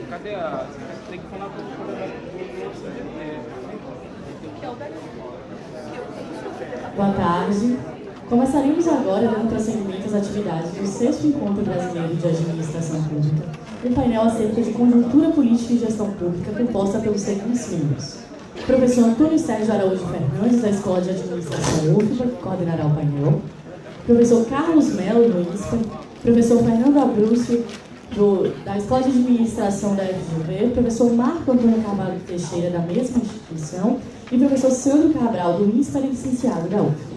Cadê a... Tem que falar com o Boa tarde. Começaremos agora dando prosseguimento às atividades do 6º Encontro Brasileiro de Administração Pública, um painel acerca de conjuntura política e gestão pública composta pelos seguintes membros: professor Antônio Sérgio Araújo Fernandes, da Escola de Administração UFBA, que coordenará o painel; professor Carlos Melo, do INSPER; professor Fernando Abrúcio, da Escola de Administração da FGV; professor Marco Antônio Carvalho Teixeira, da mesma instituição; e professor Sandro Cabral, do INSPER e licenciado da UFBA.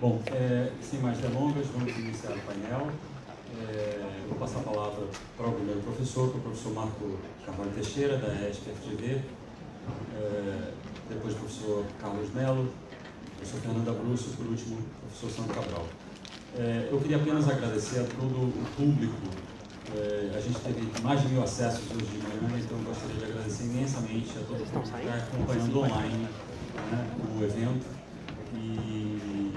Bom, sem mais delongas, vamos iniciar o painel. Vou passar a palavra para o primeiro professor, que é o professor Marco Carvalho Teixeira, da ESP-FGV, depois o professor Carlos Melo, o professor Fernando Abrúcio, por último, o professor Sandro Cabral. Eu queria apenas agradecer a todo o público. A gente teve mais de 1000 acessos hoje de manhã, então eu gostaria de agradecer imensamente a todo o público que está acompanhando online, né, o evento. E,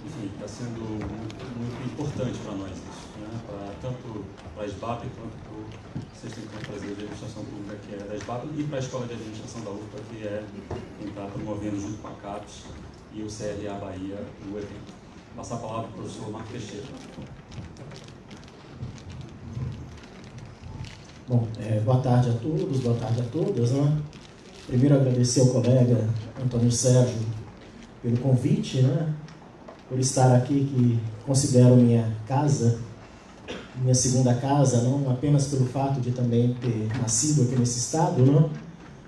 enfim, está sendo muito importante para nós isso, né, tanto para a SBAP quanto para o 6º Encontro Brasileiro de Administração Pública, que é da SBAP, e para a Escola de Administração da UFBA, que é quem está promovendo junto com a CAPES e o CRA Bahia o evento. Vou passar a palavra para o professor Marco Teixeira. Bom, boa tarde a todos, boa tarde a todas, né? Primeiro agradecer ao colega Antônio Sérgio pelo convite, né? Por estar aqui, que considero minha casa, minha segunda casa, não apenas pelo fato de também ter nascido aqui nesse estado, não?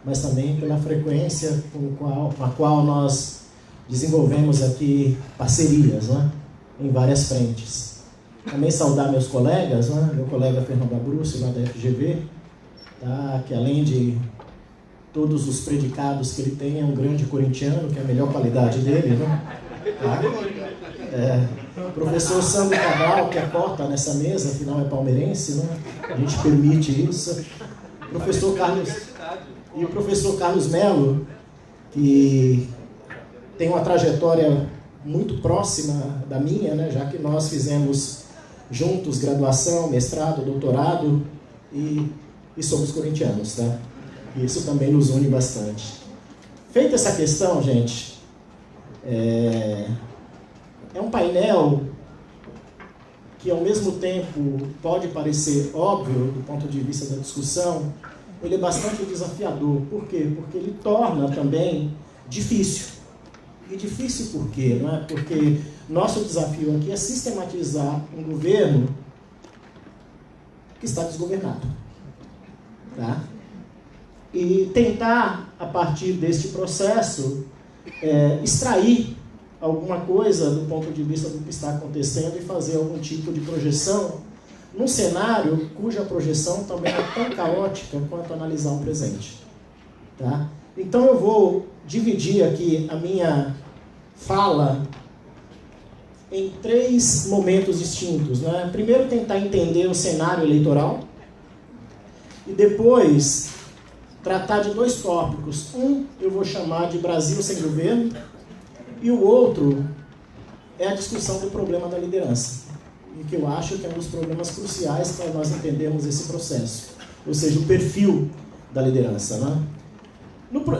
Mas também pela frequência com a qual nós desenvolvemos aqui parcerias, né? Em várias frentes. Também saudar meus colegas, né? Meu colega Fernando Abrúcio, lá da FGV, tá? Que além de todos os predicados que ele tem, é um grande corintiano, que é a melhor qualidade dele, né? Tá? Professor Sandro Cabral, que aporta nessa mesa, afinal é palmeirense, né? A gente permite isso. Professor Carlos... E o professor Carlos Melo, que tem uma trajetória muito próxima da minha, né? Já que nós fizemos juntos graduação, mestrado, doutorado e somos corintianos, tá? Isso também nos une bastante. Feita essa questão, gente, é um painel que ao mesmo tempo pode parecer óbvio do ponto de vista da discussão, ele é bastante desafiador. Por quê? Porque ele torna também difícil. E difícil por quê? Não é? Porque nosso desafio aqui é sistematizar um governo que está desgovernado. Tá? E tentar, a partir deste processo, extrair alguma coisa do ponto de vista do que está acontecendo e fazer algum tipo de projeção num cenário cuja projeção também é tão caótica quanto analisar o presente. Tá? Então eu vou dividir aqui a minha fala em 3 momentos distintos. Né? Primeiro, tentar entender o cenário eleitoral e depois tratar de 2 tópicos. Um eu vou chamar de Brasil sem governo e o outro é a discussão do problema da liderança, e que eu acho que é um dos problemas cruciais para nós entendermos esse processo, ou seja, o perfil da liderança. Né?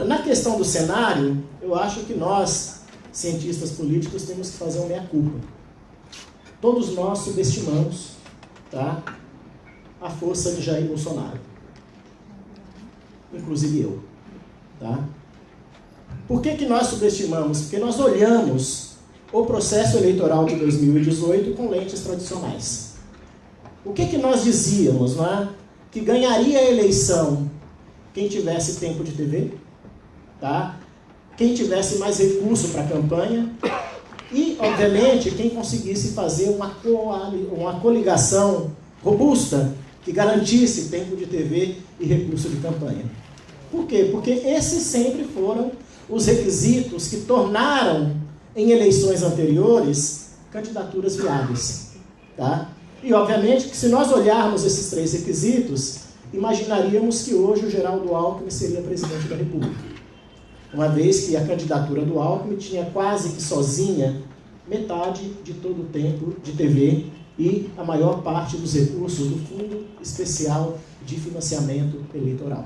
Na questão do cenário, eu acho que nós, cientistas políticos, temos que fazer uma meia-culpa. Todos nós subestimamos, tá, a força de Jair Bolsonaro, inclusive eu. Tá? Por que nós subestimamos? Porque nós olhamos o processo eleitoral de 2018 com lentes tradicionais. O que nós dizíamos? Não é? Que ganharia a eleição quem tivesse tempo de TV, tá? Quem tivesse mais recurso para a campanha e, obviamente, quem conseguisse fazer uma coligação robusta que garantisse tempo de TV e recurso de campanha. Por quê? Porque esses sempre foram os requisitos que tornaram, em eleições anteriores, candidaturas viáveis. Tá? E, obviamente, que se nós olharmos esses 3 requisitos, imaginaríamos que hoje o Geraldo Alckmin seria presidente da República. Uma vez que a candidatura do Alckmin tinha quase que sozinha metade de todo o tempo de TV e a maior parte dos recursos do Fundo Especial de Financiamento Eleitoral.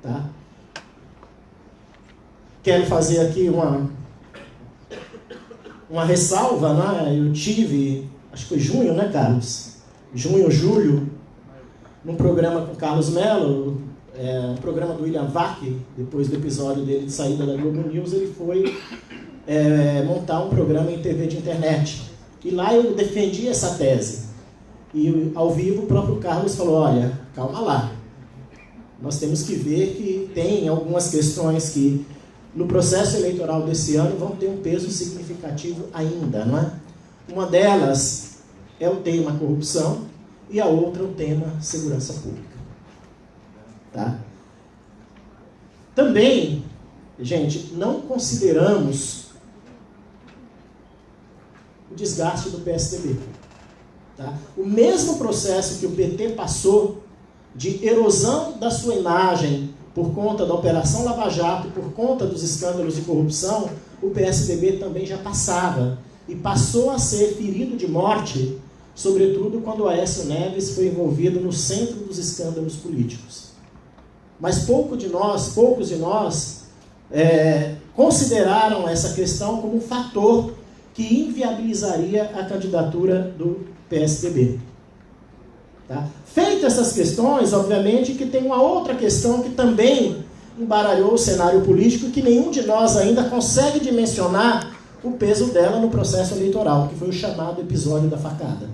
Tá? Quero fazer aqui uma ressalva, né? Eu tive, acho que foi junho, né, Carlos? Junho, julho, num programa com Carlos Mello, um programa do William Vac, depois do episódio dele de saída da Globo News, ele foi montar um programa em TV de internet. E lá eu defendi essa tese. E ao vivo o próprio Carlos falou, olha, calma lá. Nós temos que ver que tem algumas questões que no processo eleitoral desse ano vão ter um peso significativo ainda, não é? Uma delas é o tema corrupção e a outra é o tema segurança pública. Tá? Também, gente, não consideramos o desgaste do PSDB. Tá? O mesmo processo que o PT passou de erosão da sua imagem por conta da Operação Lava Jato, por conta dos escândalos de corrupção, o PSDB também já passava. E passou a ser ferido de morte, sobretudo quando o Aécio Neves foi envolvido no centro dos escândalos políticos. Mas poucos de nós consideraram essa questão como um fator que inviabilizaria a candidatura do PSDB. Tá? Feitas essas questões, obviamente que tem uma outra questão que também embaralhou o cenário político e que nenhum de nós ainda consegue dimensionar o peso dela no processo eleitoral, que foi o chamado episódio da facada.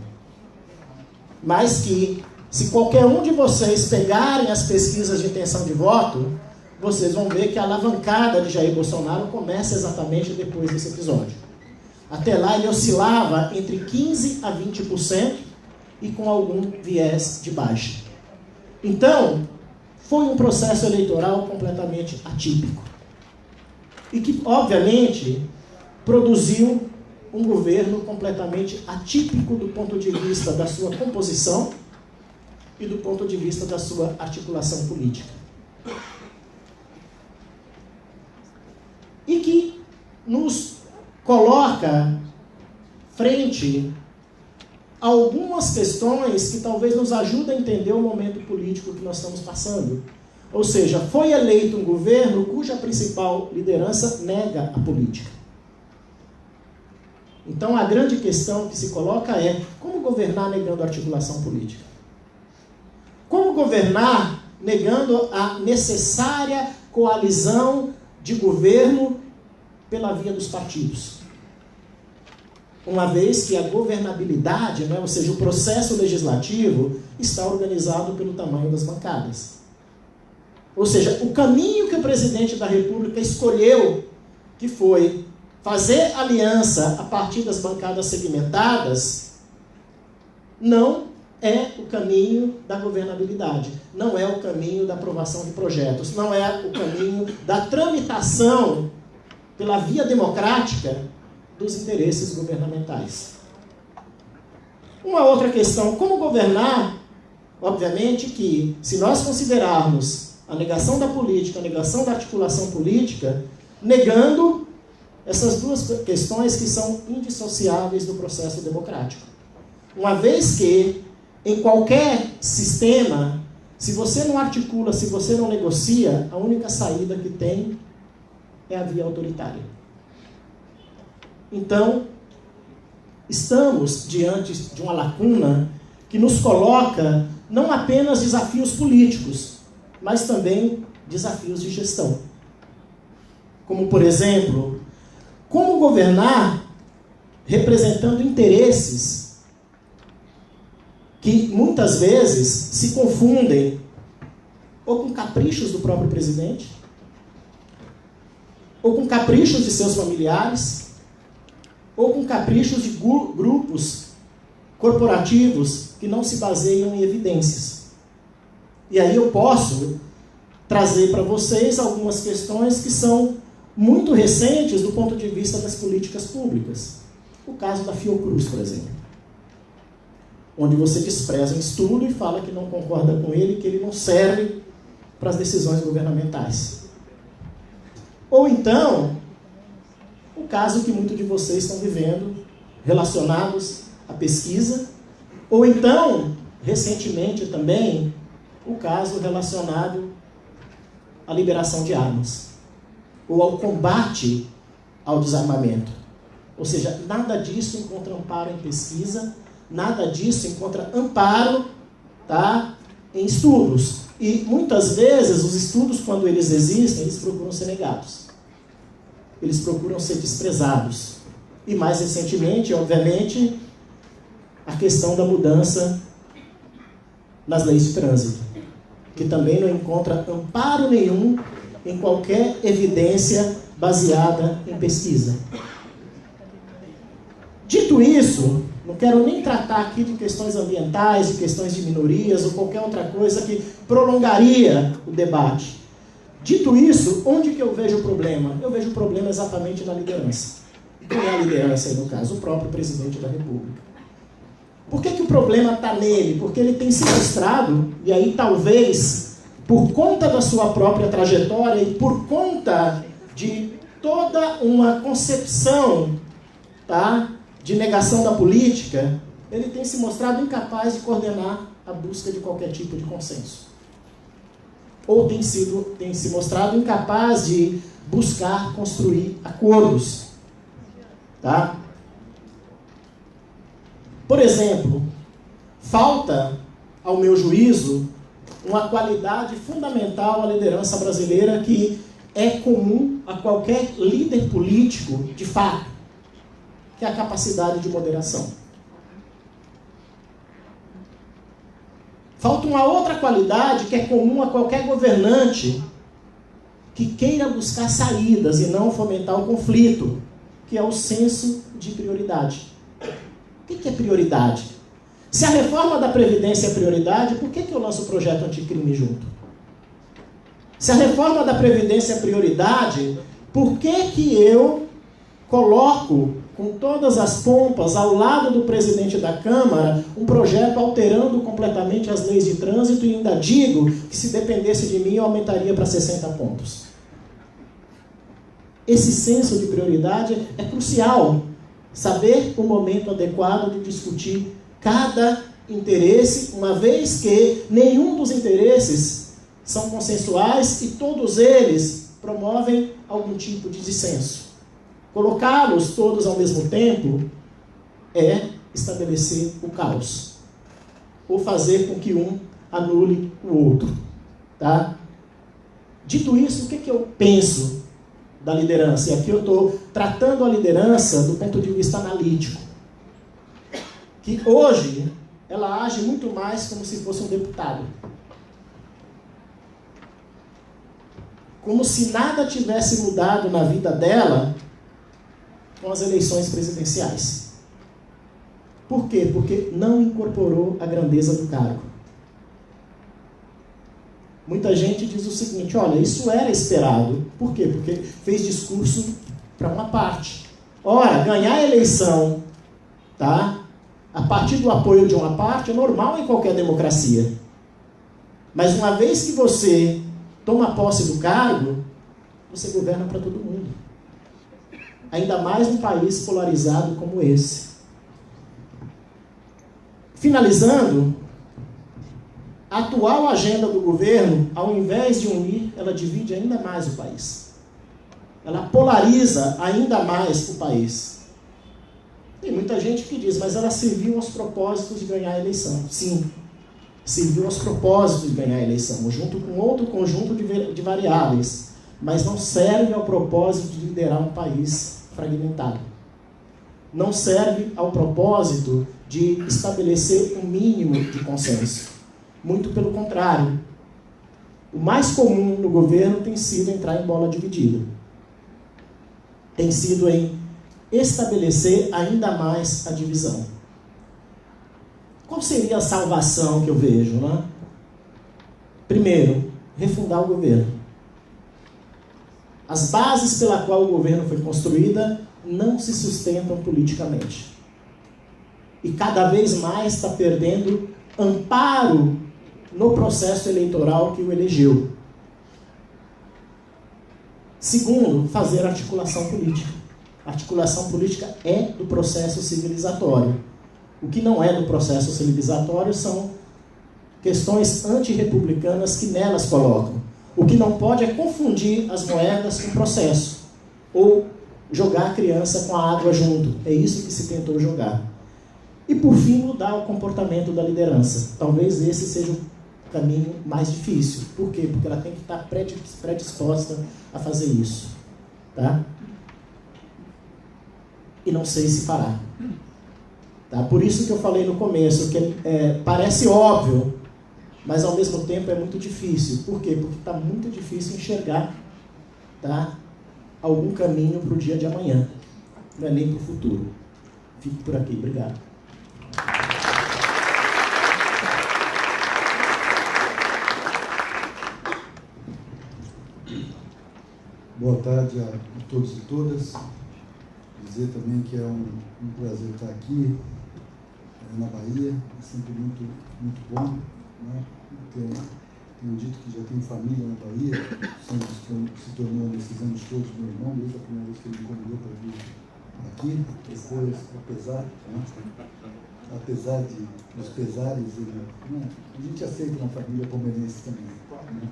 Mas que, se qualquer um de vocês pegarem as pesquisas de intenção de voto, vocês vão ver que a alavancada de Jair Bolsonaro começa exatamente depois desse episódio. Até lá ele oscilava entre 15% a 20% e com algum viés de baixa. Então, foi um processo eleitoral completamente atípico. E que, obviamente, produziu um governo completamente atípico do ponto de vista da sua composição e do ponto de vista da sua articulação política. E que nos coloca frente a algumas questões que talvez nos ajudem a entender o momento político que nós estamos passando. Ou seja, foi eleito um governo cuja principal liderança nega a política. Então a grande questão que se coloca é como governar negando a articulação política? Como governar negando a necessária coalizão de governo pela via dos partidos? Uma vez que a governabilidade, né, ou seja, o processo legislativo, está organizado pelo tamanho das bancadas. Ou seja, o caminho que o presidente da República escolheu, que foi fazer aliança a partir das bancadas segmentadas, não é o caminho da governabilidade, não é o caminho da aprovação de projetos, não é o caminho da tramitação pela via democrática dos interesses governamentais. Uma outra questão, como governar? Obviamente que, se nós considerarmos a negação da política, a negação da articulação política, negando essas duas questões que são indissociáveis do processo democrático. Uma vez que, em qualquer sistema, se você não articula, se você não negocia, a única saída que tem é a via autoritária. Então, estamos diante de uma lacuna que nos coloca não apenas desafios políticos, mas também desafios de gestão. Como, por exemplo, como governar representando interesses que muitas vezes se confundem ou com caprichos do próprio presidente, ou com caprichos de seus familiares, ou com caprichos de grupos corporativos que não se baseiam em evidências. E aí eu posso trazer para vocês algumas questões que são muito recentes do ponto de vista das políticas públicas. O caso da Fiocruz, por exemplo, onde você despreza um estudo e fala que não concorda com ele, que ele não serve para as decisões governamentais. Ou então, o caso que muitos de vocês estão vivendo, relacionados à pesquisa, ou então, recentemente também, o caso relacionado à liberação de armas, ou ao combate ao desarmamento. Ou seja, nada disso encontra amparo em pesquisa, nada disso encontra amparo, tá, em estudos. E muitas vezes os estudos, quando eles existem, eles procuram ser negados. Eles procuram ser desprezados. E mais recentemente, obviamente, a questão da mudança nas leis de trânsito, que também não encontra amparo nenhum em qualquer evidência baseada em pesquisa. Dito isso, não quero nem tratar aqui de questões ambientais, de questões de minorias ou qualquer outra coisa que prolongaria o debate. Dito isso, onde que eu vejo o problema? Eu vejo o problema exatamente na liderança. Quem é a liderança aí no caso? O próprio presidente da República. Por que o problema está nele? Porque ele tem se mostrado, e aí talvez por conta da sua própria trajetória e por conta de toda uma concepção, tá, de negação da política, ele tem se mostrado incapaz de coordenar a busca de qualquer tipo de consenso. Ou tem se mostrado incapaz de buscar construir acordos. Tá? Por exemplo, falta, ao meu juízo, uma qualidade fundamental à liderança brasileira que é comum a qualquer líder político, de fato, que é a capacidade de moderação. Falta uma outra qualidade que é comum a qualquer governante que queira buscar saídas e não fomentar o conflito, que é o senso de prioridade. O que é prioridade? Se a reforma da Previdência é prioridade, por que eu lanço o projeto anticrime junto? Se a reforma da Previdência é prioridade, por que eu coloco com todas as pompas ao lado do presidente da Câmara um projeto alterando completamente as leis de trânsito e ainda digo que se dependesse de mim eu aumentaria para 60 pontos? Esse senso de prioridade é crucial. Saber o momento adequado de discutir cada interesse, uma vez que nenhum dos interesses são consensuais e todos eles promovem algum tipo de dissenso. Colocá-los todos ao mesmo tempo é estabelecer o caos, ou fazer com que um anule o outro. Tá? Dito isso, o que eu penso da liderança? E aqui eu estou tratando a liderança do ponto de vista analítico. Que hoje ela age muito mais como se fosse um deputado. Como se nada tivesse mudado na vida dela com as eleições presidenciais. Por quê? Porque não incorporou a grandeza do cargo. Muita gente diz o seguinte, olha, isso era esperado. Por quê? Porque fez discurso para uma parte. Ora, ganhar a eleição, tá, a partir do apoio de uma parte é normal em qualquer democracia. Mas uma vez que você toma posse do cargo, você governa para todo mundo. Ainda mais num país polarizado como esse. Finalizando, a atual agenda do governo, ao invés de unir, ela divide ainda mais o país. Ela polariza ainda mais o país. Tem muita gente que diz, mas ela serviu aos propósitos de ganhar a eleição. Sim, serviu aos propósitos de ganhar a eleição, junto com outro conjunto de variáveis, mas não serve ao propósito de liderar um país fragmentado. Não serve ao propósito de estabelecer um mínimo de consenso. Muito pelo contrário. O mais comum no governo tem sido entrar em bola dividida. Tem sido em estabelecer ainda mais a divisão. Qual seria a salvação que eu vejo, né? Primeiro, refundar o governo. As bases pela qual o governo foi construída não se sustentam politicamente. E cada vez mais está perdendo amparo no processo eleitoral que o elegeu. Segundo, fazer articulação política. A articulação política é do processo civilizatório. O que não é do processo civilizatório são questões antirrepublicanas que nelas colocam. O que não pode é confundir as moedas com o processo, ou jogar a criança com a água junto. É isso que se tentou jogar. E, por fim, mudar o comportamento da liderança. Talvez esse seja o caminho mais difícil. Por quê? Porque ela tem que estar predisposta a fazer isso. Tá? E não sei se fará. Tá? Por isso que eu falei no começo, que parece óbvio, mas ao mesmo tempo é muito difícil. Por quê? Porque está muito difícil enxergar, tá, algum caminho para o dia de amanhã. Não é nem para o futuro. Fico por aqui. Obrigado. Boa tarde a todos e todas. Dizer também que é um prazer estar aqui na Bahia. É sempre muito bom, né? Tenho dito que já tenho família na Bahia, sempre se tornou nesses anos todos meu irmão, desde a primeira vez que ele me convidou para vir aqui, depois, apesar dos pesares, né? A gente aceita uma família palmeirense também. Né?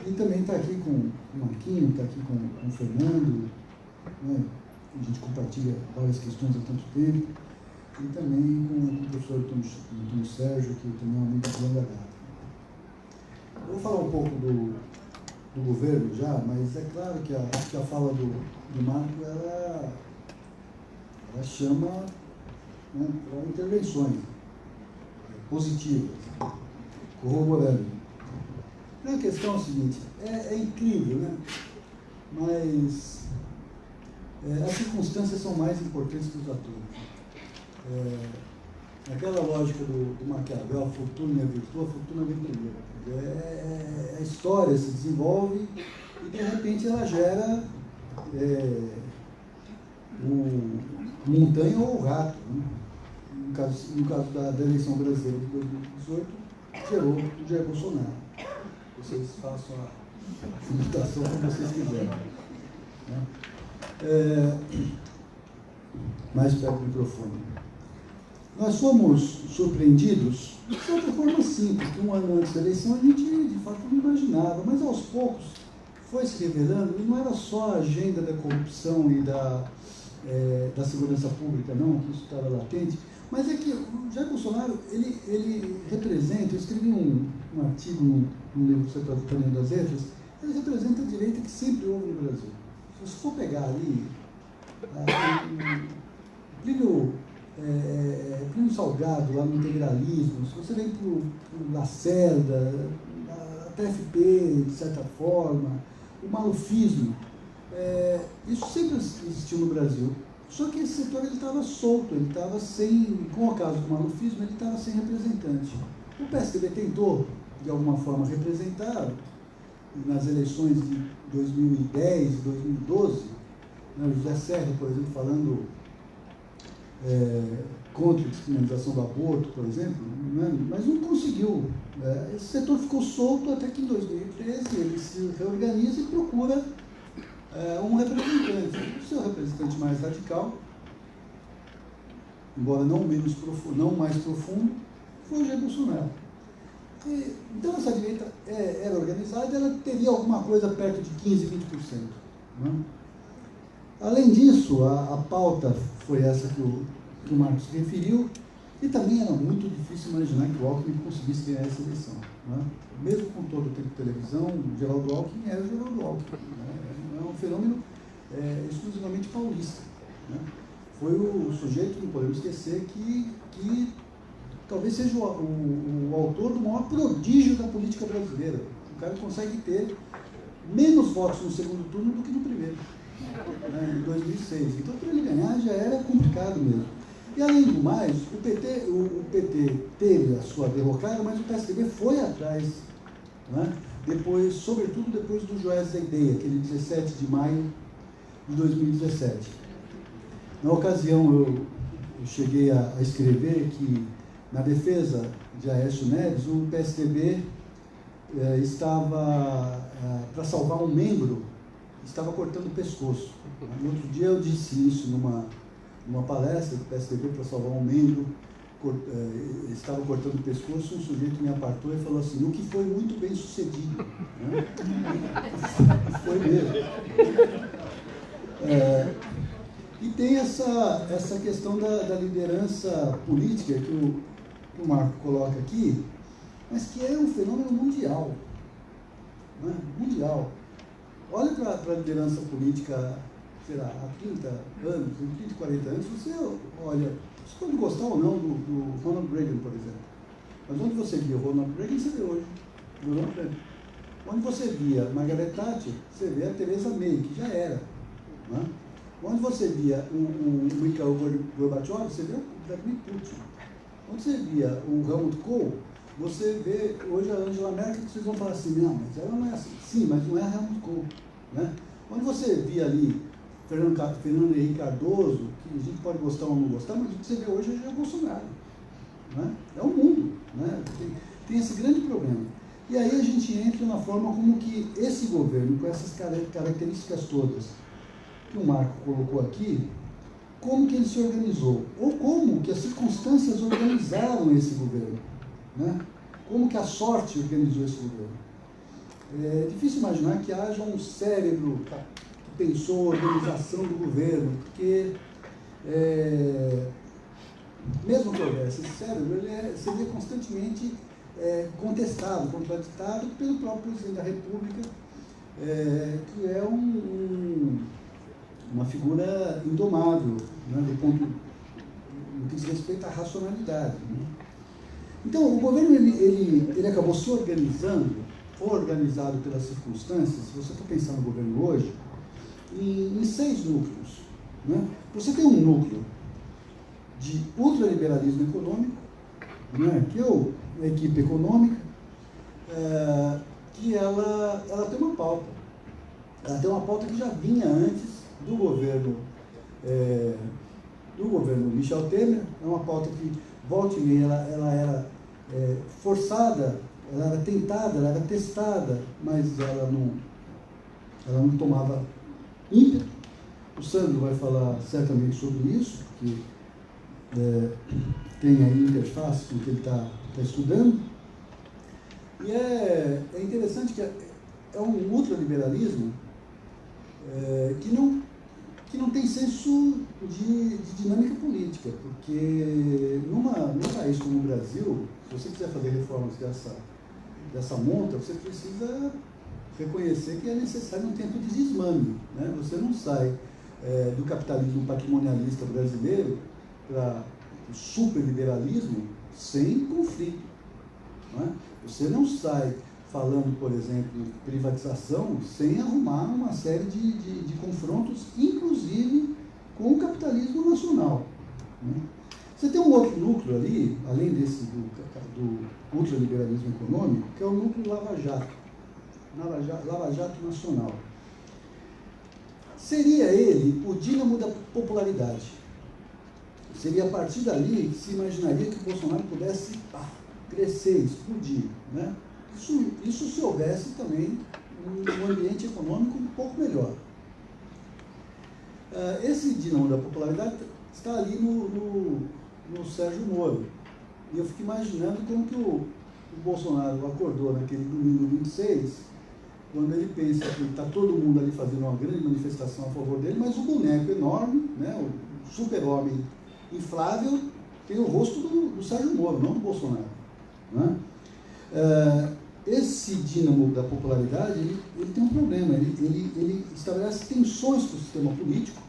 E também está aqui com o Marquinho, está aqui com o Fernando, né? A gente compartilha várias questões há tanto tempo. E também com o professor Antônio Sérgio, que também é um amigo de longa data. Eu vou falar um pouco do governo já, mas é claro que a fala do Marco, ela chama, né, para intervenções positivas, corroborando. A questão é o seguinte, é incrível, né? Mas as circunstâncias são mais importantes que os atores. Aquela lógica do Maquiavel, fortuna e a virtude, a fortuna vem primeiro. A história se desenvolve e de repente ela gera o montanha ou o rato. Né? No caso da eleição brasileira de 2018, gerou o Jair Bolsonaro. Vocês façam a meditação como vocês quiserem. Né? Mais perto do microfone. Nós fomos surpreendidos, de certa forma sim, porque um ano antes da eleição a gente de fato não imaginava, mas aos poucos foi se revelando, e não era só a agenda da corrupção e da segurança pública, não, que isso estava latente, mas é que o Jair Bolsonaro, ele representa, eu escrevi um artigo no livro do Secretário das Letras, ele representa a direita que sempre houve no Brasil. Se você for pegar ali, Plínio Salgado, lá no integralismo, se você vem para o Lacerda, a TFP, de certa forma, o malufismo, isso sempre existiu no Brasil. Só que esse setor estava solto, ele estava sem, com o caso do malufismo, ele estava sem representante. O PSDB tentou, de alguma forma, representar nas eleições de 2010 e 2012, né, o José Serra, por exemplo, falando contra a descriminalização do aborto, por exemplo, né, mas não conseguiu. Esse setor ficou solto até que em 2013 ele se reorganiza e procura um representante. O seu representante mais radical, embora não mais profundo, foi o Jair Bolsonaro. Então essa direita era organizada, ela teria alguma coisa perto de 15%, 20%. Né? Além disso, a pauta foi essa que o Marcos referiu, e também era muito difícil imaginar que o Alckmin conseguisse ganhar essa eleição. Né? Mesmo com todo o tempo de televisão, o Geraldo Alckmin era o Geraldo Alckmin. Né? É um fenômeno exclusivamente paulista. Né? Foi o sujeito, não podemos esquecer, que talvez seja o autor do maior prodígio da política brasileira. O cara consegue ter menos votos no segundo turno do que no primeiro, né, em 2006. Então, para ele ganhar já era complicado mesmo. E, além do mais, o PT teve a sua derrocada, mas o PSDB foi atrás, né, depois, sobretudo depois do Joesley Day, aquele 17 de maio de 2017. Na ocasião, eu cheguei a escrever que, na defesa de Aécio Neves, o PSDB estava, para salvar um membro, estava cortando o pescoço. No outro dia eu disse isso numa palestra do PSDB, para salvar um membro, estava cortando o pescoço, um sujeito me apartou e falou assim, o que foi muito bem sucedido. Né? Foi mesmo. E tem essa questão da liderança política que o Marco coloca aqui, mas que é um fenômeno mundial. Né? Mundial. Olha para a liderança política, sei lá, há 30 anos, 30, 40 anos, você olha, você pode gostar ou não do Ronald Reagan, por exemplo. Mas onde você via o Ronald Reagan, você vê hoje. Onde você via Margaret Thatcher, você vê a Theresa May, que já era. Né? Onde você via o Mikhail Gorbachev, você vê o Vladimir Putin. Onde você via o Helmut Kohl, você vê hoje a Angela Merkel, que vocês vão falar assim, não, mas ela não é assim. Sim, mas não é a Helmut Kohl. Né? Onde você via ali Fernando Henrique Cardoso, que a gente pode gostar ou não gostar, mas o que você vê hoje é o Bolsonaro. Né? É o mundo. Né? Tem esse grande problema. E aí a gente entra na forma como que esse governo, com essas características todas que o Marco colocou aqui, como que ele se organizou, ou como que as circunstâncias organizaram esse governo, né? Como que a sorte organizou esse governo. É difícil imaginar que haja um cérebro que pensou a organização do governo, porque mesmo que houvesse esse cérebro, ele seria constantemente contestado, contraditado pelo próprio presidente da República, que é uma figura indomável, né, do ponto no que se respeita à racionalidade. Né? Então, o governo ele acabou se organizando, foi organizado pelas circunstâncias, se você for pensar no governo hoje, em 6 núcleos. Né? Você tem um núcleo de ultraliberalismo econômico, né, que é a equipe econômica, que ela tem uma pauta. Ela tem uma pauta que já vinha antes do governo Michel Temer. É uma pauta que, volta e meia, ela era forçada, ela era tentada, ela era testada, mas ela não tomava ímpeto. O Sandro vai falar certamente sobre isso, porque tem aí interface com o que ele está estudando. E é interessante que é um ultraliberalismo que não tem senso de dinâmica política, porque num país como o Brasil, se você quiser fazer reformas dessa monta, você precisa reconhecer que é necessário um tempo de desmame. Né? Você não sai do capitalismo patrimonialista brasileiro para o superliberalismo sem conflito. Né? Você não sai falando, por exemplo, de privatização sem arrumar uma série de confrontos, inclusive com o capitalismo nacional. Né? Você tem um outro núcleo ali, além desse do ultraliberalismo econômico, que é o núcleo Lava Jato. Lava Jato Nacional. Seria ele o dínamo da popularidade. Seria a partir dali que se imaginaria que o Bolsonaro pudesse crescer, explodir. Né? Isso se houvesse também um ambiente econômico um pouco melhor. Esse dínamo da popularidade está ali no Sérgio Moro. E eu fico imaginando como que o Bolsonaro acordou naquele domingo 26, quando ele pensa que está todo mundo ali fazendo uma grande manifestação a favor dele, mas o boneco enorme, né, o super-homem inflável, tem o rosto do Sérgio Moro, não do Bolsonaro. Né? Esse dínamo da popularidade, ele tem um problema, ele estabelece tensões para o sistema político,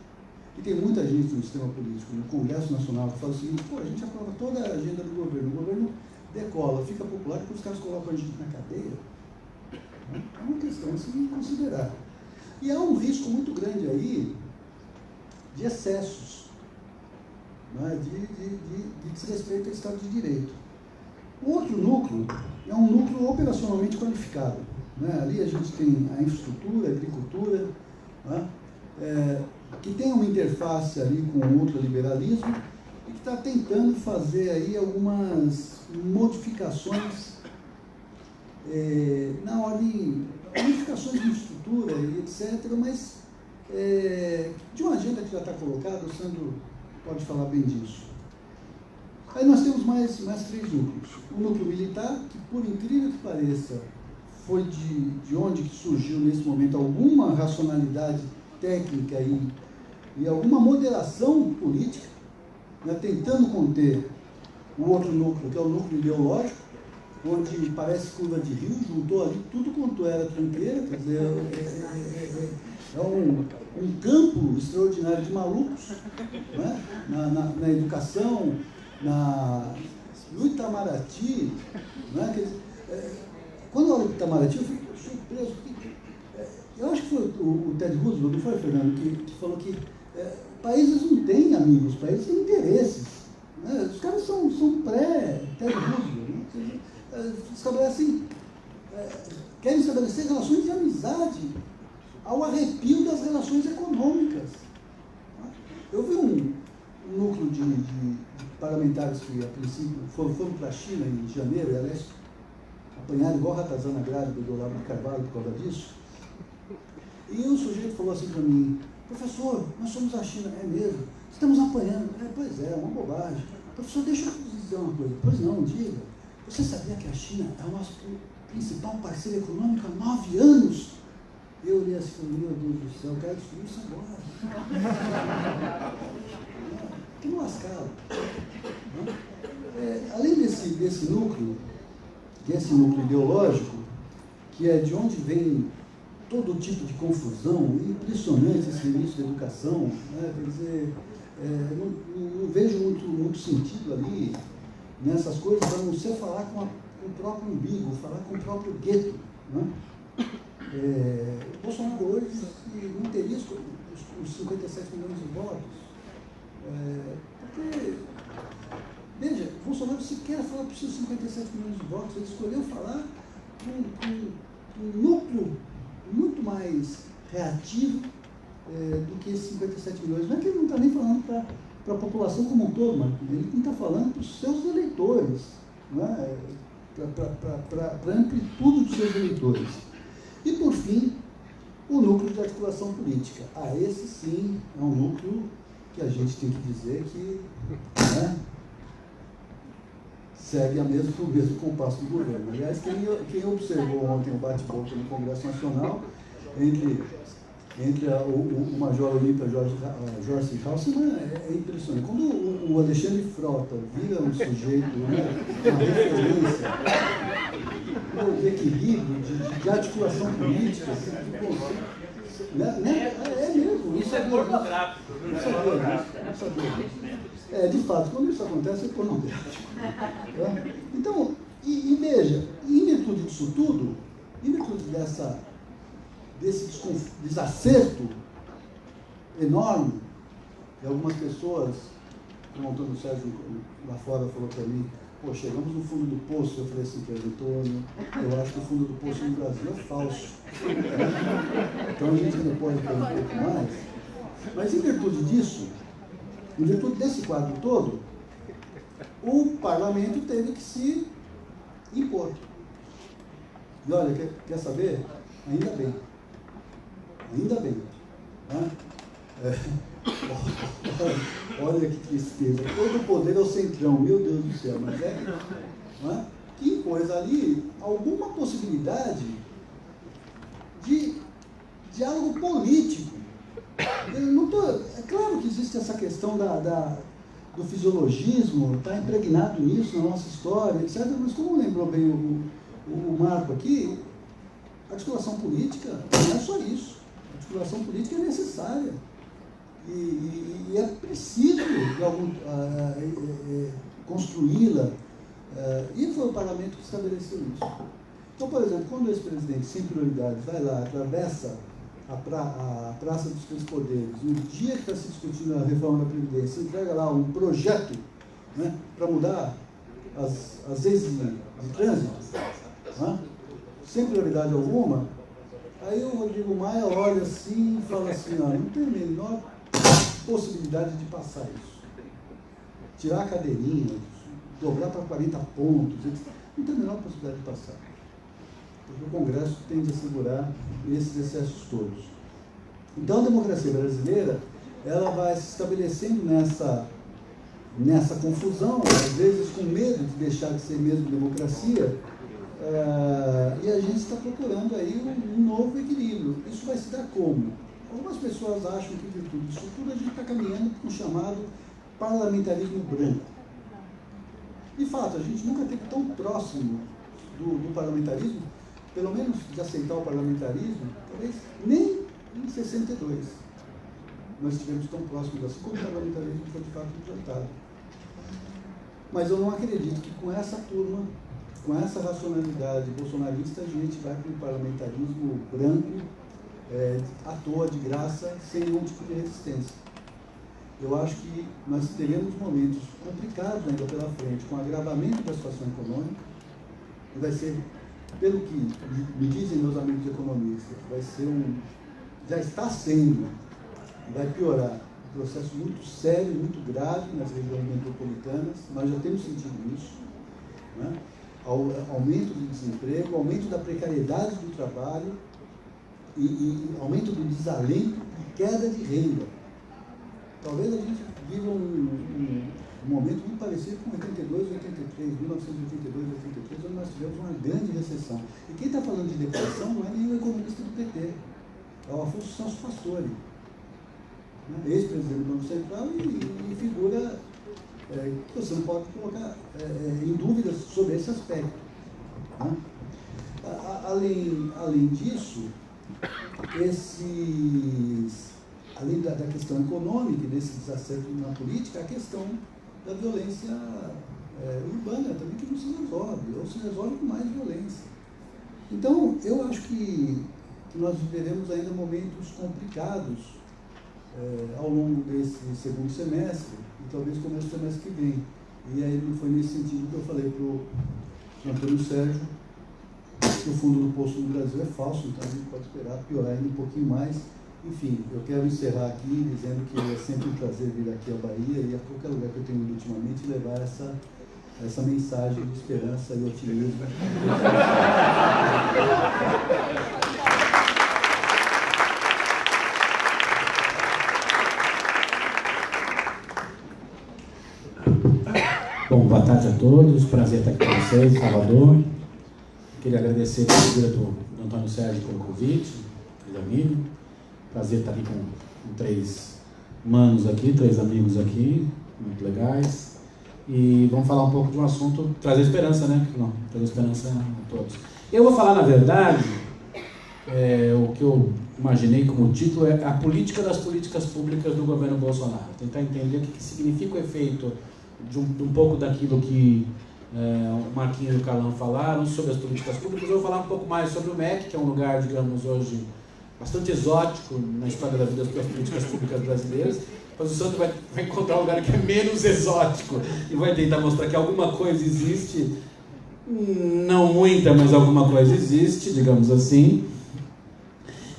E tem muita gente no sistema político, no Congresso Nacional, que fala o seguinte: pô, a gente aprova toda a agenda do governo, o governo decola, fica popular, depois os caras colocam a gente na cadeia. É uma questão a se considerar. E há um risco muito grande aí de excessos, né, de desrespeito ao Estado de Direito. O outro núcleo é um núcleo operacionalmente qualificado. Né? Ali a gente tem a infraestrutura, a agricultura, né? Que tem uma interface ali com o ultraliberalismo e que está tentando fazer aí algumas modificações na ordem, modificações de infraestrutura e etc., mas de uma agenda que já está colocada, o Sandro pode falar bem disso. Aí nós temos mais 3 núcleos. O núcleo militar, que por incrível que pareça, foi de onde que surgiu nesse momento alguma racionalidade técnica e alguma moderação política, né, tentando conter o outro núcleo, que é o núcleo ideológico, onde parece curva de rio, juntou ali tudo quanto era tranqueira, quer dizer, é um campo extraordinário de malucos, né, na educação, no Itamaraty, né, quer dizer, quando eu olho o Itamaraty, eu fico surpreso, porque eu acho que foi o Ted Roosevelt, não foi, Fernando, que falou que países não têm amigos, países têm interesses. Né? Os caras são pré-Ted Roosevelt. Né? Querem estabelecer relações de amizade ao arrepio das relações econômicas. Eu vi um núcleo de parlamentares que, a princípio, foram para a China em janeiro, e aliás, apanharam igual ratazana grávida do Olavo de Carvalho por causa disso. E o sujeito falou assim para mim: professor, nós somos a China. É mesmo? Estamos apanhando. Pois é, uma bobagem. Professor, deixa eu dizer uma coisa. Pois não, diga. Você sabia que a China é o nosso principal parceiro econômico há 9 anos? Eu olhei assim e falei: meu Deus do céu, eu quero destruir isso agora. Que lascado. Além desse núcleo ideológico, que é de onde vem todo tipo de confusão, impressionante esse início da educação, né? Quer dizer, não vejo muito sentido ali nessas coisas, a não ser falar com o próprio umbigo, falar com o próprio gueto. Né? O Bolsonaro hoje não teria os 57 milhões de votos, porque, veja, o Bolsonaro sequer fala para os seus 57 milhões de votos, ele escolheu falar com um núcleo muito mais reativo do que esses 57 milhões. Não é que ele não está nem falando para a população como um todo, mas ele está falando para os seus eleitores, né? Para a amplitude dos seus eleitores. E, por fim, o núcleo de articulação política. Esse sim é um núcleo que a gente tem que dizer que, né, segue o mesmo compasso do governo. Aliás, quem observou ontem o bate-boca no Congresso Nacional entre o Major Olímpia Jorge Halsemann é impressionante. Quando o Alexandre Frota vira um sujeito, né, uma referência, um equilíbrio de articulação política, é mesmo. Isso é pornográfico. Não sabia. De fato, quando isso acontece, é pornográfico. Então, e veja, em virtude disso tudo, em virtude desse desacerto enorme, e algumas pessoas, como o Antônio Sérgio lá fora falou para mim: pô, chegamos no fundo do poço. Eu falei assim para ele: Antônio, eu acho que o fundo do poço no Brasil é falso. Então a gente ainda pode ter um pouco mais. Mas em virtude disso, em virtude desse quadro todo, o parlamento teve que se impor. E olha, quer saber? Ainda bem. Ainda bem. Né? Olha que tristeza. Todo o poder é o centrão, meu Deus do céu. Mas né? Que impôs ali alguma possibilidade de diálogo político. É claro que existe essa questão do fisiologismo, está impregnado nisso na nossa história, etc. Mas como lembrou bem o Marco aqui, a articulação política não é só isso. A articulação política é necessária. E é preciso construí-la, e foi o parlamento que estabeleceu isso. Então, por exemplo, quando esse presidente, sem prioridade, vai lá, atravessa a Praça dos Três Poderes, no dia que está se discutindo a reforma da Previdência, entrega lá um projeto, né, para mudar as leis de trânsito, né, sem prioridade alguma, aí o Rodrigo Maia olha assim e fala assim, não tem a menor possibilidade de passar isso. Tirar a cadeirinha, dobrar para 40 pontos, não tem a menor possibilidade de passar. Porque o Congresso tem de assegurar esses excessos todos. Então a democracia brasileira, ela vai se estabelecendo nessa confusão, às vezes com medo de deixar de ser mesmo democracia, e a gente está procurando aí um novo equilíbrio. Isso vai se dar como? Algumas pessoas acham que, de tudo isso tudo, a gente está caminhando para um chamado parlamentarismo branco. De fato, a gente nunca esteve tão próximo do parlamentarismo, pelo menos de aceitar o parlamentarismo, talvez nem em 62 nós estivemos tão próximos assim, como o parlamentarismo foi de fato implantado. Mas eu não acredito que com essa turma, com essa racionalidade bolsonarista, a gente vai para um parlamentarismo branco, à toa, de graça, sem nenhum tipo de resistência. Eu acho que nós teremos momentos complicados ainda pela frente, com o agravamento da situação econômica, e vai ser, pelo que me dizem meus amigos economistas, vai ser já está sendo, e vai piorar, um processo muito sério, muito grave nas regiões metropolitanas. Nós já temos sentido isso, né? Aumento do desemprego, aumento da precariedade do trabalho e aumento do desalento e queda de renda. Talvez a gente viva um momento muito parecido com 82, 83, 1982, 83, onde nós tivemos uma grande recessão. E quem está falando de depressão não é nenhum economista do PT, é o Afonso Celso Pastore, né? Ex-presidente do Banco Central e figura que você não pode colocar em dúvidas sobre esse aspecto, né? Além disso, além da questão econômica e desse desacerto na política, a questão da violência urbana também, que não se resolve, ou se resolve com mais violência. Então, eu acho que nós viveremos ainda momentos complicados ao longo desse segundo semestre, e talvez começo do semestre que vem. E aí foi nesse sentido que eu falei para o Antônio Sérgio que o fundo do poço no Brasil é falso, então a gente pode esperar piorar ainda um pouquinho mais. Enfim, eu quero encerrar aqui dizendo que é sempre um prazer vir aqui à Bahia e a qualquer lugar que eu tenho ido ultimamente levar essa mensagem de esperança e otimismo. Bom, boa tarde a todos, prazer estar aqui com vocês, em Salvador. Queria agradecer a figura do Antônio Sérgio pelo convite, querido amigo. Prazer estar aqui com três manos aqui, três amigos aqui, muito legais. E vamos falar um pouco de um assunto, trazer esperança, né? Não, trazer esperança a todos. Eu vou falar, na verdade, o que eu imaginei como título é a política das políticas públicas do governo Bolsonaro. Tentar entender o que significa o efeito de um pouco daquilo que o Marquinhos e o Carlão falaram sobre as políticas públicas. Eu vou falar um pouco mais sobre o MEC, que é um lugar, digamos, hoje bastante exótico na história da vida das políticas públicas brasileiras, mas o Santo vai encontrar um lugar que é menos exótico e vai tentar mostrar que alguma coisa existe, não muita, mas alguma coisa existe, digamos assim.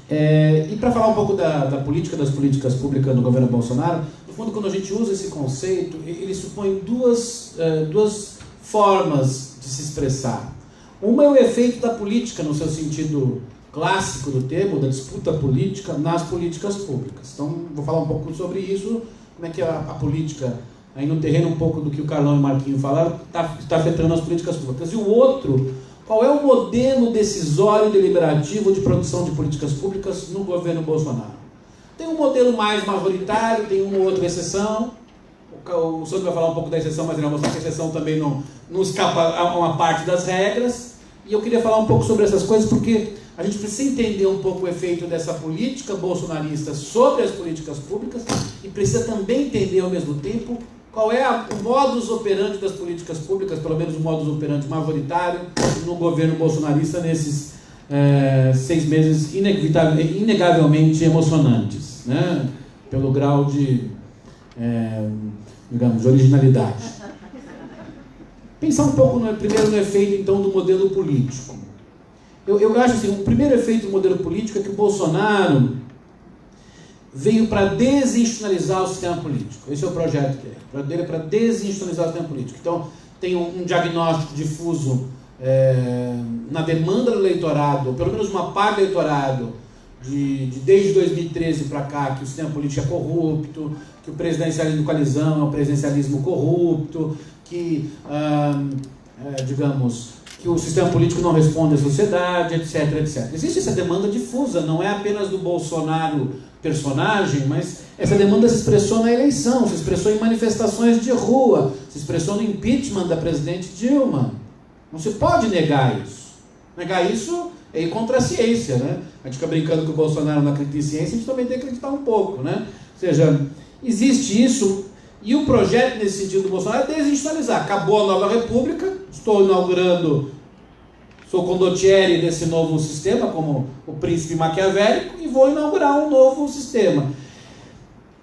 E para falar um pouco da política das políticas públicas no governo Bolsonaro, no fundo, quando a gente usa esse conceito, ele supõe duas formas de se expressar. Uma é o efeito da política, no seu sentido clássico do termo, da disputa política nas políticas públicas. Então, vou falar um pouco sobre isso, como é que a política, aí no terreno um pouco do que o Carlão e o Marquinhos falaram, está afetando as políticas públicas. E o outro, qual é o modelo decisório e deliberativo de produção de políticas públicas no governo Bolsonaro? Tem um modelo mais majoritário, tem uma ou outra exceção. O senhor vai falar um pouco da exceção, mas ele vai mostrar que a exceção também não escapa a uma parte das regras. E eu queria falar um pouco sobre essas coisas, porque a gente precisa entender um pouco o efeito dessa política bolsonarista sobre as políticas públicas e precisa também entender, ao mesmo tempo, qual é o modus operandi das políticas públicas, pelo menos o modus operandi majoritário no governo bolsonarista nesses 6 meses inegavelmente emocionantes, né? Pelo grau de, digamos, de originalidade. Pensar um pouco primeiro no efeito, então, do modelo político. Eu acho assim, o primeiro efeito do modelo político é que o Bolsonaro veio para desinstitucionalizar o sistema político. Esse é o projeto dele. O projeto dele é para desinstitucionalizar o sistema político. Então, tem um diagnóstico difuso na demanda do eleitorado, ou pelo menos uma parte do eleitorado, desde 2013 para cá, que o sistema político é corrupto, que o presidencialismo de coalizão é um presidencialismo corrupto, que, digamos, que o sistema político não responde à sociedade, etc, etc. Existe essa demanda difusa, não é apenas do Bolsonaro personagem, mas essa demanda se expressou na eleição, se expressou em manifestações de rua, se expressou no impeachment da presidente Dilma. Não se pode negar isso. Negar isso é ir contra a ciência, né? A gente fica brincando que o Bolsonaro não acredita em ciência, a gente também tem que acreditar um pouco, né? Ou seja, existe isso, e o projeto nesse sentido do Bolsonaro é desinstitucionalizar. Acabou a nova república, estou inaugurando, sou condottieri desse novo sistema, como o príncipe maquiavélico, e vou inaugurar um novo sistema.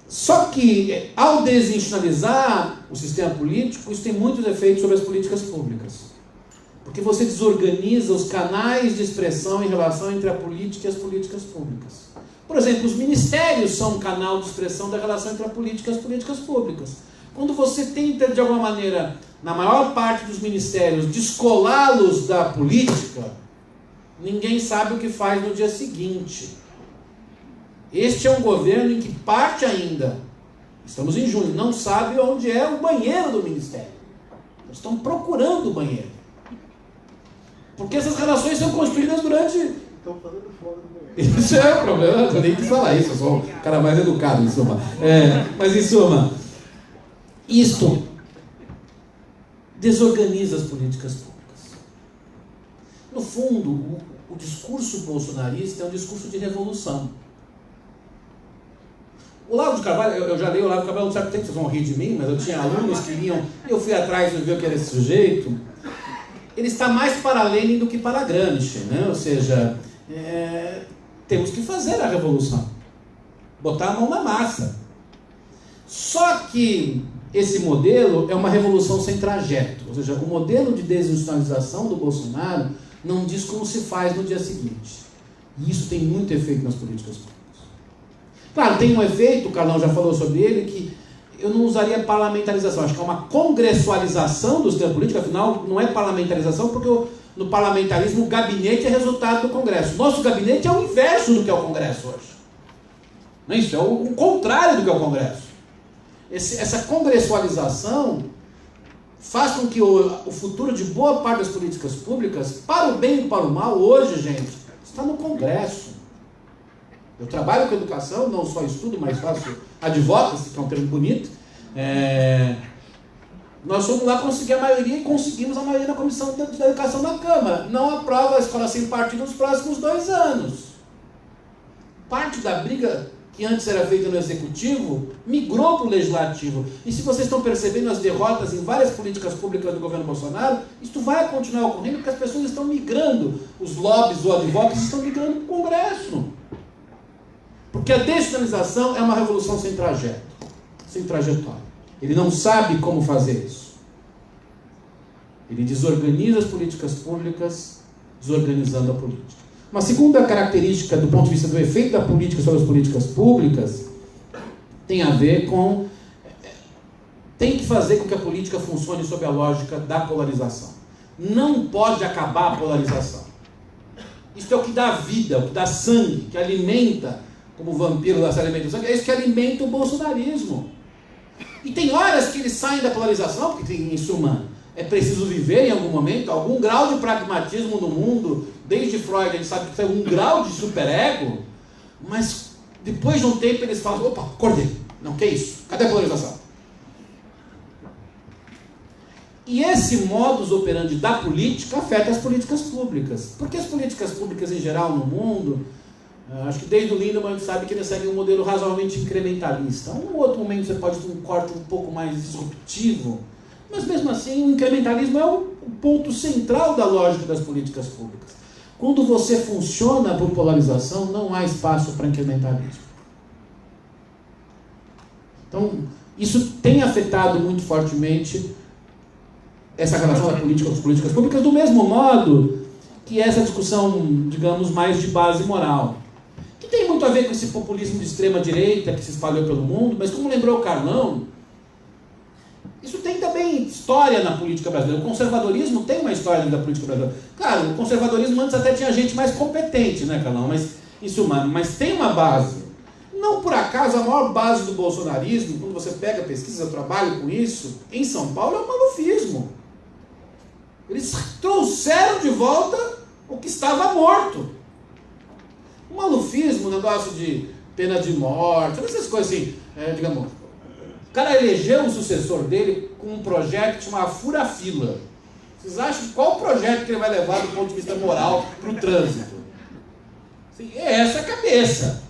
Só que, ao desinstitucionalizar o sistema político, isso tem muitos efeitos sobre as políticas públicas. Porque você desorganiza os canais de expressão em relação entre a política e as políticas públicas. Por exemplo, os ministérios são um canal de expressão da relação entre a política e as políticas públicas. Quando você tenta, de alguma maneira, na maior parte dos ministérios, descolá-los da política, ninguém sabe o que faz no dia seguinte. Este é um governo em que parte ainda, estamos em junho, não sabe onde é o banheiro do ministério. Nós estamos procurando o banheiro. Porque essas relações são construídas durante... Estão fazendo fora do banheiro. Isso é o problema, eu nem quis falar isso, eu sou o cara mais educado, em suma. Mas, em suma, isto desorganiza as políticas públicas. No fundo, o discurso bolsonarista é um discurso de revolução. O Olavo de Carvalho, eu já li o Olavo de Carvalho há um certo tempo, vocês vão rir de mim, mas eu tinha alunos que iam, eu fui atrás de ver o que era esse sujeito. Ele está mais para Lenin do que para Gramsci, né? Ou seja, temos que fazer a revolução, botar a mão na massa. Só que esse modelo é uma revolução sem trajeto, ou seja, o modelo de desinstitucionalização do Bolsonaro não diz como se faz no dia seguinte. E isso tem muito efeito nas políticas públicas. Claro, tem um efeito, o Carlão já falou sobre ele, que eu não usaria parlamentarização, acho que é uma congressualização do sistema político, afinal não é parlamentarização, porque no parlamentarismo o gabinete é resultado do Congresso. Nosso gabinete é o inverso do que é o Congresso hoje. Não é isso? É o contrário do que é o Congresso. Essa congressualização faz com que o futuro de boa parte das políticas públicas, para o bem e para o mal, hoje, gente, está no Congresso. Eu trabalho com educação, não só estudo, mas faço advocacy, que é um termo bonito. Nós fomos lá conseguir a maioria e conseguimos a maioria na Comissão da Educação da Câmara. Não aprova a escola sem partido nos próximos 2 anos. Parte da briga que antes era feita no Executivo migrou para o Legislativo. E se vocês estão percebendo as derrotas em várias políticas públicas do governo Bolsonaro, isso vai continuar ocorrendo porque as pessoas estão migrando. Os lobbies ou advogados estão migrando para o Congresso. Porque a descentralização é uma revolução sem trajeto, sem trajetória. Ele não sabe como fazer isso. Ele desorganiza as políticas públicas, desorganizando a política. Uma segunda característica do ponto de vista do efeito da política sobre as políticas públicas tem a ver com... tem que fazer com que a política funcione sob a lógica da polarização. Não pode acabar a polarização. Isso é o que dá vida, o que dá sangue, que alimenta... como o vampiro da série alimenta o sangue, é isso que alimenta o bolsonarismo. E tem horas que eles saem da polarização, porque em suma, é preciso viver em algum momento, algum grau de pragmatismo no mundo, desde Freud a gente sabe que tem um grau de superego, mas depois de um tempo eles falam, opa, acordei, não, que isso? Cadê a polarização? E esse modus operandi da política afeta as políticas públicas. Porque as políticas públicas em geral no mundo, acho que desde o Lindemann a gente sabe que ele segue um modelo razoavelmente incrementalista. Em um outro momento você pode ter um corte um pouco mais disruptivo, mas mesmo assim o incrementalismo é o ponto central da lógica das políticas públicas. Quando você funciona por polarização, não há espaço para incrementalismo. Então, isso tem afetado muito fortemente essa relação da política com as políticas públicas, do mesmo modo que essa discussão, digamos, mais de base moral, que tem muito a ver com esse populismo de extrema-direita que se espalhou pelo mundo, mas como lembrou o Carlão, isso tem também história na política brasileira. O conservadorismo tem uma história dentro da política brasileira. Claro, o conservadorismo antes até tinha gente mais competente, né, Carlão? Mas tem uma base. Não por acaso, a maior base do bolsonarismo, quando você pega pesquisa, eu trabalho com isso, em São Paulo é o malufismo. Eles trouxeram de volta o que estava morto. O malufismo, o negócio de pena de morte, essas coisas assim, digamos, o cara elegeu um sucessor dele com um projeto que chamava Fura-Fila. Vocês acham qual projeto que ele vai levar do ponto de vista moral para o trânsito? Assim, é essa a cabeça.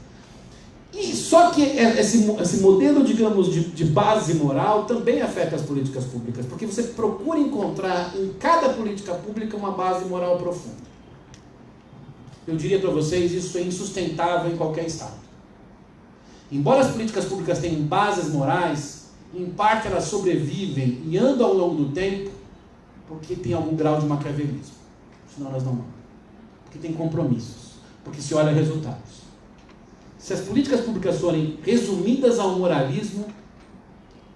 E só que esse modelo, digamos, de base moral também afeta as políticas públicas, porque você procura encontrar em cada política pública uma base moral profunda. Eu diria para vocês, isso é insustentável em qualquer Estado. Embora as políticas públicas tenham bases morais, em parte elas sobrevivem e andam ao longo do tempo porque tem algum grau de maquiavelismo. Senão elas não andam. Porque tem compromissos. Porque se olha resultados. Se as políticas públicas forem resumidas ao moralismo,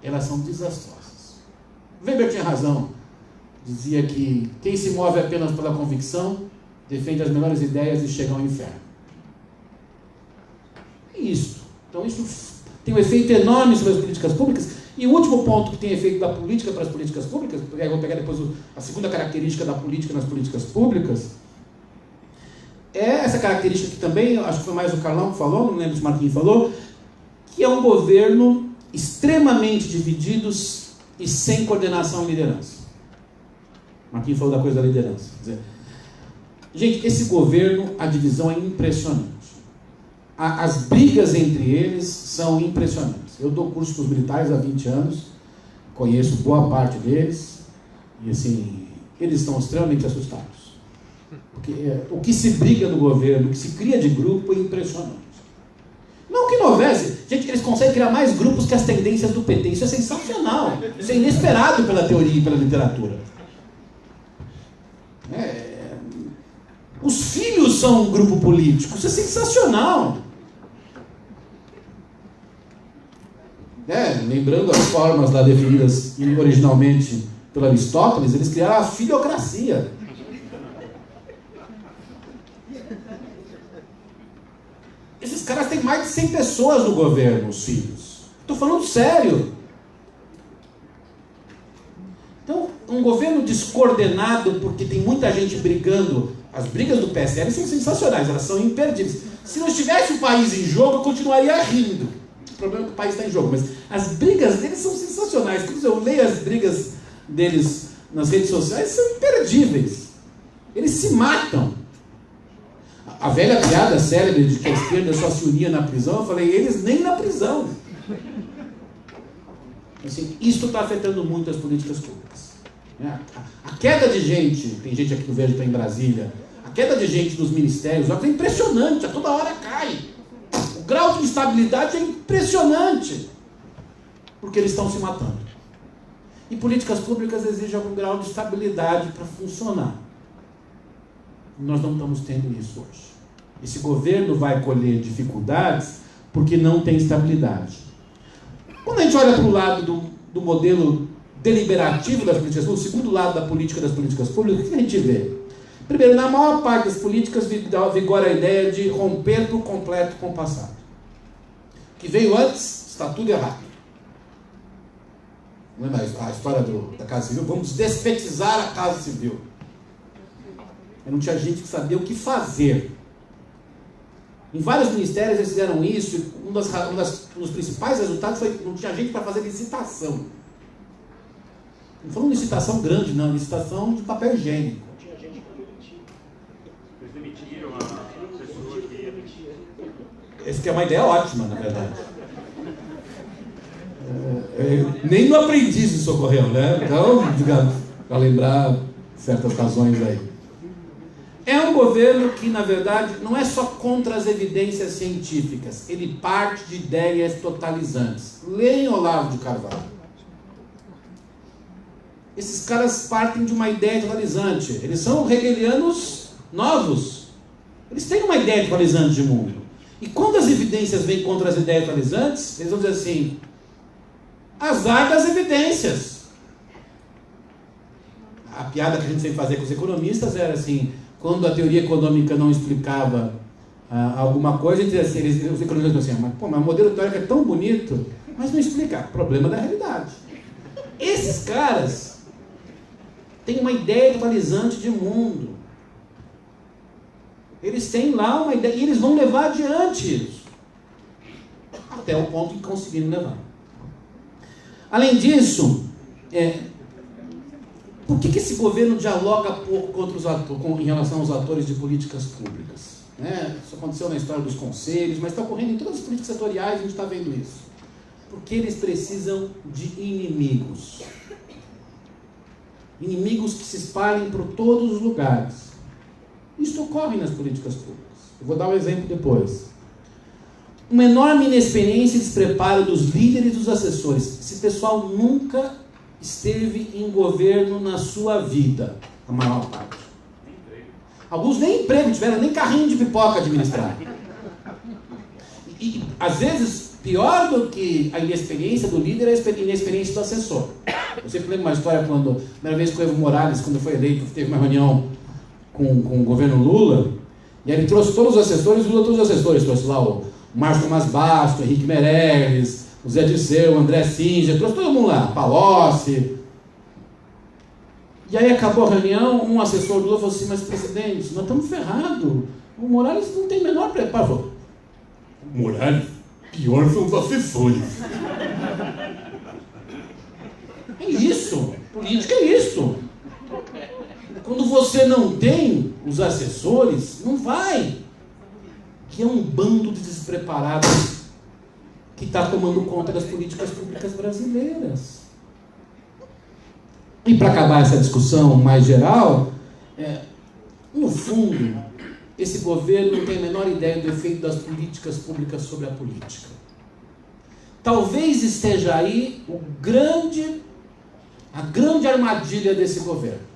elas são desastrosas. Weber tinha razão. Dizia que quem se move apenas pela convicção defende as melhores ideias e chega ao inferno. É isso. Então isso tem um efeito enorme sobre as políticas públicas. E o último ponto que tem efeito da política para as políticas públicas, eu vou pegar depois a segunda característica da política nas políticas públicas, é essa característica que também, acho que foi mais o Carlão que falou, não lembro se o Marquinhos falou, que é um governo extremamente divididos e sem coordenação e liderança. O Marquinhos falou da coisa da liderança. Quer dizer, gente, esse governo, a divisão é impressionante. As brigas entre eles são impressionantes. Eu dou curso para os militares há 20 anos, conheço boa parte deles, e assim, eles estão extremamente assustados. Porque o que se briga no governo, o que se cria de grupo é impressionante. Não que não houvesse. Gente, eles conseguem criar mais grupos que as tendências do PT. Isso é sensacional. Isso é inesperado pela teoria e pela literatura. Os filhos são um grupo político. Isso é sensacional. Lembrando as formas lá definidas originalmente pelo Aristóteles, eles criaram a filiocracia. Esses caras têm mais de 100 pessoas no governo, os filhos. Estou falando sério. Então, um governo descoordenado, porque tem muita gente brigando. As brigas do PSL são sensacionais, elas são imperdíveis. Se não estivesse o país em jogo, eu continuaria rindo. O problema é que o país está em jogo, mas as brigas deles são sensacionais. Quando eu leio as brigas deles nas redes sociais, são imperdíveis. Eles se matam. A velha piada célebre de que a esquerda só se unia na prisão, eu falei, eles nem na prisão. Assim, isso está afetando muito as políticas públicas. A queda de gente, tem gente aqui que eu vejo que está em Brasília, a queda de gente nos ministérios é impressionante, a toda hora cai. O grau de instabilidade é impressionante, porque eles estão se matando. E políticas públicas exigem algum grau de estabilidade para funcionar. Nós não estamos tendo isso hoje. Esse governo vai colher dificuldades porque não tem estabilidade. Quando a gente olha para o lado do modelo deliberativo das políticas públicas, o segundo lado da política das políticas públicas, o que a gente vê? Primeiro, na maior parte das políticas vigora a ideia de romper por completo com o passado. O que veio antes está tudo errado. Não lembra a história da Casa Civil? Vamos desfetizar a Casa Civil. Não tinha gente que sabia o que fazer. Em vários ministérios eles fizeram isso, e um dos principais resultados foi que não tinha gente para fazer licitação. Não foi uma licitação grande, não, licitação de papel higiênico. Eles demitiram a pessoa que ia demitir. Essa que é uma ideia ótima, na verdade. Nem no aprendiz isso ocorreu, né? Então, digamos, para lembrar certas razões aí. É um governo que, na verdade, não é só contra as evidências científicas, ele parte de ideias totalizantes. Leiam Olavo de Carvalho. Esses caras partem de uma ideia totalizante. Eles são hegelianos novos. Eles têm uma ideia totalizante de mundo. E quando as evidências vêm contra as ideias totalizantes, eles vão dizer assim: azar das evidências. A piada que a gente sempre fazia com os economistas era assim: quando a teoria econômica não explicava alguma coisa, os economistas diziam assim: mas o modelo teórico é tão bonito, mas não explica. Problema da realidade. Esses caras têm uma ideia totalizante de mundo. Eles têm lá uma ideia e eles vão levar adiante isso, até o ponto que conseguirem levar. Além disso, por que esse governo dialoga pouco em relação aos atores de políticas públicas? Isso aconteceu na história dos conselhos, mas está ocorrendo em todas as políticas setoriais, a gente está vendo isso. Porque eles precisam de inimigos. Inimigos que se espalhem por todos os lugares. Isso ocorre nas políticas públicas. Eu vou dar um exemplo depois. Uma enorme inexperiência e despreparo dos líderes e dos assessores. Esse pessoal nunca esteve em governo na sua vida, a maior parte. Alguns nem emprego tiveram, nem carrinho de pipoca administrar. E às vezes, pior do que a inexperiência do líder é a inexperiência do assessor. Eu sempre lembro uma história quando, a primeira vez que o Evo Morales, quando foi eleito, teve uma reunião com o governo Lula, e aí ele trouxe todos os assessores, Lula todos os assessores, trouxe lá o Márcio Tomás Basto, Henrique Meirelles, o Zé Dirceu, o André Singer, trouxe todo mundo lá, Palocci. E aí acabou a reunião, um assessor do Lula falou assim: mas presidente, nós estamos ferrados, o Morales não tem menor preparo. Falou: o Morales, pior são os assessores. É isso, política é isso. Quando você não tem os assessores, não vai. Que é um bando de despreparados que está tomando conta das políticas públicas brasileiras. E para acabar essa discussão mais geral, no fundo, esse governo não tem a menor ideia do efeito das políticas públicas sobre a política. Talvez esteja aí a grande armadilha desse governo.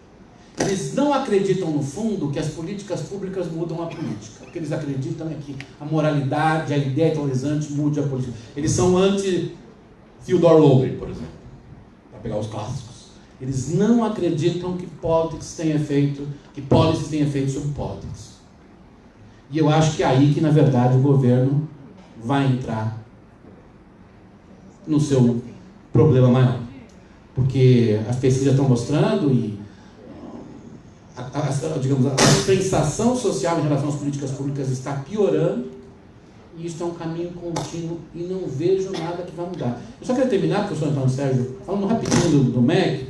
Eles não acreditam, no fundo, que as políticas públicas mudam a política. O que eles acreditam é que a moralidade, a ideia atualizante mude a política. Eles são anti-Theodore Logan, por exemplo, para pegar os clássicos. Eles não acreditam que policies têm efeito sobre politics. E eu acho que é aí que, na verdade, o governo vai entrar no seu problema maior. Porque as pesquisas estão mostrando e a sensação social em relação às políticas públicas está piorando, e isso é um caminho contínuo e não vejo nada que vai mudar. Eu só queria terminar, professor Antônio Sérgio, falando rapidinho do MEC.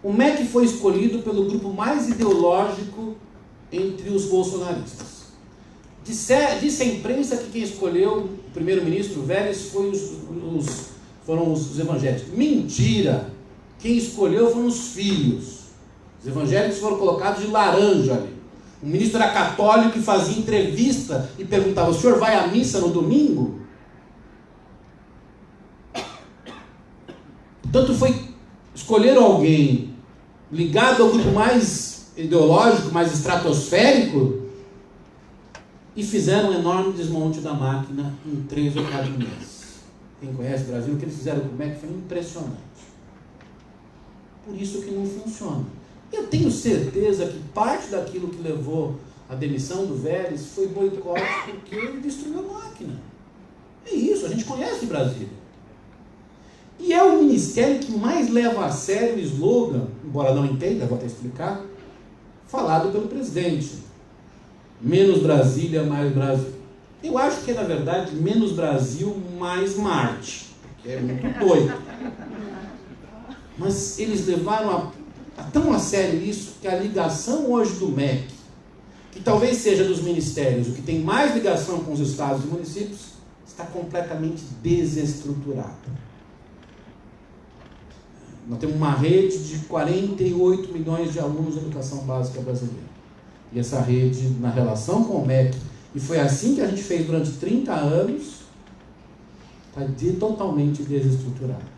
O MEC foi escolhido pelo grupo mais ideológico entre os bolsonaristas. Disse a imprensa que quem escolheu o primeiro-ministro Vélez foram os evangélicos. Mentira! Quem escolheu foram os filhos. Os evangélicos foram colocados de laranja ali. O ministro era católico e fazia entrevista e perguntava: o senhor vai à missa no domingo? Portanto, escolheram alguém ligado ao grupo mais ideológico, mais estratosférico, e fizeram um enorme desmonte da máquina em 3 ou 4 meses. Quem conhece o Brasil, o que eles fizeram com o MEC foi impressionante. Por isso que não funciona. Eu tenho certeza que parte daquilo que levou à demissão do Vélez foi boicote, porque ele destruiu a máquina. É isso, a gente conhece Brasília. E é o ministério que mais leva a sério o slogan, embora não entenda, vou até explicar, falado pelo presidente: menos Brasília, mais Brasil. Eu acho que é, na verdade, menos Brasil, mais Marte, que é muito doido. Mas eles levaram tão a sério isso que a ligação hoje do MEC, que talvez seja dos ministérios o que tem mais ligação com os estados e municípios, está completamente desestruturada. Nós temos uma rede de 48 milhões de alunos de educação básica brasileira. E essa rede, na relação com o MEC, e foi assim que a gente fez durante 30 anos, está totalmente desestruturada.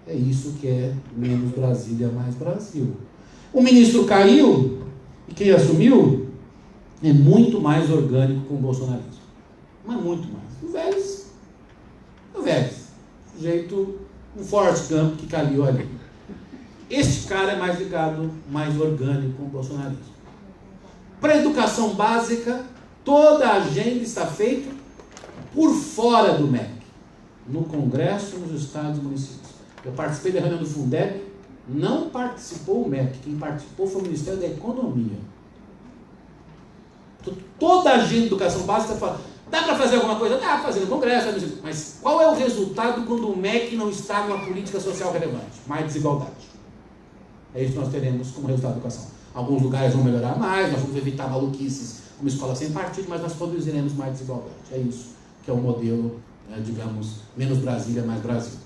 É isso que é menos Brasília, mais Brasil. O ministro caiu, e quem assumiu é muito mais orgânico com o bolsonarismo. Mas muito mais. O Vélez. Jeito, um Forrest Gump que caiu ali. Este cara é mais ligado, mais orgânico com o bolsonarismo. Para a educação básica, toda a agenda está feita por fora do MEC. No Congresso, nos estados e municípios. Eu participei da reunião do Fundeb, não participou o MEC, quem participou foi o Ministério da Economia. Então, toda a agenda de educação básica fala, dá para fazer alguma coisa? Dá para fazer no Congresso, mas qual é o resultado quando o MEC não está numa política social relevante? Mais desigualdade. É isso que nós teremos como resultado da educação. Alguns lugares vão melhorar mais, nós vamos evitar maluquices como escola sem partido, mas nós produziremos mais desigualdade. É isso que é o modelo, digamos, menos Brasília, mais Brasil.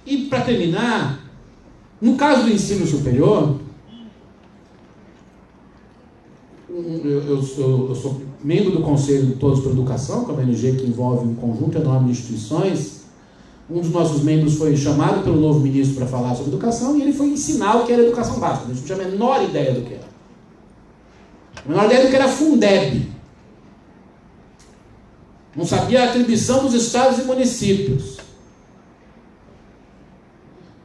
E para terminar, no caso do ensino superior, eu sou membro do Conselho de Todos para a Educação, que é uma ONG que envolve um conjunto enorme de instituições. Um dos nossos membros foi chamado pelo novo ministro para falar sobre educação e ele foi ensinar o que era educação básica. A gente não tinha a menor ideia do que era. A menor ideia do que era Fundeb. Não sabia a atribuição dos estados e municípios.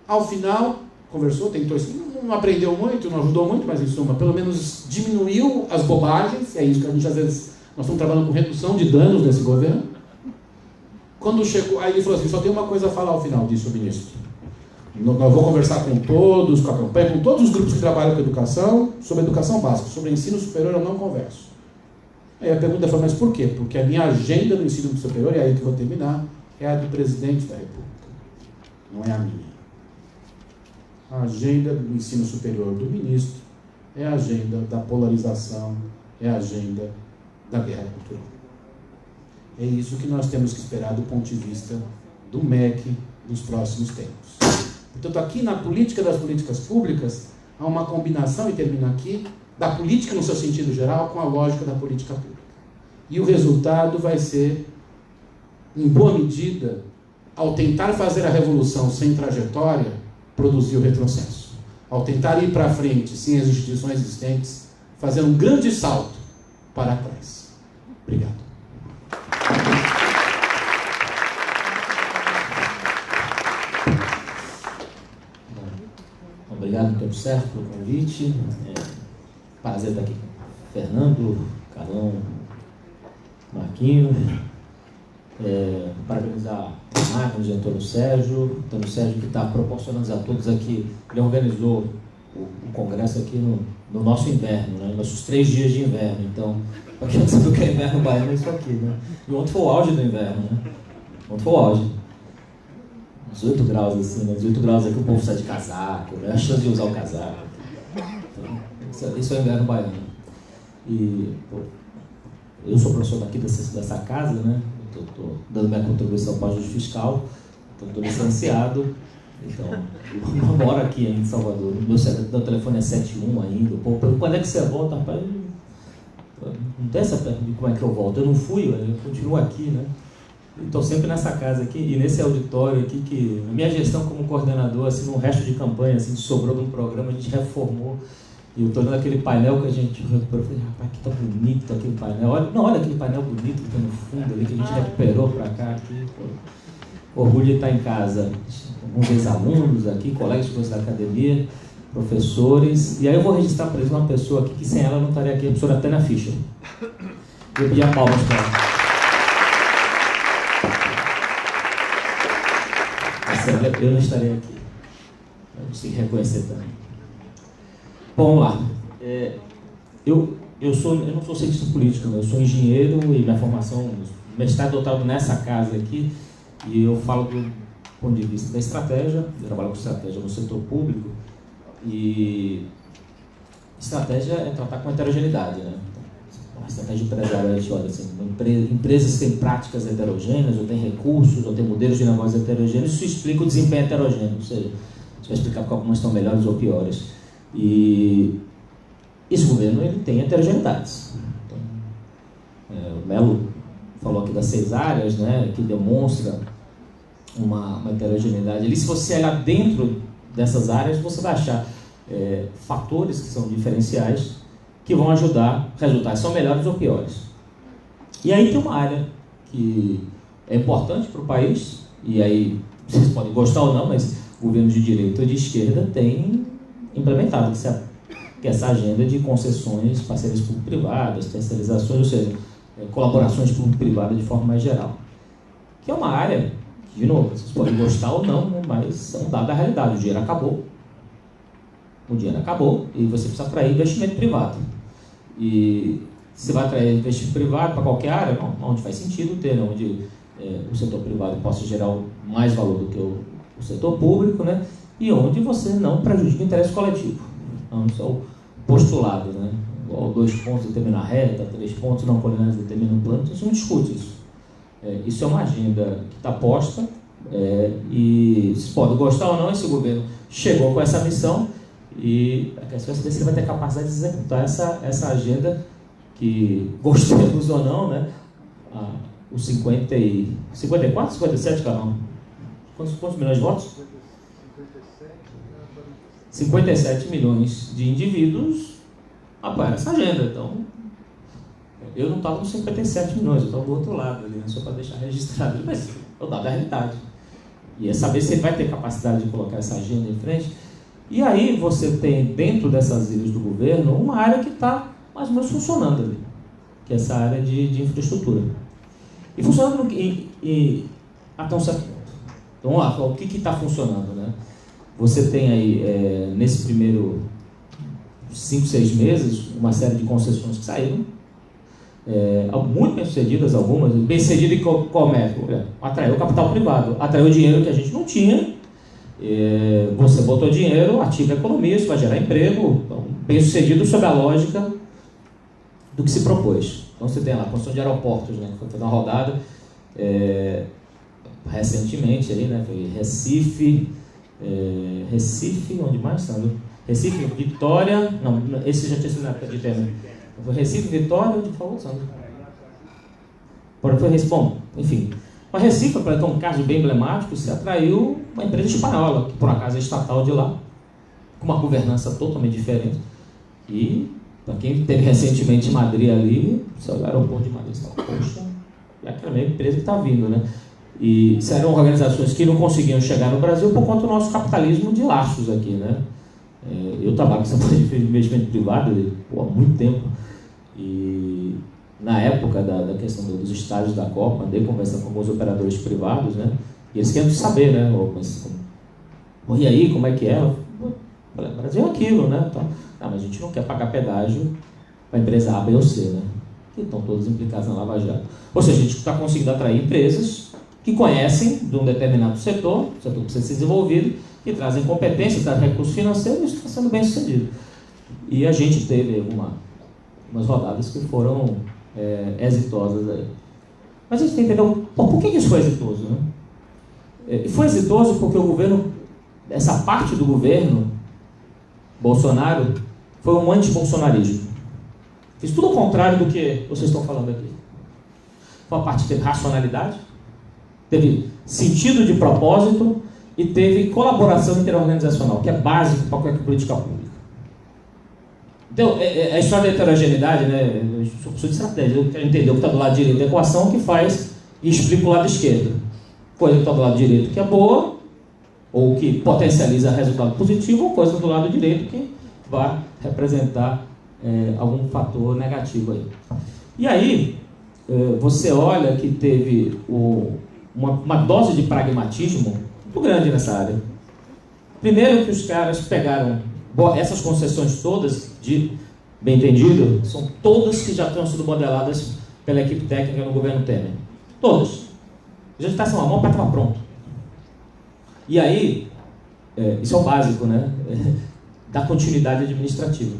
Ao final, conversou, tentou, não aprendeu muito, não ajudou muito, mas em suma, pelo menos diminuiu as bobagens. É isso que a gente, às vezes, nós estamos trabalhando com redução de danos desse governo. Quando chegou, aí ele falou assim, só tem uma coisa a falar ao final disso, ministro. Eu vou conversar com todos, com a campanha, com todos os grupos que trabalham com educação, sobre educação básica, sobre ensino superior eu não converso. Aí a pergunta foi, mas por quê? Porque a minha agenda do ensino superior, e é aí que eu vou terminar, é a do presidente da República, não é a minha. A agenda do ensino superior do ministro é a agenda da polarização, é a agenda da guerra cultural. É isso que nós temos que esperar do ponto de vista do MEC nos próximos tempos. Portanto, aqui na política das políticas públicas, há uma combinação, e termino aqui, da política no seu sentido geral com a lógica da política pública. E o resultado vai ser, em boa medida, ao tentar fazer a revolução sem trajetória, produzir o retrocesso. Ao tentar ir para frente sem as instituições existentes, fazer um grande salto para trás. Obrigado. Obrigado, tempo certo, pelo convite. Prazer estar aqui com o Fernando, Carlão, Marquinho. Parabenizar o Marcos e Antônio Sérgio que está proporcionando a todos aqui. Ele organizou o congresso aqui no nosso inverno, né? Nossos 3 dias de inverno. Então, para quem não sabe o que é inverno baiano, é isso aqui, né? E ontem foi o auge do inverno, né? Ontem foi o auge. 18 graus assim, né? 18 graus aqui o povo sai de casaco, né? A chance de usar o casaco. Então, isso é o inverno baiano. E pô, eu sou professor daqui dessa casa, né? Estou dando minha contribuição para o ajuste fiscal, então estou licenciado, então eu moro aqui em Salvador. Meu telefone é 71 ainda. Pô, quando é que você volta, rapaz? Não tem essa pergunta de como é que eu volto. Eu não fui, eu continuo aqui, né? Estou sempre nessa casa aqui e nesse auditório aqui, que a minha gestão como coordenador, assim, no resto de campanha, assim, sobrou de um programa, a gente reformou. E eu estou olhando aquele painel que a gente recuperou. Eu falei, rapaz, que tá bonito aquele painel. Olha aquele painel bonito que tem no fundo ali, que a gente recuperou para cá. Aqui, pô. Orgulho de estar em casa. Alguns ex-alunos aqui, colegas de coisas da academia, professores. E aí eu vou registrar para eles uma pessoa aqui que sem ela não estaria aqui, a professora Tânia Fischer. Eu pedi a palmas para ela. Eu não estaria aqui. A gente tem que reconhecer também. Bom, vamos lá. Eu não sou cientista político, eu sou engenheiro e minha formação, mestrado e doutorado nessa casa aqui, e eu falo ponto de vista da estratégia. Eu trabalho com estratégia no setor público e estratégia é tratar com heterogeneidade, né? A estratégia empresarial, a gente olha assim, empresas têm práticas heterogêneas, ou têm recursos, ou têm modelos de negócio heterogêneos, isso explica o desempenho heterogêneo, ou seja, a gente vai explicar porque algumas estão melhores ou piores. E esse governo ele tem heterogeneidades. Então, o Melo falou aqui das 6 áreas, né, que demonstra uma heterogeneidade. Ali, se você olhar dentro dessas áreas, você vai achar fatores que são diferenciais, que vão ajudar, resultados são melhores ou piores. E aí tem uma área que é importante para o país, e aí vocês podem gostar ou não, mas governos de direita ou de esquerda têm implementado que essa agenda de concessões, parcerias público-privadas, terceirizações, ou seja, colaborações público-privadas de forma mais geral. Que é uma área, de novo, vocês podem gostar ou não, né, mas é um dado da realidade, o dinheiro acabou e você precisa atrair investimento privado. E você vai atrair investimento privado para qualquer área? Não, onde faz sentido ter, né? Onde o setor privado possa gerar mais valor do que o setor público, né? E onde você não prejudica o interesse coletivo. Não só o postulado, né? 2 pontos determina a reta, 3 pontos não colineares determina o plano, isso não discute isso. Isso é uma agenda que está posta e se pode gostar ou não, esse governo chegou com essa missão. E a questão é se ele vai ter capacidade de executar essa agenda que, gostemos ou não, né? Os 54, 57, Carol? Quantos milhões de votos? 57 milhões de indivíduos apoiaram essa agenda. Então, eu não estava com 57 milhões, eu estava do outro lado ali, né? Só para deixar registrado. Mas é o dado da realidade. E é saber se ele vai ter capacidade de colocar essa agenda em frente. E aí você tem, dentro dessas ilhas do governo, uma área que está mais ou menos funcionando ali, que é essa área de infraestrutura. E funcionando até um certo ponto. Então, vamos lá, o que está funcionando, né? Você tem aí, nesse primeiro 5, 6 meses, uma série de concessões que saíram, muito bem-sucedidas algumas, bem-sucedidas em qual método? Atraiu o capital privado, atraiu dinheiro que a gente não tinha. Você botou dinheiro, ativa a economia, isso vai gerar emprego, então, bem sucedido sob a lógica do que se propôs. Então você tem lá a construção de aeroportos, né, que foi feita uma rodada recentemente, aí, né, foi Recife, onde mais, Sandro? Recife, Vitória, não, esse já tinha sido na época de Temer. Foi Recife, Vitória, onde falou, Sandro? Foi Recife, bom, enfim. A Recife, para ter um caso bem emblemático, se atraiu uma empresa espanhola, que por acaso é estatal de lá, com uma governança totalmente diferente. E, para quem esteve recentemente em Madrid ali, o aeroporto de Madrid está, poxa, é aquela mesma empresa que está vindo, né? E eram organizações que não conseguiam chegar no Brasil por conta do nosso capitalismo de laços aqui, né? Eu trabalho com essa parte de investimento privado há muito tempo. E na época da questão dos estádios da Copa, andei conversando com alguns operadores privados, né? E eles querem saber, né? E aí, como é que é? O Brasil é aquilo, né? Então, mas a gente não quer pagar pedágio para a empresa A, B ou C, né? Que estão todas implicadas na Lava Jato. Ou seja, a gente está conseguindo atrair empresas que conhecem de um determinado setor, o setor precisa ser desenvolvido, que trazem competência, trazem recursos financeiros, e isso está sendo bem sucedido. E a gente teve umas rodadas que foram exitosas aí. Mas a gente tem que entender por que isso foi exitoso, né? E foi exitoso porque o governo, essa parte do governo, Bolsonaro, foi um anti-bolsonarismo. Fiz tudo ao contrário do que vocês estão falando aqui. Foi uma parte que teve racionalidade, teve sentido de propósito e teve colaboração interorganizacional, que é básico para qualquer política pública. Então, a história da heterogeneidade, né? Eu sou de estratégia, eu quero entender o que está do lado direito da equação, que faz e explica o lado esquerdo. Coisa que está do lado direito que é boa, ou que potencializa resultado positivo, ou coisa do lado direito que vai representar algum fator negativo aí. E aí, você olha que teve uma dose de pragmatismo muito grande nessa área. Primeiro que os caras pegaram essas concessões todas, bem entendido, são todas que já tinham sido modeladas pela equipe técnica no governo Temer. Todas. Já está assim, a mão para estava pronto. E aí, isso é o básico, né? Da continuidade administrativa.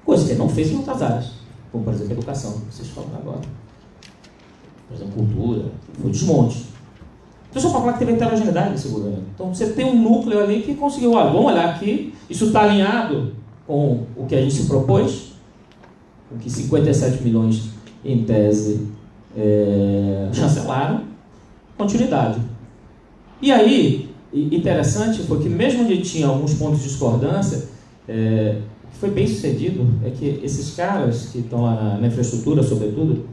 Coisa que ele não fez em outras áreas, como, por exemplo, a educação, que vocês falam agora. Por exemplo, cultura, foi desmonte. Então, só para falar que teve heterogeneidade nesse governo. Então, você tem um núcleo ali que conseguiu, vamos olhar aqui, isso está alinhado com o que a gente se propôs, com que 57 milhões, em tese, chancelaram, continuidade. E aí, interessante foi que mesmo onde tinha alguns pontos de discordância, foi bem sucedido, é que esses caras que estão lá na infraestrutura, sobretudo,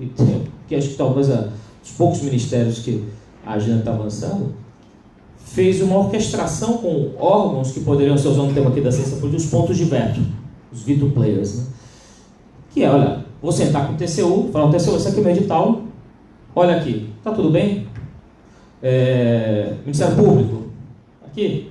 que acho que talvez os poucos ministérios que a agenda está avançando, fez uma orquestração com órgãos que poderiam ser, usando o tema aqui da ciência política, os pontos de veto, os veto players, né? Que é, olha, vou sentar com o TCU, falar, o TCU, esse aqui é o meu edital, olha aqui, tá tudo bem? Ministério Público, aqui.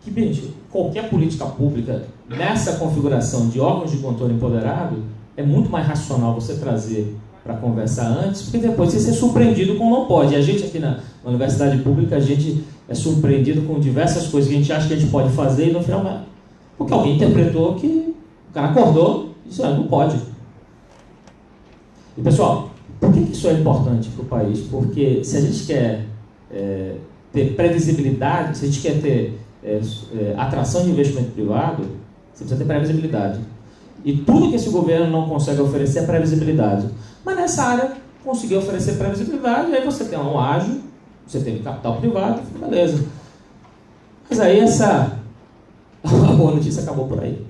Que, bicho, qualquer política pública, nessa configuração de órgãos de controle empoderado, é muito mais racional você trazer para conversar antes, porque depois você ser surpreendido com não pode. E a gente aqui na universidade pública, a gente é surpreendido com diversas coisas que a gente acha que a gente pode fazer e no final não. Porque alguém interpretou que o cara acordou e disse, não pode. E pessoal, por que isso é importante para o país? Porque se a gente quer ter previsibilidade, se a gente quer ter atração de investimento privado, você precisa ter previsibilidade. E tudo que esse governo não consegue oferecer é previsibilidade. Mas nessa área, conseguir oferecer previsibilidade, aí você tem um ágio, você tem capital privado, beleza. Mas aí a boa notícia acabou por aí.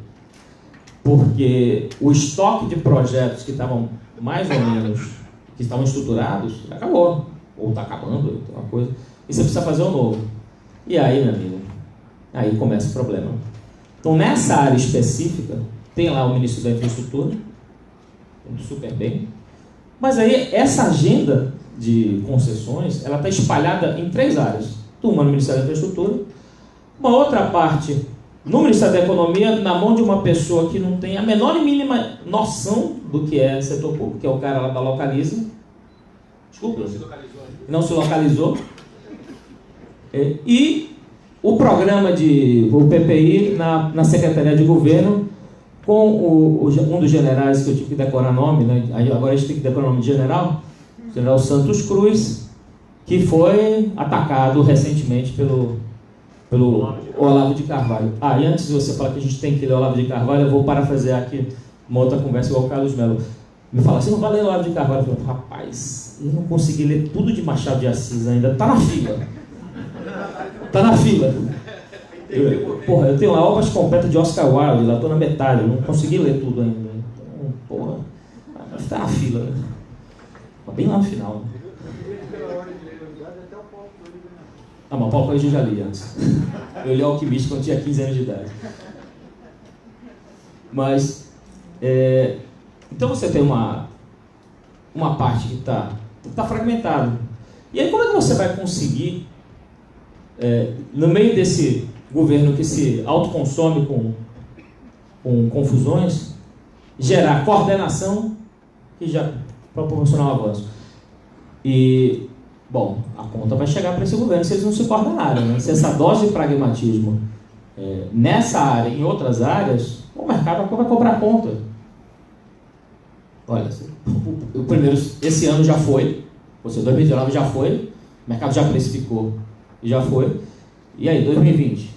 Porque o estoque de projetos que estavam mais ou menos, que estavam estruturados, acabou. Ou está acabando, uma coisa. E você precisa fazer o novo. E aí, meu amigo, aí começa o problema. Então, nessa área específica, tem lá o ministro da Infraestrutura, super bem. Mas aí, essa agenda de concessões, ela está espalhada em 3 áreas. Uma no Ministério da Infraestrutura, uma outra parte no Ministério da Economia, na mão de uma pessoa que não tem a menor e mínima noção do que é setor público, que é o cara lá da Localiza. Desculpa, não se localizou. E o programa o PPI na Secretaria de Governo, com um dos generais que eu tive que decorar nome, né? Agora a gente tem que decorar o nome de general, o general Santos Cruz, que foi atacado recentemente pelo Olavo de Carvalho. E antes de você falar que a gente tem que ler o Olavo de Carvalho, eu vou parafrasear aqui uma outra conversa igual o Carlos Melo. Me fala, você não vai ler o Olavo de Carvalho? Eu falo, rapaz, eu não consegui ler tudo de Machado de Assis ainda, tá na fila. Tá na fila. Eu tenho a obra completa de Oscar Wilde, lá estou na metade, eu não consegui ler tudo ainda. Então, porra, vai ficar na fila, né? Bem lá no final. Mas o Paulo Coelho eu já li antes. Eu li Alquimista quando tinha 15 anos de idade. Mas, então você tem uma parte que está fragmentada. E aí como é que você vai conseguir, no meio desse governo que se autoconsome com confusões, gerar coordenação e já proporcionar um avanço? E, bom, a conta vai chegar para esse governo se eles não se coordenarem, né? Se essa dose de pragmatismo nessa área e em outras áreas, o mercado vai cobrar conta. Olha, o primeiro, esse ano já foi, ou seja, 2019 já foi, o mercado já precificou e já foi. E aí, 2020?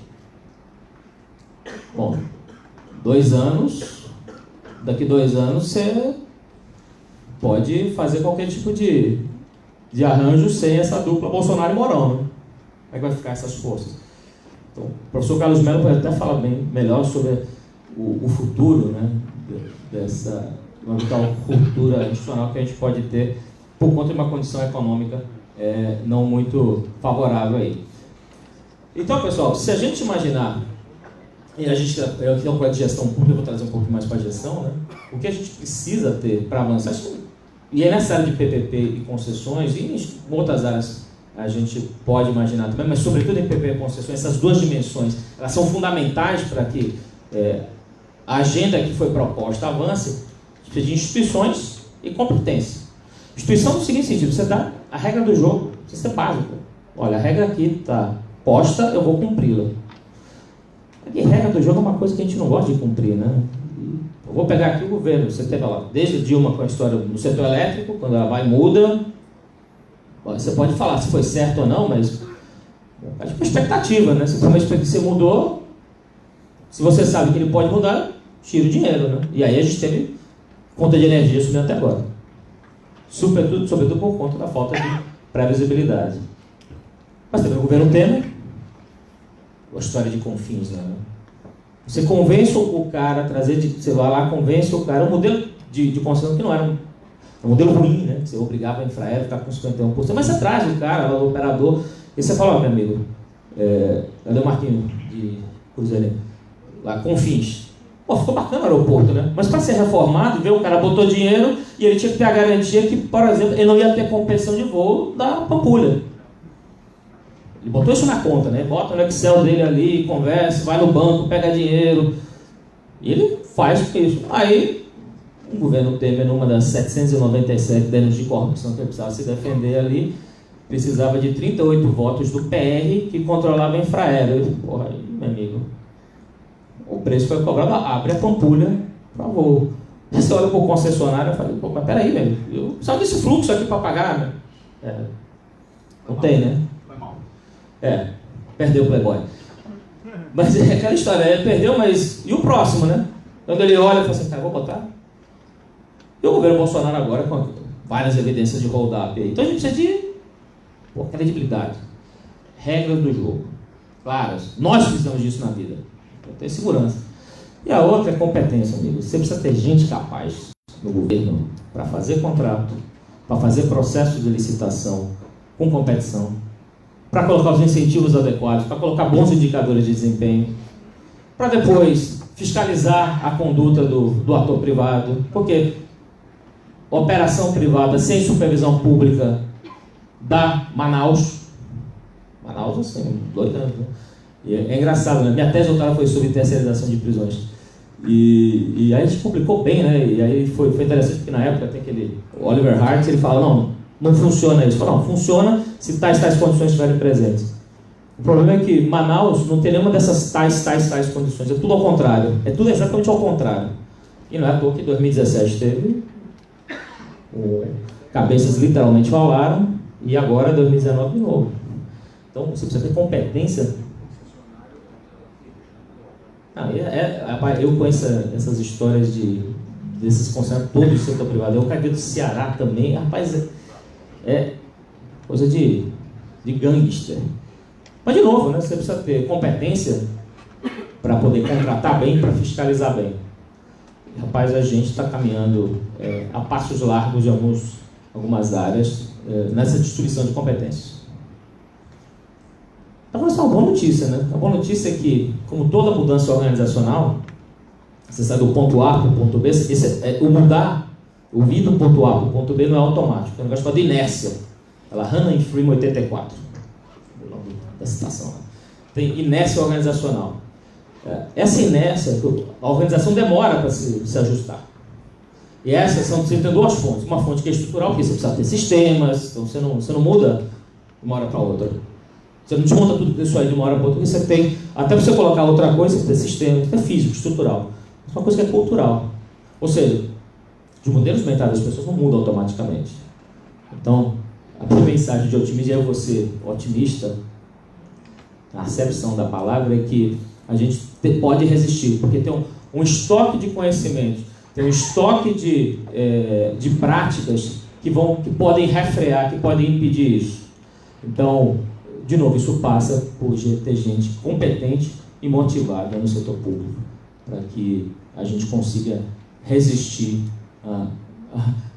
Bom, 2 anos, daqui 2 anos você pode fazer qualquer tipo de arranjo sem essa dupla Bolsonaro e Mourão, né? Como é que vai ficar essas forças? Então, o professor Carlos Melo pode até falar bem melhor sobre o futuro, né, dessa tal cultura institucional que a gente pode ter por conta de uma condição econômica não muito favorável aí. Então, pessoal, se a gente imaginar, e eu aqui é um projeto de gestão pública, eu vou trazer um pouco mais para a gestão, né, o que a gente precisa ter para avançar, e é nessa área de PPP e concessões, e em outras áreas a gente pode imaginar também, mas sobretudo em PPP e concessões, essas 2 dimensões, elas são fundamentais para que a agenda que foi proposta avance, de instituições e competência. Instituição no seguinte sentido, você dá a regra do jogo, precisa ser básico. olha, a regra aqui está posta, eu vou cumpri-la. A regra do jogo é uma coisa que a gente não gosta de cumprir, né? Eu vou pegar aqui o governo, você teve lá, desde a Dilma com a história no setor elétrico, quando ela vai e muda, você pode falar se foi certo ou não, mas é tipo uma expectativa, né? Você mudou, se você sabe que ele pode mudar, tira o dinheiro, né? E aí a gente teve conta de energia subindo até agora. Sobretudo por conta da falta de previsibilidade. Mas teve o governo Temer, a história de Confins, né? Você convence o cara a trazer, você vai lá, convence o cara, um modelo de concessão que não era um modelo ruim, né? Você obrigava a Infraero a ficar com 51%, mas você traz o cara, o operador, e você fala, ó, meu amigo, cadê o Marquinhos de Cruzeiro? Lá, Confins. Pô, ficou bacana o aeroporto, né? Mas para ser reformado, o cara botou dinheiro e ele tinha que ter a garantia que, por exemplo, ele não ia ter compensação de voo da Pampulha. Ele botou isso na conta, né? Bota no Excel dele ali, conversa, vai no banco, pega dinheiro. E ele faz isso. Aí, o governo Temer, numa das 797 denúncias de corrupção que ele precisava se defender ali, precisava de 38 votos do PR que controlava a Infraero. Eu disse, porra, aí, meu amigo, o preço foi cobrado, abre a Pampulha para voo. Aí você olha para o concessionário e fala, pô, mas peraí, velho, eu precisava desse fluxo aqui para pagar, né? Não tem, né? Perdeu o Playboy. Mas é aquela história, ele perdeu, mas e o próximo, né? Quando ele olha e fala assim, cara, vou botar. E o governo Bolsonaro agora com várias evidências de hold-up aí. Então a gente precisa de credibilidade, regras do jogo claras. Nós precisamos disso na vida, para ter segurança. E a outra é competência, amigo. Você precisa ter gente capaz no governo para fazer contrato, para fazer processo de licitação com competição, para colocar os incentivos adequados, para colocar bons indicadores de desempenho, para depois fiscalizar a conduta do ator privado, porque operação privada sem supervisão pública dá Manaus, assim, 2 anos, né? E é engraçado, né? Minha tese doutoral foi sobre terceirização de prisões. E aí a gente publicou bem, né? E aí foi interessante porque na época tem aquele Oliver Hart, ele fala, não funciona isso. Fala, não, funciona se tais condições estiverem presentes. O problema é que Manaus não tem nenhuma dessas tais condições. É tudo ao contrário. É tudo exatamente ao contrário. E não é à toa que em 2017 teve cabeças literalmente rolaram e agora 2019 de novo. Então você precisa ter competência. Eu conheço essas histórias desses concessionários todos do setor privado. Eu caí do Ceará também. Rapaz, é coisa de gangster. Mas de novo, né, você precisa ter competência para poder contratar bem, para fiscalizar bem. E, rapaz, a gente está caminhando a passos largos em algumas áreas nessa distribuição de competências. Agora, essa é uma boa notícia, né? A boa notícia é que, como toda mudança organizacional, você sai do ponto A para o ponto B, o vir do ponto A para o ponto B não é automático, é um negócio chamado inércia. Ela Hannah e Freeman 84, o nome da citação. Tem inércia organizacional. Essa inércia, a organização demora para se ajustar. E você tem 2 fontes. Uma fonte que é estrutural, porque você precisa ter sistemas, então você não muda de uma hora para outra. Você não desmonta tudo isso aí de uma hora para outra, porque você tem, até para você colocar outra coisa, você tem sistema, é físico, estrutural. É uma coisa que é cultural. Ou seja, os modelos mentais das pessoas não mudam automaticamente. Então, a minha mensagem de otimismo é você, otimista, a acepção da palavra é que a gente pode resistir, porque tem um estoque de conhecimento, tem um estoque de práticas que podem refrear, que podem impedir isso. Então, de novo, isso passa por ter gente competente e motivada no setor público, para que a gente consiga resistir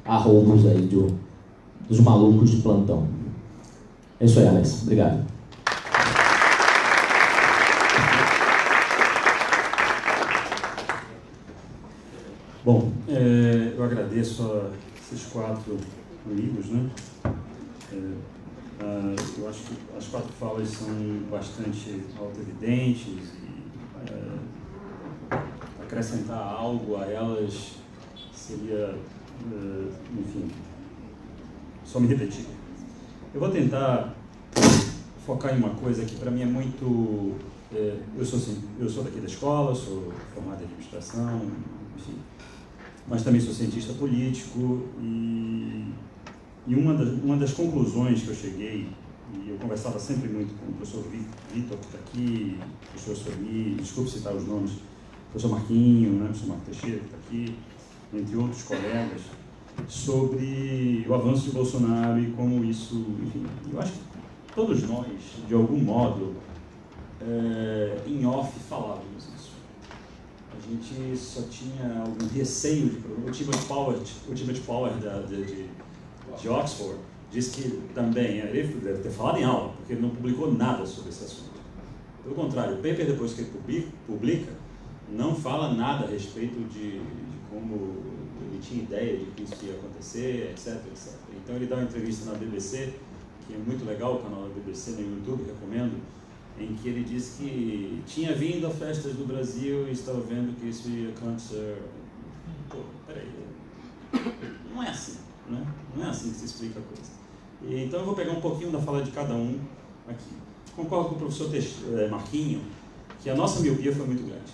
a roubos aí dos malucos de plantão. É isso aí, Alex. Obrigado. Bom, eu agradeço a esses 4 amigos, né? Eu acho que as 4 falas são bastante autoevidentes e acrescentar algo a elas seria, enfim, só me repetir. Eu vou tentar focar em uma coisa que para mim é muito... eu sou daqui da escola, sou formado em administração, enfim, mas também sou cientista político e uma das conclusões que eu cheguei, e eu conversava sempre muito com o professor Vitor, que está aqui, o professor Soni, desculpe citar os nomes, o professor Marquinho, né, o professor Marco Teixeira, que está aqui, entre outros colegas, sobre o avanço de Bolsonaro e como isso, enfim, eu acho que todos nós, de algum modo, em off falávamos isso. A gente só tinha algum receio de problema. O Tibet Power de Oxford diz que também, ele deve ter falado em aula, porque ele não publicou nada sobre esse assunto. Pelo contrário, o paper, depois que ele publica, não fala nada a respeito de como ele tinha ideia de que isso ia acontecer, etc, etc. Então ele dá uma entrevista na BBC, que é muito legal, o canal da BBC no YouTube, recomendo, em que ele diz que tinha vindo a festas do Brasil e estava vendo que isso ia acontecer. Pô, peraí, não é assim, né? Não é assim que se explica a coisa. E, então eu vou pegar um pouquinho da fala de cada um aqui. Concordo com o professor Marquinho que a nossa miopia foi muito grande,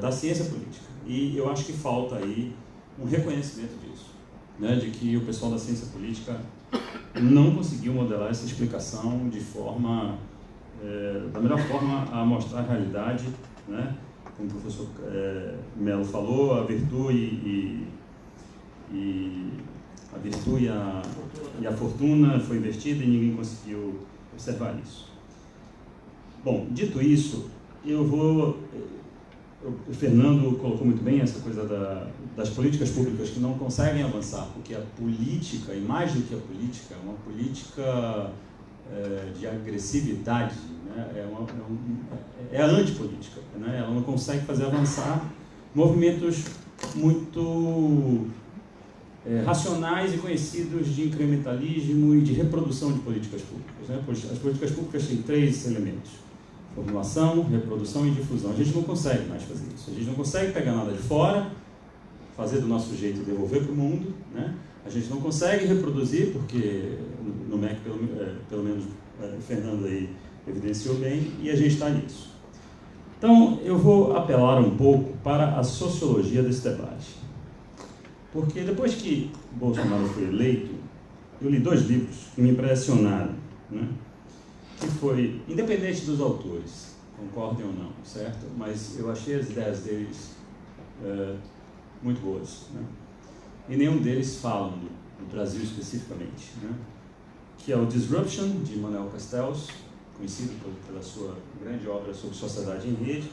da ciência política. E eu acho que falta aí um reconhecimento disso, né? De que o pessoal da ciência política não conseguiu modelar essa explicação de forma, da melhor forma a mostrar a realidade, né? Como o professor Mello falou, a virtude e a fortuna foi invertida e ninguém conseguiu observar isso. Bom, dito isso, o Fernando colocou muito bem essa coisa das políticas públicas que não conseguem avançar, porque a política, e mais do que a política, é uma política de agressividade, né? É a antipolítica, né? Ela não consegue fazer avançar movimentos muito racionais e conhecidos de incrementalismo e de reprodução de políticas públicas, né? As políticas públicas têm 3 elementos: formulação, reprodução e difusão. A gente não consegue mais fazer isso. A gente não consegue pegar nada de fora, fazer do nosso jeito e devolver para o mundo, né? A gente não consegue reproduzir, porque no MEC, pelo menos, o Fernando aí evidenciou bem, e a gente está nisso. Então, eu vou apelar um pouco para a sociologia desse debate. Porque depois que Bolsonaro foi eleito, eu li 2 livros que me impressionaram, né? Que foi, independente dos autores, concordem ou não, certo? Mas eu achei as ideias deles muito boas, né? E nenhum deles falam do Brasil especificamente, né? Que é o Disruption, de Manuel Castells, conhecido pela sua grande obra sobre sociedade em rede,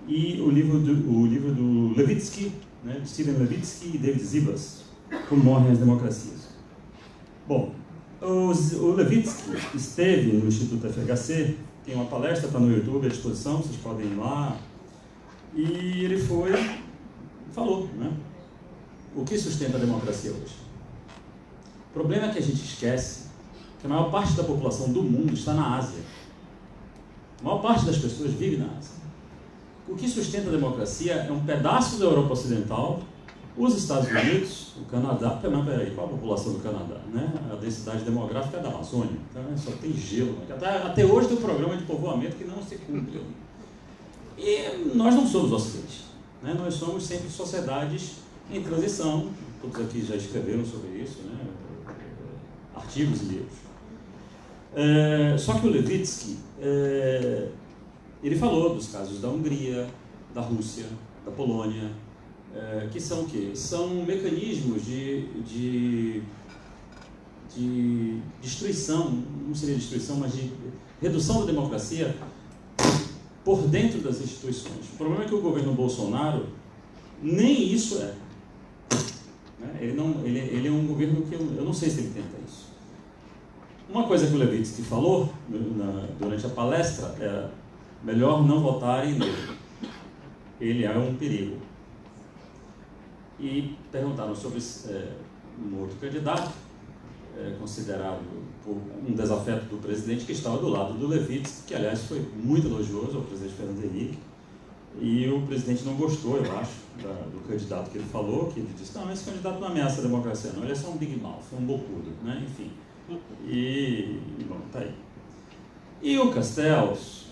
e o livro do Levitsky, né? Steven Levitsky e David Zibas, Como Morrem as Democracias. Bom, o Levitsky esteve no Instituto FHC, tem uma palestra, está no YouTube à disposição, vocês podem ir lá, e ele falou, né? O que sustenta a democracia hoje? O problema é que a gente esquece que a maior parte da população do mundo está na Ásia. A maior parte das pessoas vive na Ásia. O que sustenta a democracia é um pedaço da Europa Ocidental, os Estados Unidos, o Canadá. Mas peraí, qual a população do Canadá? Né? A densidade demográfica é da Amazônia, então, só tem gelo. Até hoje tem um programa de povoamento que não se cumpre. E nós não somos o Ocidente, né? Nós somos sempre sociedades em transição. Todos aqui já escreveram sobre isso, né? Artigos e livros. Só que o Levitsky, ele falou dos casos da Hungria, da Rússia, da Polônia, que são o quê? São mecanismos de destruição, não seria destruição, mas de redução da democracia por dentro das instituições. O problema é que o governo Bolsonaro nem isso é. Né? Ele é um governo que eu não sei se ele tenta isso. Uma coisa que o Levitsky falou durante a palestra é: melhor não votarem nele. Ele é um perigo. E perguntaram sobre um outro candidato, considerado por um desafeto do presidente, que estava do lado do Levitsky, que aliás foi muito elogioso ao presidente Fernando Henrique, e o presidente não gostou, eu acho, do candidato que ele falou, que ele disse: não, esse candidato não ameaça a democracia, não, ele é só um big mouth, um bocudo, né? Enfim. E bom, tá aí. E o Castells,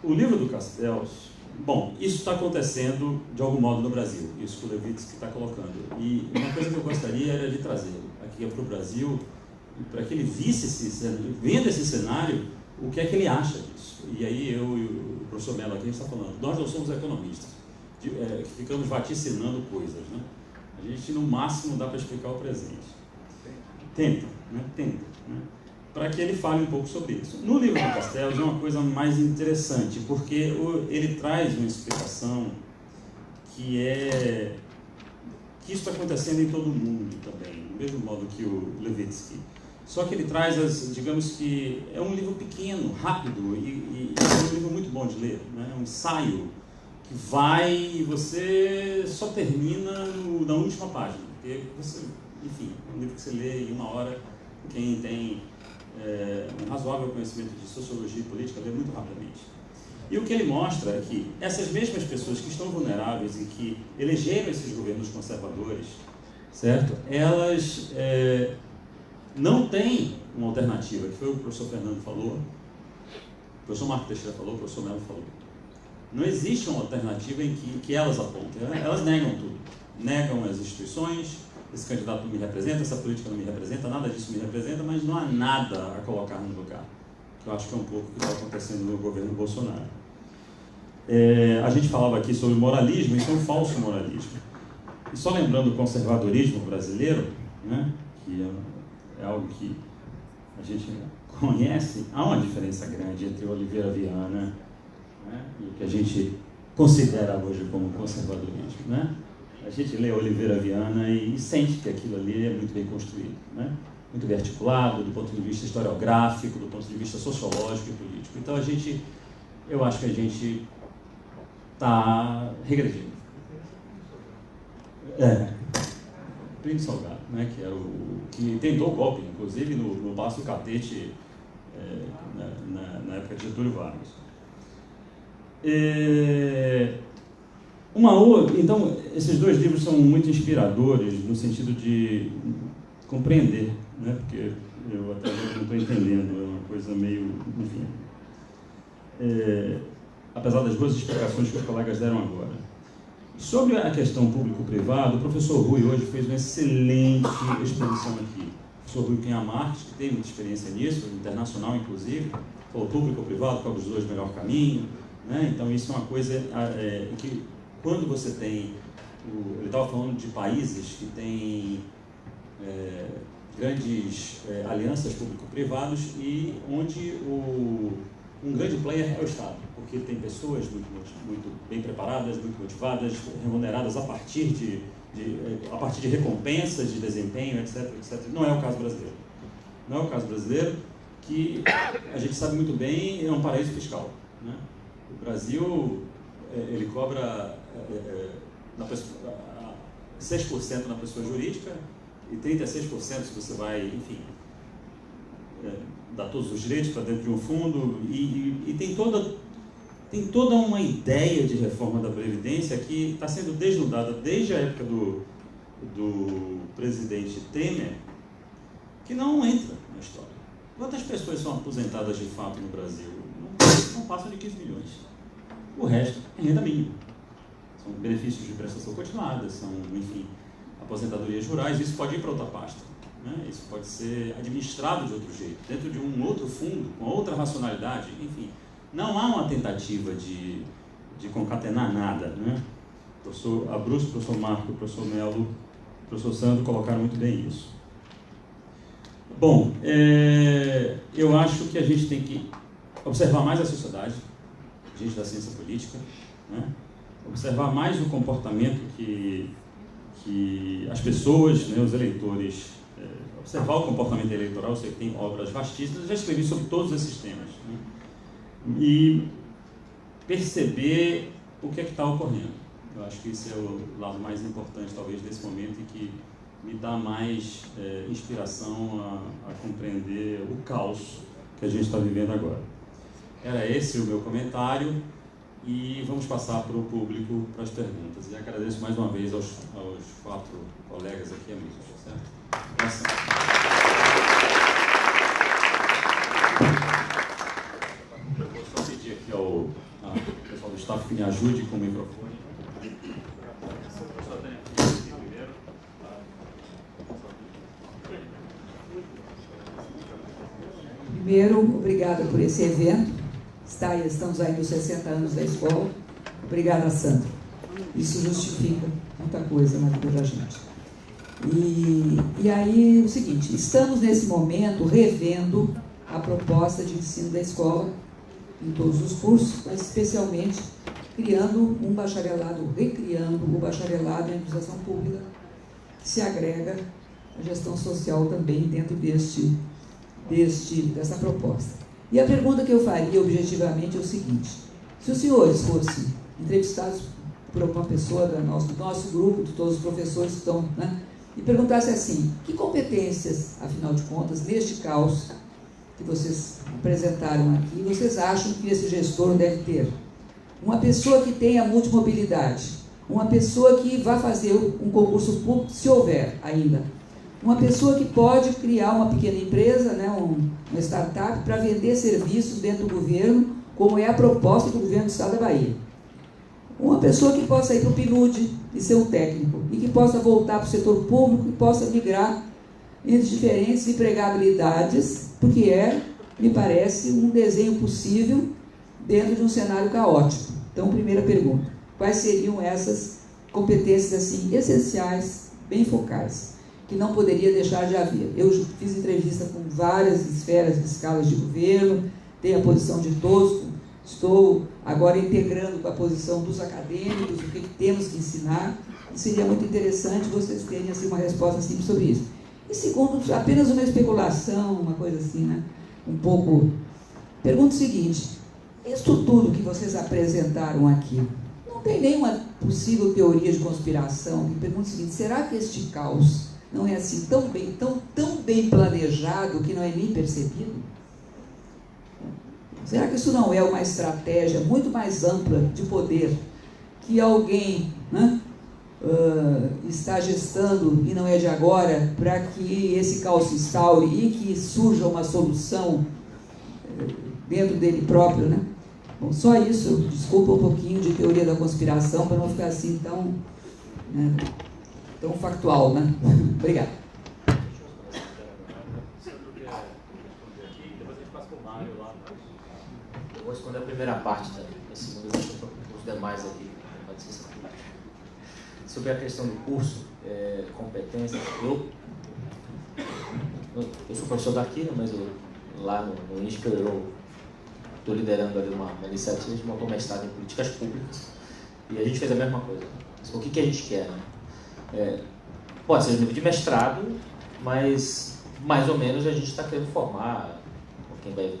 o livro do Castells, bom, isso está acontecendo de algum modo no Brasil, isso que o Levitsky está colocando. E uma coisa que eu gostaria era de trazê-lo aqui para o Brasil, para que ele vendo esse cenário, o que é que ele acha disso. E aí eu e o professor Mello aqui, a gente está falando, nós não somos economistas, ficamos vaticinando coisas, né? A gente, no máximo, dá para explicar o presente. Tenta, né? Para que ele fale um pouco sobre isso. No livro do Castells é uma coisa mais interessante, porque ele traz uma explicação que isso está acontecendo em todo mundo também, do mesmo modo que o Levitsky. Só que ele traz, digamos que é um livro pequeno, rápido, e é um livro muito bom de ler, né? É um ensaio que vai e você só termina na última página, porque você, enfim, é um livro que você lê em 1 hora, quem tem um razoável conhecimento de sociologia e política lê muito rapidamente. E o que ele mostra é que essas mesmas pessoas que estão vulneráveis e que elegeram esses governos conservadores, certo? Elas não têm uma alternativa, que foi o que o professor Fernando falou, o professor Marco Teixeira falou, o professor Mello falou. Não existe uma alternativa em que elas apontam. Elas negam tudo. Negam as instituições, esse candidato não me representa, essa política não me representa, nada disso me representa, mas não há nada a colocar no lugar. Que eu acho que é um pouco o que está acontecendo no governo Bolsonaro. A gente falava aqui sobre moralismo, isso é um falso moralismo. E só lembrando o conservadorismo brasileiro, né, que é algo que a gente conhece, há uma diferença grande entre Oliveira Viana, né, e o que a gente considera hoje como conservadorismo, né? A gente lê Oliveira Viana e sente que aquilo ali é muito bem construído, né? Muito bem articulado do ponto de vista historiográfico, do ponto de vista sociológico e político. Então eu acho que a gente está regredindo. Plínio Salgado, né? Que era que tentou o golpe, inclusive no Paço do Catete, na época de Getúlio Vargas. Então, esses dois livros são muito inspiradores no sentido de compreender, né? Porque eu até não estou entendendo, é uma coisa meio, enfim, apesar das boas explicações que os colegas deram agora. Sobre a questão público-privado, o professor Rui hoje fez uma excelente exposição aqui. O professor Rui Cunha Marques, que tem muita experiência nisso, internacional inclusive, falou público-privado, qual dos dois o melhor caminho, né? Então isso é uma coisa que quando você tem, ele estava falando de países que têm grandes alianças público-privados e onde um grande player é o Estado, porque tem pessoas muito bem preparadas, muito motivadas, remuneradas a partir de recompensas de desempenho, etc, etc. Não é o caso brasileiro. Não é o caso brasileiro, que a gente sabe muito bem, é um paraíso fiscal, né? O Brasil, ele cobra 6% na pessoa jurídica e 36% se você vai, enfim, dar todos os direitos para dentro de um fundo e tem toda uma ideia de reforma da Previdência que está sendo desnudada desde a época do presidente Temer, que não entra na história. Quantas pessoas são aposentadas de fato no Brasil? Não passam de 15 milhões. O resto é renda mínima. São benefícios de prestação continuada, são, enfim, aposentadorias rurais. Isso pode ir para outra pasta, né? Isso pode ser administrado de outro jeito, dentro de um outro fundo, com outra racionalidade, enfim. Não há uma tentativa de concatenar nada, né? O professor Abruzzo, o professor Marco, o professor Mello, o professor Sandro colocaram muito bem isso. Bom, eu acho que a gente tem que observar mais a sociedade, gente da ciência política, né? Observar mais o comportamento que as pessoas, né, os eleitores, observar o comportamento eleitoral. Eu sei que tem obras vastíssimas, eu já escrevi sobre todos esses temas, né? E perceber o que é que está ocorrendo. Eu acho que esse é o lado mais importante, talvez, desse momento e que me dá mais inspiração a compreender o caos que a gente está vivendo agora. Era esse o meu comentário e vamos passar para o público, para as perguntas. E agradeço mais uma vez aos 4 colegas aqui, amigos, certo? Graças a Deus. me ajude com o microfone. Primeiro, obrigada por esse evento. Estamos aí nos 60 anos da escola. Obrigada, Sandra. Isso justifica muita coisa na vida da gente. E aí, o seguinte, estamos nesse momento revendo a proposta de ensino da escola em todos os cursos, mas especialmente criando um bacharelado, recriando o bacharelado em administração pública, que se agrega à gestão social também dentro dessa proposta. E a pergunta que eu faria objetivamente é o seguinte: se os senhores fossem entrevistados por alguma pessoa do nosso grupo, de todos os professores que estão, né, e perguntasse assim, que competências, afinal de contas, neste caos que vocês apresentaram aqui, vocês acham que esse gestor deve ter? Uma pessoa que tenha multimobilidade, uma pessoa que vá fazer um concurso público, se houver ainda, uma pessoa que pode criar uma pequena empresa, né, uma startup, para vender serviços dentro do governo, como é a proposta do governo do Estado da Bahia. Uma pessoa que possa ir para o PNUD e ser um técnico, e que possa voltar para o setor público e possa migrar entre diferentes empregabilidades, porque me parece, um desenho possível dentro de um cenário caótico. Então, primeira pergunta: quais seriam essas competências assim essenciais, bem focais, que não poderia deixar de haver? Eu fiz entrevista com várias esferas de escalas de governo, tenho a posição de todos, estou agora integrando com a posição dos acadêmicos, o que temos que ensinar, e seria muito interessante vocês terem assim, uma resposta simples sobre isso. E segundo, apenas uma especulação, uma coisa assim, né? Um pouco... Pergunto o seguinte: isso tudo que vocês apresentaram aqui, não tem nenhuma possível teoria de conspiração? Me pergunto o seguinte: será que este caos não é assim tão bem planejado que não é nem percebido? Será que isso não é uma estratégia muito mais ampla de poder que alguém, né, está gestando e não é de agora, para que esse caos se instaure e que surja uma solução dentro dele próprio, né? Bom, só isso. Desculpa um pouquinho de teoria da conspiração para não ficar assim tão factual, né? Obrigada. Eu vou responder a primeira parte, né? A segunda deixa para os demais aqui. Sobre a questão do curso, competência, eu sou professor daqui, né, mas lá no INSPER eu estou liderando ali uma iniciativa de montar um mestrado em políticas públicas, e a gente fez a mesma coisa. O que a gente quer, né? Pode ser um nível de mestrado, mas mais ou menos a gente está querendo formar quem vai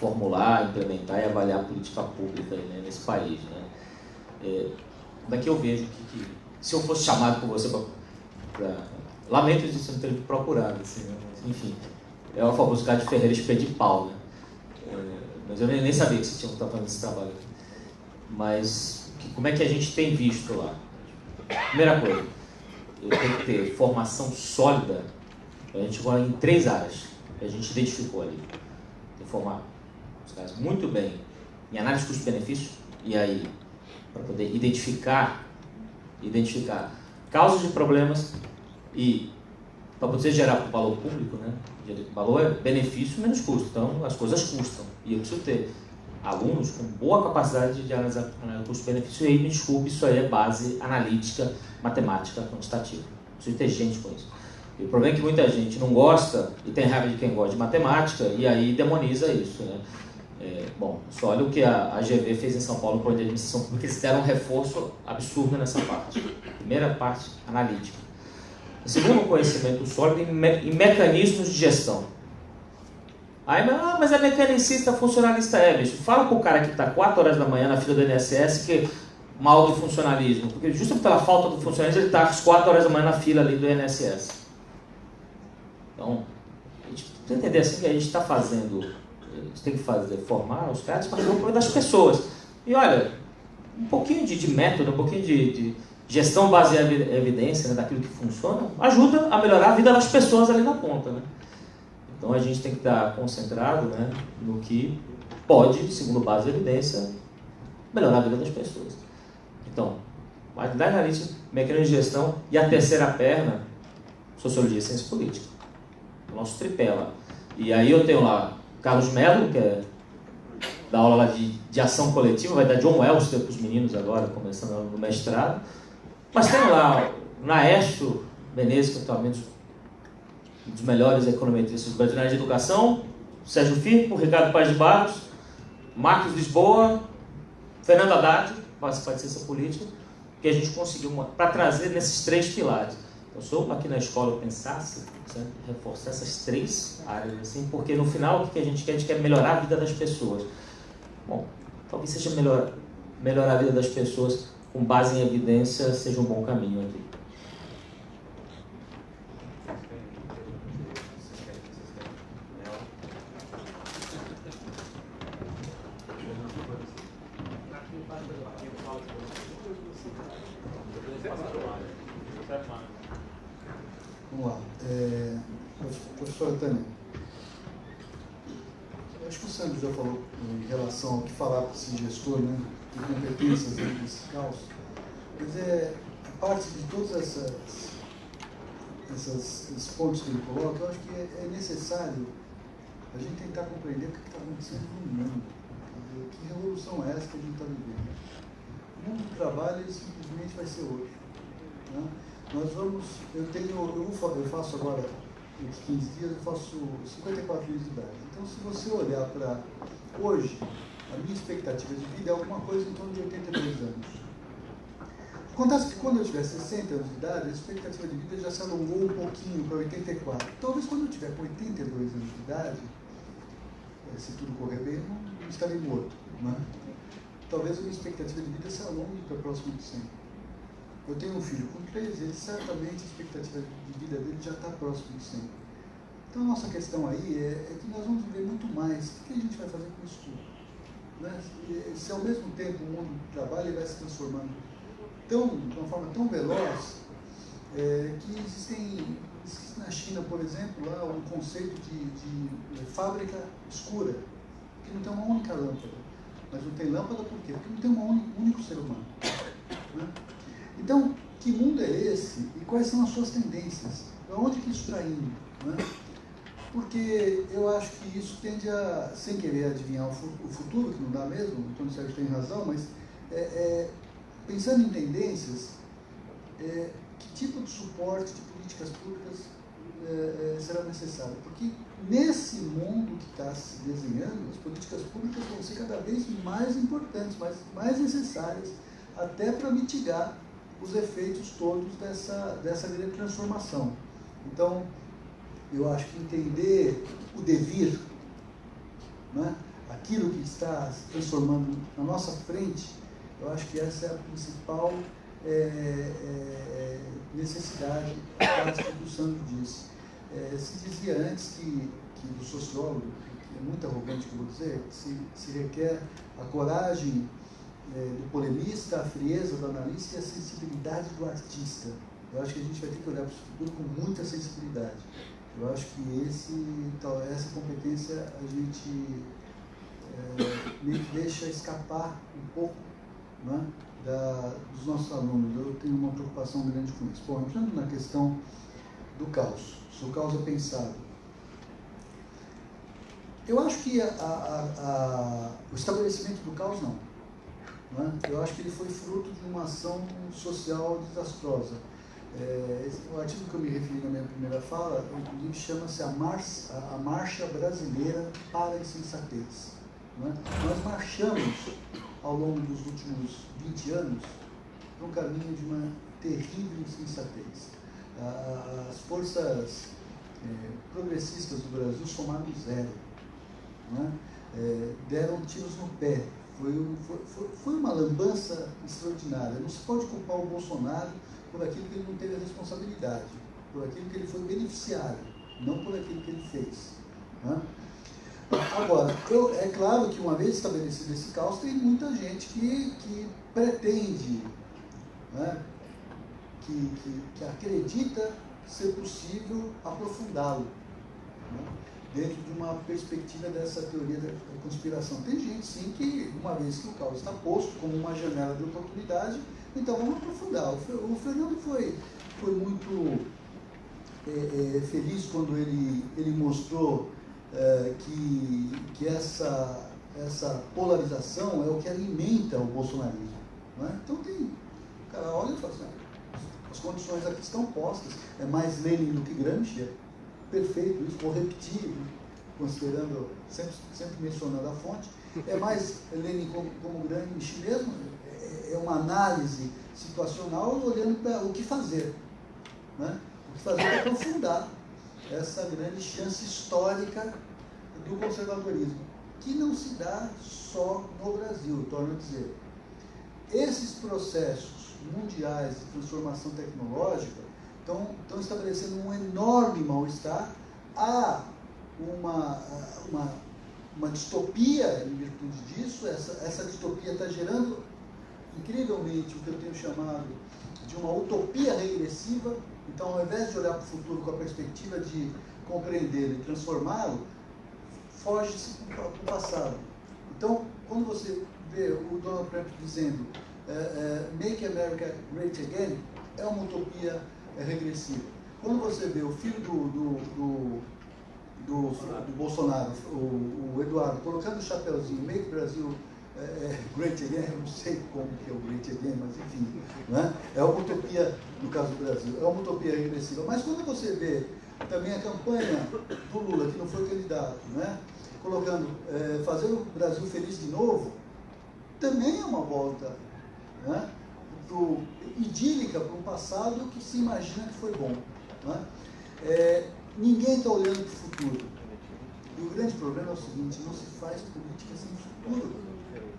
formular, implementar e avaliar a política pública, né, nesse país, né? Daqui eu vejo que se eu fosse chamado por você para... Lamento disso, não ter procurado, assim, né? Enfim, é o famoso caso de Ferreira Expedi Pau, né? Mas eu nem sabia que vocês tinham que estar fazendo esse trabalho. Mas como é que a gente tem visto lá? Primeira coisa, eu tenho que ter formação sólida. A gente vai em 3 áreas que a gente identificou ali. Tem que formar os caras muito bem em análise de custo-benefício, e aí para poder identificar causas de problemas e para poder gerar valor público, né? Valor é benefício menos custo, então as coisas custam, e eu preciso ter alunos com boa capacidade de analisar custo-benefício. E aí, me desculpe, isso aí é base analítica, matemática, quantitativa. Preciso ter gente com isso. E o problema é que muita gente não gosta e tem raiva de quem gosta de matemática, e aí demoniza isso, né? Bom, só olha o que a GV fez em São Paulo com a administração pública. Eles deram um reforço absurdo nessa parte. Primeira parte, analítica. Segundo, conhecimento sólido em mecanismos de gestão. Aí, mas é mecanicista, funcionalista, bicho. Fala pro cara que está 4 horas da manhã na fila do INSS que mal do funcionalismo, porque justamente pela falta do funcionalismo ele está às 4 horas da manhã na fila ali do INSS. Então, a gente precisa entender assim que a gente está fazendo, a gente tem que formar os caras para resolver o problema das pessoas. E olha, um pouquinho de método, um pouquinho de gestão baseada em evidência, né, daquilo que funciona, ajuda a melhorar a vida das pessoas ali na ponta, né? Então a gente tem que estar concentrado, né, no que pode, segundo base de evidência, melhorar a vida das pessoas. Então, agilidade analítica, mecanismo de gestão e a terceira perna, sociologia e ciência política. O nosso tripé lá. E aí eu tenho lá Carlos Mello, que é da aula lá de ação coletiva, vai dar John Welster para os meninos agora, começando no mestrado. Mas tem lá Naércio Menezes, que atualmente um dos melhores econometristas brasileiros de educação, Sérgio Firpo, Ricardo Paz de Barros, Marcos Lisboa, Fernando Haddad, participar de ciência política, que a gente conseguiu para trazer nesses três pilares. Eu sou aqui na escola, eu pensasse, reforçar essas três áreas, assim, porque no final o que a gente quer? A gente quer melhorar a vida das pessoas. Bom, talvez seja melhorar a vida das pessoas com base em evidência seja um bom caminho aqui. Vamos lá. Professora Tânia, eu acho que o Sandro já falou em relação ao que falar para esse gestor, né, de competências dentro desse caos, mas a parte de todas esses pontos que ele coloca, eu acho que é necessário a gente tentar compreender o que está acontecendo no mundo. Que revolução é essa que a gente está vivendo? O mundo do trabalho ele simplesmente vai ser outro. Né? Eu faço agora, uns 15 dias, eu faço 54 anos de idade. Então, se você olhar para hoje, a minha expectativa de vida é alguma coisa em torno de 82 anos. Acontece que quando eu tiver 60 anos de idade, a expectativa de vida já se alongou um pouquinho para 84. Talvez quando eu tiver com 82 anos de idade, se tudo correr bem, eu não estarei morto. Né? Talvez a minha expectativa de vida se alongue para próximo de 100. Eu tenho um filho com 13, ele certamente a expectativa de vida dele já está próximo de 100. Então a nossa questão aí é que nós vamos viver muito mais. O que a gente vai fazer com isso tudo? Né? Se ao mesmo tempo o mundo do trabalho vai se transformando de uma forma tão veloz, que existe na China, por exemplo, lá um conceito de fábrica escura, que não tem uma única lâmpada. Mas não tem lâmpada por quê? Porque não tem um único ser humano. Né? Então, que mundo é esse e quais são as suas tendências? Para onde que isso está indo? Né? Porque eu acho que isso tende a, sem querer adivinhar o futuro, que não dá mesmo, o Antônio Sérgio tem razão, mas pensando em tendências, que tipo de suporte de políticas públicas será necessário? Porque nesse mundo que está se desenhando, as políticas públicas vão ser cada vez mais importantes, mais necessárias, até para mitigar os efeitos todos dessa grande transformação. Então, eu acho que entender o devir, né, aquilo que está se transformando na nossa frente, eu acho que essa é a principal necessidade que o Sandro disse. Se dizia antes que do sociólogo, que é muito arrogante o que eu vou dizer, se requer a coragem do polemista, a frieza do analista e a sensibilidade do artista. Eu acho que a gente vai ter que olhar para o futuro com muita sensibilidade. Eu acho que essa competência a gente meio que deixa escapar um pouco, né, dos nossos alunos. Eu tenho uma preocupação grande com isso. Bom, entrando na questão do caos, se o caos é pensado. Eu acho que o estabelecimento do caos não. Né? Eu acho que ele foi fruto de uma ação social desastrosa. O artigo que eu me referi na minha primeira fala, inclusive, chama-se a Marcha Brasileira para a Insensatez. Né? Nós marchamos, ao longo dos últimos 20 anos, para um caminho de uma terrível insensatez. As forças progressistas do Brasil somaram zero. Né? Deram tiros no pé. Foi uma lambança extraordinária. Não se pode culpar o Bolsonaro por aquilo que ele não teve a responsabilidade, por aquilo que ele foi beneficiário, não por aquilo que ele fez. Né? Agora, é claro que uma vez estabelecido esse caos, tem muita gente que pretende, né, que acredita ser possível aprofundá-lo. Né? dentro de uma perspectiva dessa teoria da conspiração. Tem gente, sim, que, uma vez que o caos está posto como uma janela de oportunidade, então vamos aprofundar. O Fernando foi muito feliz quando ele mostrou que essa polarização é o que alimenta o bolsonarismo. Não é? Então o cara olha e fala assim, as condições aqui estão postas, é mais Lenin do que Gramsci, é perfeito isso, vou repetir, considerando, sempre mencionando a fonte, é mais Lenin como Gramsci mesmo, é uma análise situacional olhando para o que fazer, né? O que fazer é aprofundar essa grande chance histórica do conservadorismo, que não se dá só no Brasil, torno a dizer. Esses processos mundiais de transformação tecnológica estão estabelecendo um enorme mal-estar. Há uma distopia em virtude disso. Essa distopia está gerando, incrivelmente, o que eu tenho chamado de uma utopia regressiva. Então, ao invés de olhar para o futuro com a perspectiva de compreendê-lo e transformá-lo, foge-se para o passado. Então, quando você vê o Donald Trump dizendo Make America Great Again, é uma utopia regressiva. Quando você vê o filho do Bolsonaro, o Eduardo, colocando o chapéuzinho Make Brasil Great Again, eu não sei como que é o Great Again, mas enfim, né? É uma utopia, no caso do Brasil, é uma utopia regressiva. Mas quando você vê também a campanha do Lula, que não foi candidato, né? Colocando, fazer o Brasil feliz de novo, também é uma volta, né? Idílica para um passado que se imagina que foi bom. Né? Ninguém está olhando para o futuro. E o grande problema é o seguinte, não se faz política sem futuro.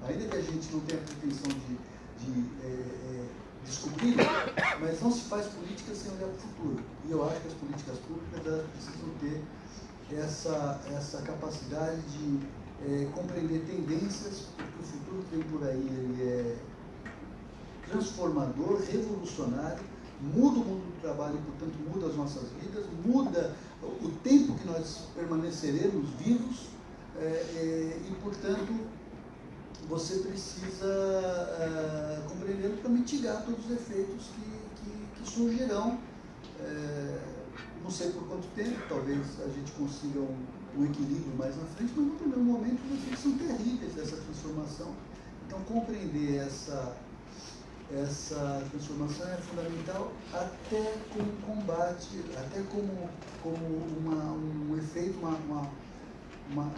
Ainda que a gente não tenha a pretensão de descobrir, mas não se faz política sem olhar para o futuro. E eu acho que as políticas públicas elas precisam ter essa capacidade de compreender tendências, porque o futuro que vem por aí ele é transformador, revolucionário, muda o mundo do trabalho e, portanto, muda as nossas vidas, muda o tempo que nós permaneceremos vivos e, portanto, você precisa compreender para mitigar todos os efeitos que surgirão. Não sei por quanto tempo, talvez a gente consiga um equilíbrio mais na frente, mas no primeiro momento os efeitos são terríveis dessa transformação. Então, compreender essa transformação é fundamental até como combate, até como um efeito,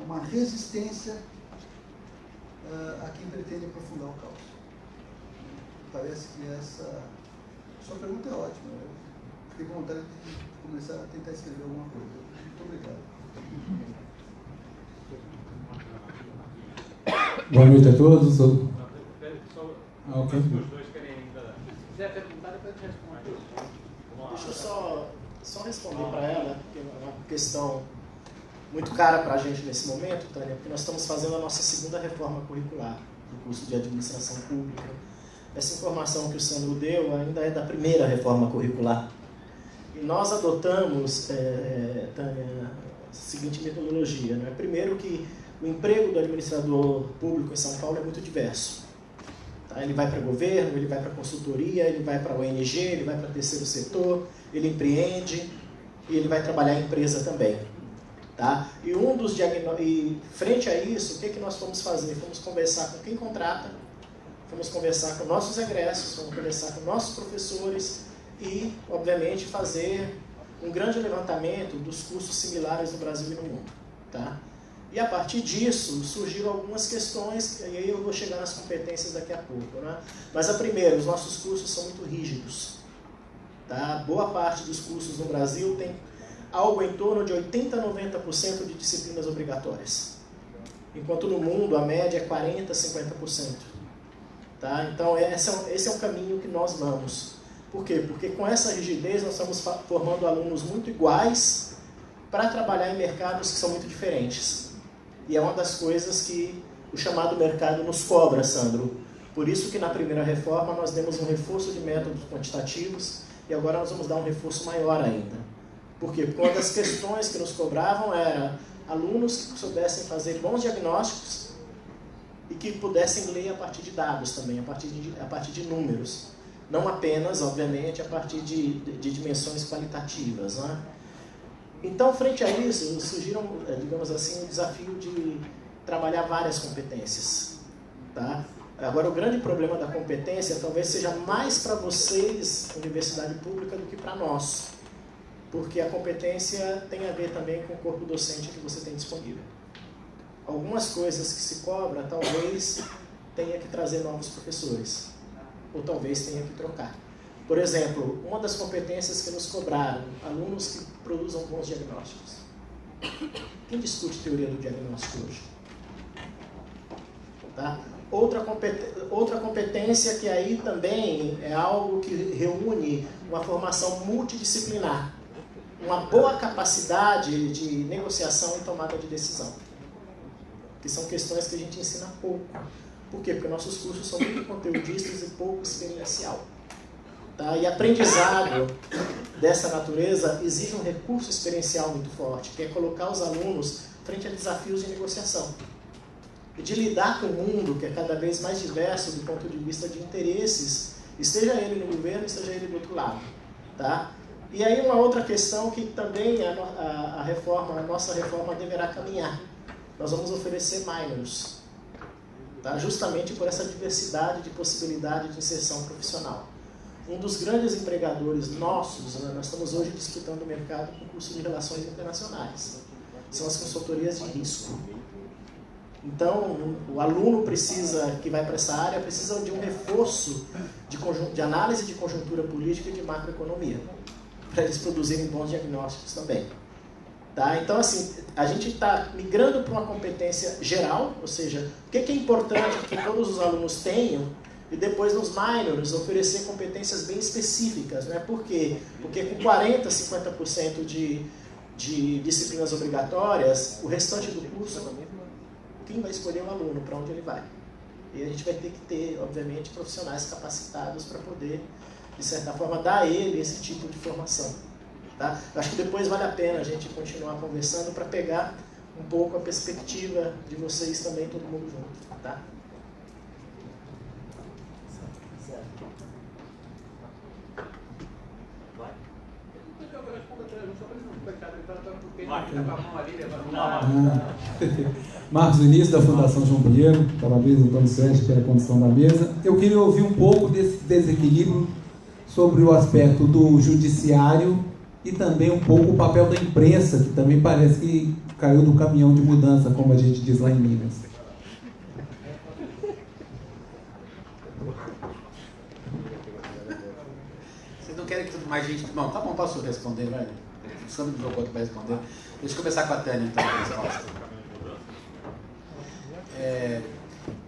uma resistência a quem pretende aprofundar o caos. Parece que essa sua pergunta é ótima. Eu fiquei com vontade de começar a tentar escrever alguma coisa. Muito obrigado. Boa noite a todos. Ok. Deixa eu só responder para ela, porque é uma questão muito cara para a gente nesse momento, Tânia, porque nós estamos fazendo a nossa segunda reforma curricular do curso de administração pública. Essa informação que o Sandro deu ainda é da primeira reforma curricular. E nós adotamos, Tânia, a seguinte metodologia. Né? Primeiro que o emprego do administrador público em São Paulo é muito diverso. Tá? Ele vai para governo, ele vai para consultoria, ele vai para ONG, ele vai para terceiro setor, ele empreende e ele vai trabalhar em empresa também. Tá? E frente a isso, o que nós fomos fazer? Fomos conversar com quem contrata, fomos conversar com nossos egressos, fomos conversar com nossos professores e, obviamente, fazer um grande levantamento dos cursos similares no Brasil e no mundo. Tá? E a partir disso surgiram algumas questões, e aí eu vou chegar nas competências daqui a pouco. Né? Mas a primeira, os nossos cursos são muito rígidos. Tá? Boa parte dos cursos no Brasil tem algo em torno de 80% a 90% de disciplinas obrigatórias. Enquanto no mundo a média é 40% a 50%. Tá? Então esse é um caminho que nós vamos. Por quê? Porque com essa rigidez nós estamos formando alunos muito iguais para trabalhar em mercados que são muito diferentes. E é uma das coisas que o chamado mercado nos cobra, Sandro. Por isso que na primeira reforma nós demos um reforço de métodos quantitativos e agora nós vamos dar um reforço maior ainda. Por quê? Porque uma das questões que nos cobravam era alunos que soubessem fazer bons diagnósticos e que pudessem ler a partir de dados também, a partir de números. Não apenas, obviamente, a partir de dimensões qualitativas, não é? Então, frente a isso, surgiram, digamos assim, o desafio de trabalhar várias competências. Tá? Agora, o grande problema da competência talvez seja mais para vocês, universidade pública, do que para nós. Porque a competência tem a ver também com o corpo docente que você tem disponível. Algumas coisas que se cobra, talvez tenha que trazer novos professores. Ou talvez tenha que trocar. Por exemplo, uma das competências que nos cobraram, alunos que produzam bons diagnósticos. Quem discute teoria do diagnóstico hoje? Tá? Outra competência que aí também é algo que reúne uma formação multidisciplinar, uma boa capacidade de negociação e tomada de decisão, que são questões que a gente ensina pouco. Por quê? Porque nossos cursos são muito conteudistas e pouco experiencial. Tá? E aprendizado dessa natureza exige um recurso experiencial muito forte, que é colocar os alunos frente a desafios de negociação. E de lidar com o mundo, que é cada vez mais diverso do ponto de vista de interesses, esteja ele no governo, esteja ele do outro lado. Tá? E aí uma outra questão que também a nossa reforma deverá caminhar. Nós vamos oferecer minors. Tá? Justamente por essa diversidade de possibilidade de inserção profissional. Um dos grandes empregadores nossos, né, nós estamos hoje disputando o mercado com o curso de Relações Internacionais. São as consultorias de risco. Então, o aluno que vai para essa área precisa de um reforço de análise de conjuntura política e de macroeconomia, para eles produzirem bons diagnósticos também. Tá? Então, assim, a gente está migrando para uma competência geral, ou seja, o que é importante que todos os alunos tenham, e depois nos minors oferecer competências bem específicas. Né? Por quê? Porque com 40%, 50% de disciplinas obrigatórias, o restante do curso, quem vai escolher o aluno, para onde ele vai? E a gente vai ter que ter, obviamente, profissionais capacitados para poder, de certa forma, dar a ele esse tipo de formação. Tá? Acho que depois vale a pena a gente continuar conversando para pegar um pouco a perspectiva de vocês também, todo mundo junto. Tá? Marcos Vinícius, da Fundação João Pinheiro. Parabéns, Antônio Sérgio, pela condição da mesa. Eu queria ouvir um pouco desse desequilíbrio sobre o aspecto do judiciário e também um pouco o papel da imprensa, que também parece que caiu do caminhão de mudança, como a gente diz lá em Minas. Vocês não querem que mais gente... Bom, tá bom, posso responder, vai? O Sandro me jogou para responder. Deixa eu começar com a Tânia, então, a resposta.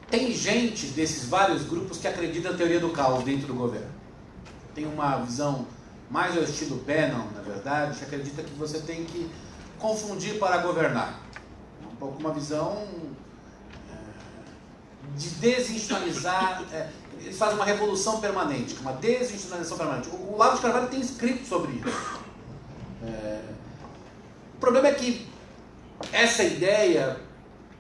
Tem gente desses vários grupos que acredita na teoria do caos dentro do governo. Tem uma visão mais ao estilo Bannon, na verdade, que acredita que você tem que confundir para governar. Um pouco uma visão de desinstitucionalizar. Eles fazem uma revolução permanente, uma desinstitucionalização permanente. O Olavo de Carvalho tem escrito sobre isso. O problema é que essa ideia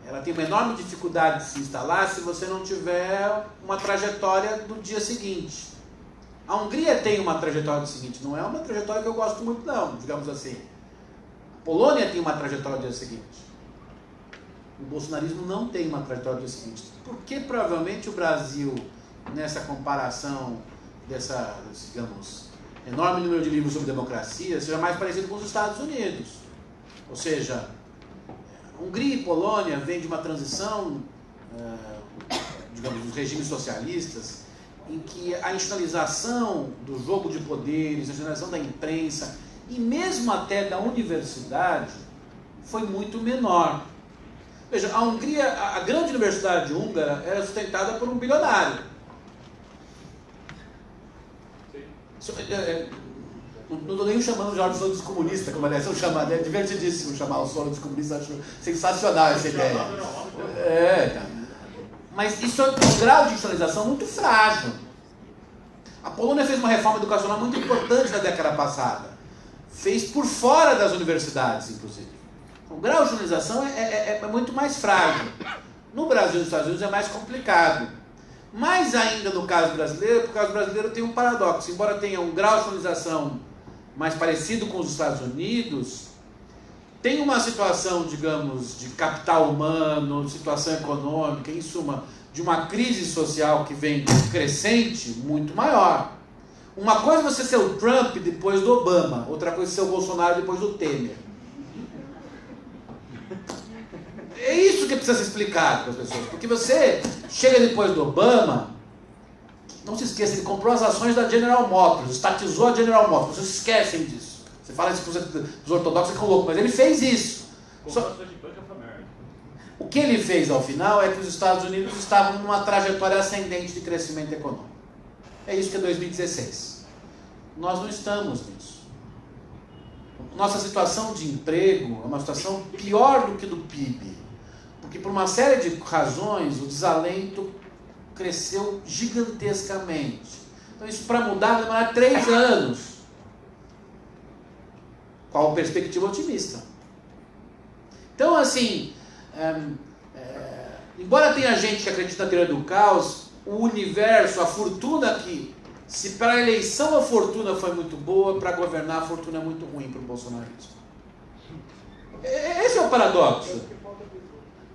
ela tem uma enorme dificuldade de se instalar se você não tiver uma trajetória do dia seguinte. A Hungria tem uma trajetória do seguinte, não é uma trajetória que eu gosto muito não, digamos assim. A Polônia tem uma trajetória do dia seguinte. O bolsonarismo não tem uma trajetória do dia seguinte. Por que provavelmente o Brasil, nessa comparação dessa, digamos, enorme número de livros sobre democracia, seja mais parecido com os Estados Unidos? Ou seja, Hungria e Polônia vêm de uma transição, digamos, dos regimes socialistas, em que a institucionalização do jogo de poderes, a institucionalização da imprensa e mesmo até da universidade foi muito menor. Veja, a Hungria, a grande universidade húngara era sustentada por um bilionário. Não estou nem chamando o Jorge Soros de comunista, como aliás eu chamar, é divertidíssimo chamar o Soros de comunista, acho sensacional essa ideia. Mas isso é um grau de institucionalização muito frágil. A Polônia fez uma reforma educacional muito importante na década passada. Fez por fora das universidades, inclusive. O grau de organização é muito mais frágil. No Brasil e nos Estados Unidos é mais complicado. Mais ainda no caso brasileiro, porque o caso brasileiro tem um paradoxo. Embora tenha um grau de organização mais parecido com os Estados Unidos, tem uma situação, digamos, de capital humano, situação econômica, em suma, de uma crise social que vem crescente muito maior. Uma coisa é você ser o Trump depois do Obama, outra coisa é ser o Bolsonaro depois do Temer. É isso que precisa ser explicado para as pessoas, porque você chega depois do Obama, não se esqueça, ele comprou as ações da General Motors, estatizou a General Motors, vocês esquecem disso. Você fala isso para os ortodoxos, ficam loucos, mas ele fez isso. O que ele fez ao final é que os Estados Unidos estavam numa trajetória ascendente de crescimento econômico. É isso que é 2016. Nós não estamos nisso. Nossa situação de emprego é uma situação pior do que do PIB. Porque por uma série de razões o desalento cresceu gigantescamente. Então isso para mudar vai demorar 3 anos. Qual perspectiva otimista? Então assim, embora tenha gente que acredita na teoria do caos, o universo, a fortuna que, se para a eleição a fortuna foi muito boa, para governar a fortuna é muito ruim para o bolsonarismo. Esse é o paradoxo.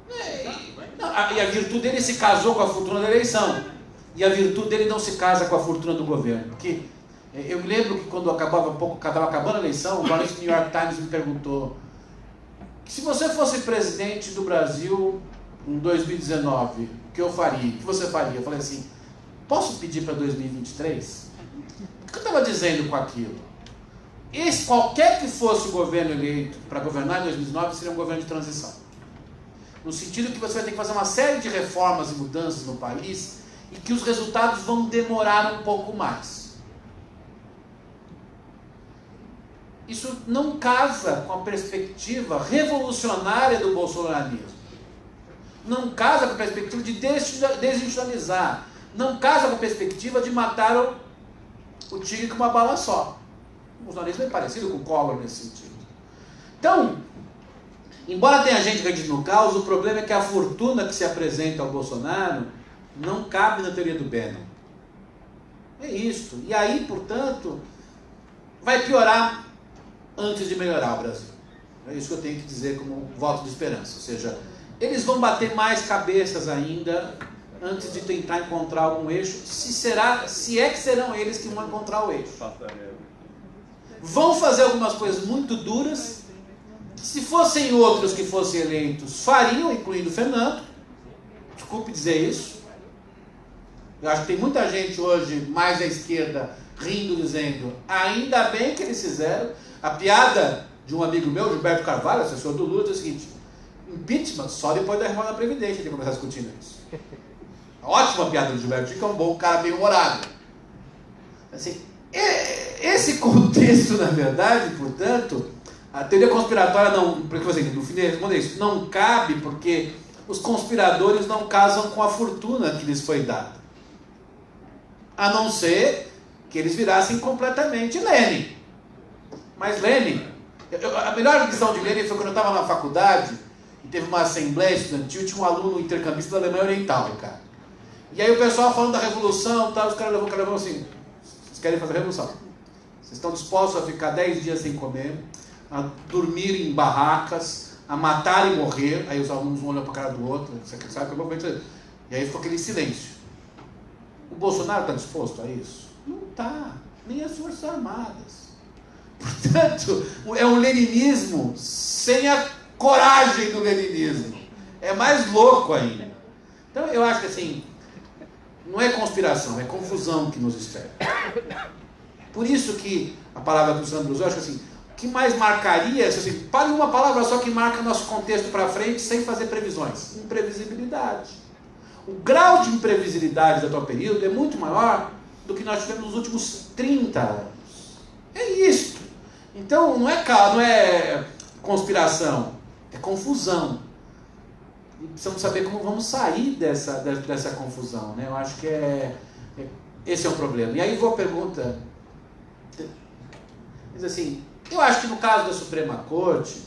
E a virtude dele se casou com a fortuna da eleição. E a virtude dele não se casa com a fortuna do governo. Porque eu me lembro que quando estava acabando a eleição, o jornalista do New York Times me perguntou: se você fosse presidente do Brasil em 2019, o que eu faria? O que você faria? Eu falei assim: posso pedir para 2023? O que eu estava dizendo com aquilo? Qualquer que fosse o governo eleito para governar em 2019 seria um governo de transição. No sentido que você vai ter que fazer uma série de reformas e mudanças no país e que os resultados vão demorar um pouco mais. Isso não casa com a perspectiva revolucionária do bolsonarismo. Não casa com a perspectiva de desinstitucionalizar. Não casa com a perspectiva de matar o tigre com uma bala só. O bolsonarismo é parecido com o Collor nesse sentido. Então, embora tenha gente que acredite no caos, o problema é que a fortuna que se apresenta ao Bolsonaro não cabe na teoria do Bannon. É isso. E aí, portanto, vai piorar antes de melhorar o Brasil. É isso que eu tenho que dizer como voto de esperança. Ou seja, eles vão bater mais cabeças ainda antes de tentar encontrar algum eixo, se é que serão eles que vão encontrar o eixo. Vão fazer algumas coisas muito duras, que se fossem outros que fossem eleitos, fariam, incluindo o Fernando. Desculpe dizer isso. Eu acho que tem muita gente hoje, mais à esquerda, rindo, dizendo: ainda bem que eles fizeram. A piada de um amigo meu, Gilberto Carvalho, assessor do Lula, é o seguinte: impeachment só depois da reforma da Previdência que começar discutindo isso. Ótima piada do Gilberto, que é um bom cara bem humorado. Assim, esse contexto, na verdade, portanto, a teoria conspiratória não, porque assim, no fim responder isso, não cabe porque os conspiradores não casam com a fortuna que lhes foi dada. A não ser que eles virassem completamente Lenin. Mas Lenin, a melhor visão de Lenin foi quando eu estava na faculdade e teve uma assembleia estudantil, tinha um aluno intercambista da Alemanha Oriental, cara. E aí o pessoal falando da revolução, tal, os caras levam assim: vocês querem fazer a revolução? Vocês estão dispostos a ficar 10 dias sem comer, a dormir em barracas, a matar e morrer? Aí os alunos um olham para a cara do outro, você sabe que eu vou ver. E aí ficou aquele silêncio. O Bolsonaro está disposto a isso? Não está, nem as Forças Armadas. Portanto, é um leninismo sem a coragem do leninismo. É mais louco ainda. Então eu acho que assim, não é conspiração, é confusão que nos espera. Por isso que a palavra que o Sandro usou, eu acho que assim, o que mais marcaria, assim, fale uma palavra só que marca nosso contexto para frente sem fazer previsões: imprevisibilidade. O grau de imprevisibilidade do atual período é muito maior do que nós tivemos nos últimos 30 anos. É isso. Então não é conspiração, é confusão. E precisamos saber como vamos sair dessa confusão, né? Eu acho que esse é o problema. E aí vou à pergunta. Diz assim, eu acho que no caso da Suprema Corte,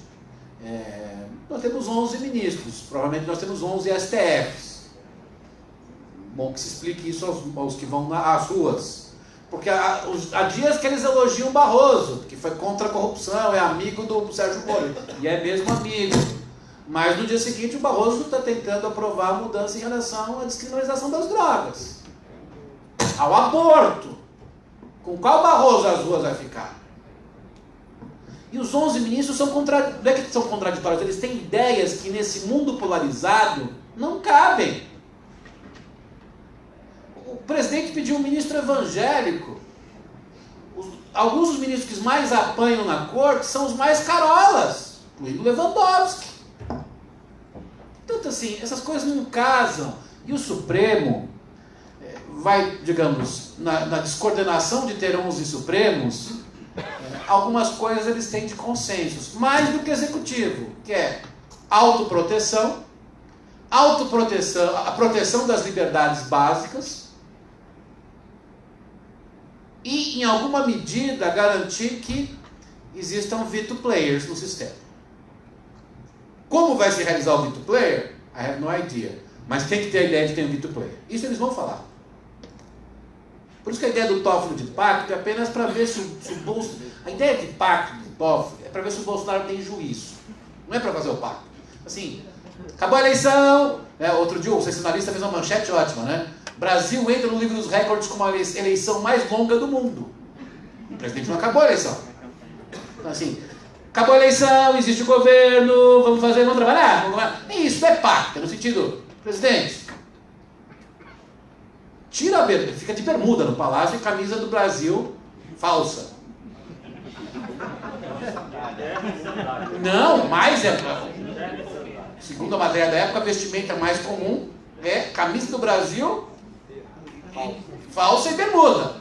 Nós temos 11 ministros, provavelmente nós temos 11 STFs. Bom que se explique isso aos que vão às ruas. Porque há dias que eles elogiam Barroso, que foi contra a corrupção, é amigo do Sérgio Moro, e é mesmo amigo. Mas no dia seguinte o Barroso está tentando aprovar a mudança em relação à descriminalização das drogas, ao aborto. Com qual Barroso as ruas vai ficar? E os 11 ministros não é que são contraditórios, eles têm ideias que nesse mundo polarizado não cabem. O presidente pediu um ministro evangélico. Alguns dos ministros que mais apanham na corte são os mais carolas, incluindo Lewandowski. Então, assim, essas coisas não casam. E o Supremo vai, digamos, na descoordenação de ter 11 Supremos, algumas coisas eles têm de consensos, mais do que executivo, que é autoproteção, a proteção das liberdades básicas e, em alguma medida, garantir que existam veto players no sistema. Como vai se realizar o veto player? I have no idea. Mas tem que ter a ideia de ter um veto player. Isso eles vão falar. Por isso que a ideia do Toffoli de pacto é apenas para ver se o Bolsonaro... A ideia de pacto do Toffoli é para ver se o Bolsonaro tem juízo. Não é para fazer o pacto. Assim, acabou a eleição... outro dia o sensacionalista fez uma manchete ótima, né? Brasil entra no livro dos recordes como a eleição mais longa do mundo. O presidente não acabou a eleição. Então, assim, acabou a eleição, existe o governo, vamos trabalhar. Isso é pacto, no sentido, presidente, tira a bermuda, fica de bermuda no palácio e camisa do Brasil falsa. Não, mais segundo a matéria da época, a vestimenta mais comum é camisa do Brasil falsa e bermuda.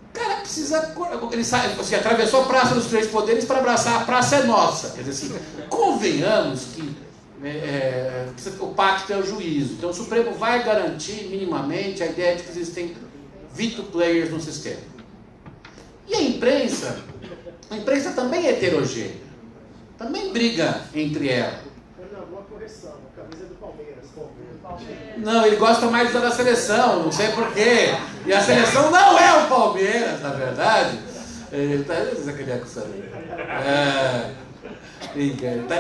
O cara precisa... Ele sai, assim, atravessou a Praça dos Três Poderes para abraçar a Praça é Nossa. Quer dizer assim, convenhamos que o pacto é o juízo. Então o Supremo vai garantir minimamente a ideia de que existem veto players no sistema. E a imprensa também é heterogênea. Também briga entre ela. Uma correção, a camisa do Palmeiras. Não, ele gosta mais da seleção, não sei porquê. E a seleção não é o Palmeiras, na verdade. Ele está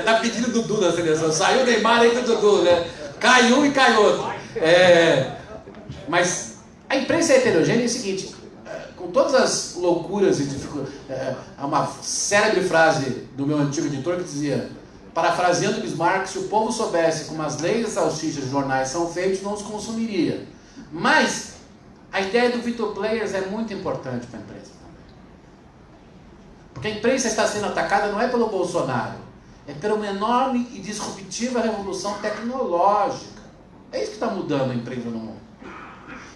tá pedindo Dudu da seleção. Saiu o Neymar, entra o Dudu, né? Cai um e cai outro. Mas a imprensa é heterogênea é o seguinte, com todas as loucuras e dificuldades. Há uma célebre frase do meu antigo editor que dizia, parafraseando Bismarck, se o povo soubesse como as leis e salsichas de jornais são feitos, não os consumiria. Mas a ideia do veto players é muito importante para a imprensa também. Porque a imprensa está sendo atacada não é pelo Bolsonaro, é pela uma enorme e disruptiva revolução tecnológica. É isso que está mudando a imprensa no mundo.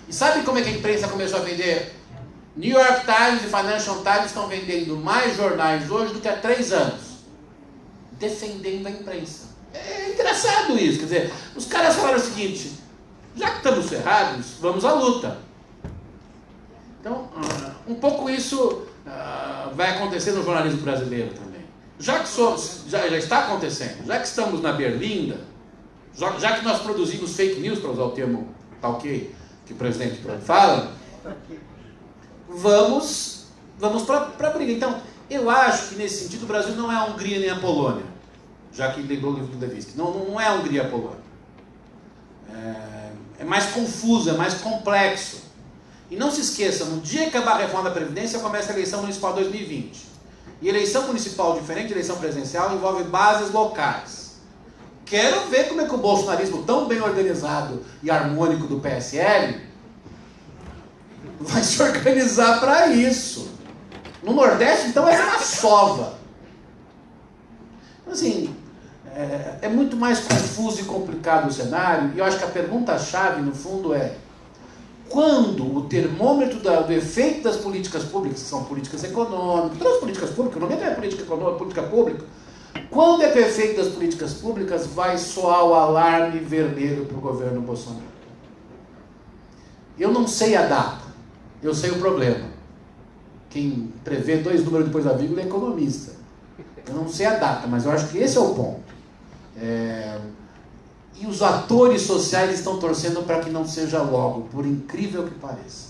E sabe como é que a imprensa começou a vender? New York Times e Financial Times estão vendendo mais jornais hoje do que há 3 anos. Defendendo a imprensa. É engraçado isso, quer dizer, os caras falaram o seguinte, já que estamos ferrados, vamos à luta. Então, um pouco isso vai acontecer no jornalismo brasileiro também. Já está acontecendo, já que estamos na berlinda, já que nós produzimos fake news, para usar o termo tal que o presidente fala, vamos para a briga. Então, eu acho que nesse sentido o Brasil não é a Hungria nem a Polônia, já que lembrou o livro do Levinsky. Não é a Hungria e a Polônia. É mais confuso, é mais complexo. E não se esqueça, no dia que acabar a reforma da Previdência, começa a eleição municipal 2020. E eleição municipal, diferente de eleição presidencial, envolve bases locais. Quero ver como é que o bolsonarismo tão bem organizado e harmônico do PSL vai se organizar para isso. No Nordeste, então, é uma sova. Então, assim, é muito mais confuso e complicado o cenário, e eu acho que a pergunta-chave, no fundo, é quando o termômetro do efeito das políticas públicas, que são políticas econômicas, todas as políticas públicas, economia é política econômica, política pública, quando é que o efeito das políticas públicas vai soar o alarme vermelho para o governo Bolsonaro? Eu não sei a data, eu sei o problema. Quem prevê 2 números depois da vírgula é economista. Eu não sei a data, mas eu acho que esse é o ponto. E os atores sociais estão torcendo para que não seja logo, por incrível que pareça.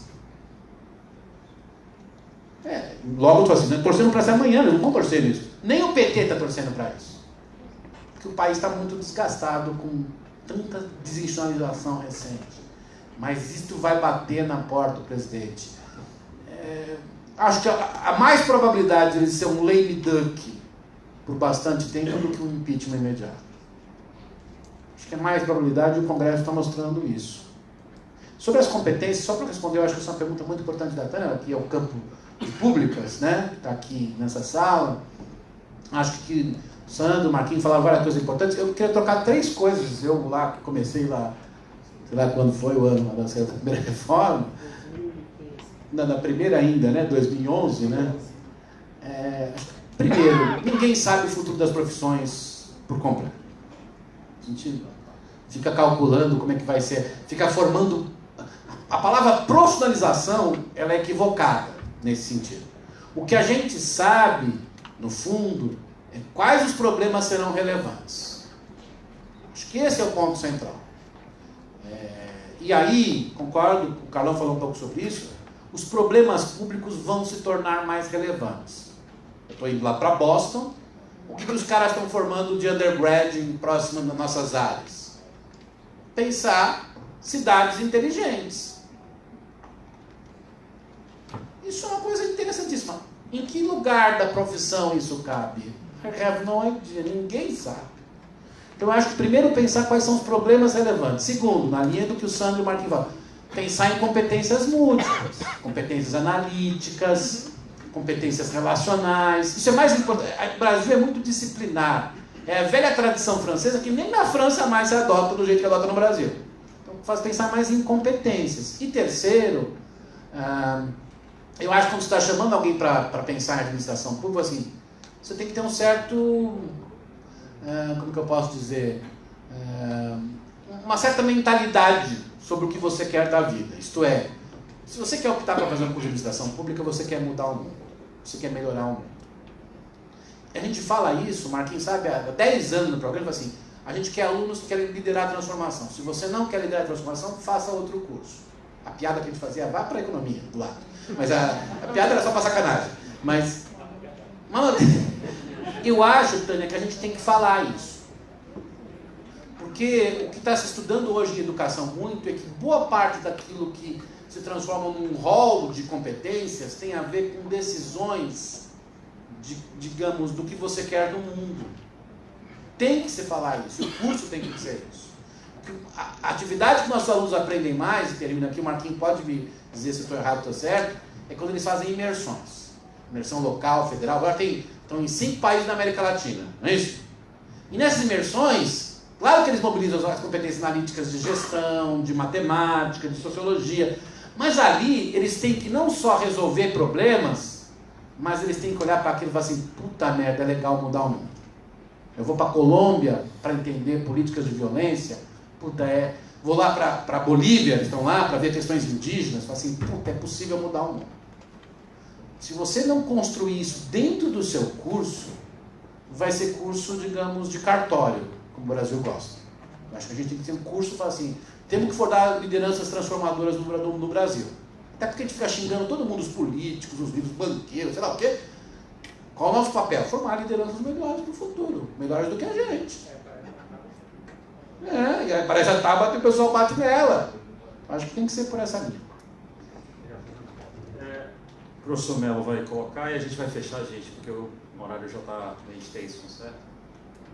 Logo estou assim, né? Torcendo para ser amanhã, eles não vão torcer nisso. Nem o PT está torcendo para isso. Porque o país está muito desgastado com tanta desinstitucionalização recente. Mas isto vai bater na porta do presidente. Acho que há mais probabilidade de ele ser um lame duck por bastante tempo do que um impeachment imediato. Acho que é mais probabilidade e o Congresso está mostrando isso. Sobre as competências, só para responder, eu acho que essa é uma pergunta muito importante da Tânia, que é o campo de públicas, né, que está aqui nessa sala. Acho que o Sandro, o Marquinhos falaram várias coisas importantes. Eu queria trocar 3 coisas. Eu lá, que comecei lá, sei lá quando foi o ano da primeira reforma, na primeira ainda, né, 2011, né. Primeiro, ninguém sabe o futuro das profissões por completo. A gente fica calculando como é que vai ser, fica formando. A palavra profissionalização, ela é equivocada nesse sentido. O que a gente sabe, no fundo, é quais os problemas serão relevantes. Acho que esse é o ponto central. E aí, concordo, o Carlão falou um pouco sobre isso, os problemas públicos vão se tornar mais relevantes. Eu estou indo lá para Boston, o que os caras estão formando de undergrad próximo das nossas áreas? Pensar cidades inteligentes. Isso é uma coisa interessantíssima. Em que lugar da profissão isso cabe? I have no idea, ninguém sabe. Então eu acho que primeiro pensar quais são os problemas relevantes. Segundo, na linha do que o Sandro e o Marquinhos falam, pensar em competências múltiplas, competências analíticas, competências relacionais. Isso é mais importante. O Brasil é muito disciplinar. É a velha tradição francesa que nem na França mais se adota do jeito que adota no Brasil. Então faz pensar mais em competências. E terceiro, eu acho que quando você está chamando alguém para pensar em administração pública, assim, você tem que ter um certo, como que eu posso dizer, uma certa mentalidade sobre o que você quer da vida. Isto é, se você quer optar para fazer um curso de administração pública, você quer mudar o mundo, você quer melhorar o mundo. A gente fala isso, o Marquinhos sabe, há 10 anos no programa, assim, a gente quer alunos que querem liderar a transformação. Se você não quer liderar a transformação, faça outro curso. A piada que a gente fazia, vá para a economia, do lado. Mas a piada era só para sacanagem. Mas eu acho, Tânia, que a gente tem que falar isso. Porque o que está se estudando hoje em educação muito é que boa parte daquilo que se transforma num rol de competências tem a ver com decisões, digamos, do que você quer no mundo. Tem que se falar isso, o curso tem que dizer isso. A atividade que nossos alunos aprendem mais, e termina aqui, o Marquinhos pode me dizer se eu estou errado ou estou certo, é quando eles fazem imersões. Imersão local, federal, agora estão em 5 países da América Latina, não é isso? E nessas imersões, claro que eles mobilizam as competências analíticas de gestão, de matemática, de sociologia, mas ali eles têm que não só resolver problemas, mas eles têm que olhar para aquilo e falar assim, puta merda, é legal mudar o mundo. Eu vou para a Colômbia para entender políticas de violência, vou lá para a Bolívia, eles estão lá para ver questões indígenas, falo assim, puta, é possível mudar o mundo. Se você não construir isso dentro do seu curso, vai ser curso, digamos, de cartório, como o Brasil gosta. Eu acho que a gente tem que ter um curso, fala assim, temos que formar lideranças transformadoras no Brasil. Até porque a gente fica xingando todo mundo, os políticos, os livros, banqueiros, sei lá o quê. Qual é o nosso papel? Formar lideranças melhores para o futuro, melhores do que a gente. E aí parece a tábua e o pessoal bate nela. Acho que tem que ser por essa linha. O professor Melo vai colocar e a gente vai fechar, gente, porque o horário já está meio extenso, certo?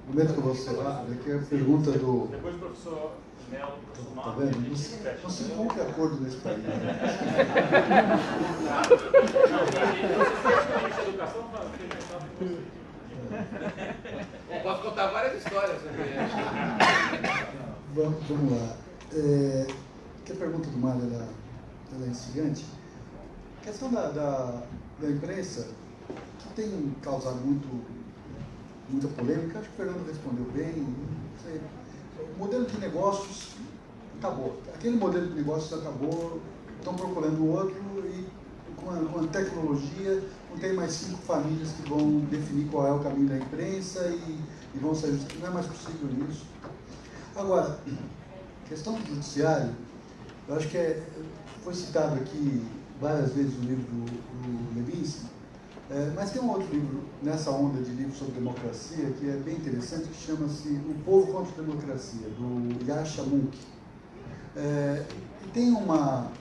No momento que eu vou observar, aqui é a pergunta do... Depois o professor Melo, o professor Tá Marco, vendo? Não se cumpre acordo nesse país. Posso contar várias histórias sobre isso. Vamos lá. Que a pergunta do Mário ela é instigante. A questão da imprensa, que tem causado muita polêmica, acho que o Fernando respondeu bem. Não sei. O modelo de negócios acabou. Aquele modelo de negócios acabou, estão procurando outro e com a tecnologia não tem mais 5 famílias que vão definir qual é o caminho da imprensa e vão sair. Não é mais possível isso. Agora, a questão do judiciário, eu acho que foi citado aqui várias vezes o livro do Levinsky, mas tem um outro livro nessa onda de livros sobre democracia que é bem interessante, que chama-se O Povo contra a Democracia, do Yasha Mounk. E tem uma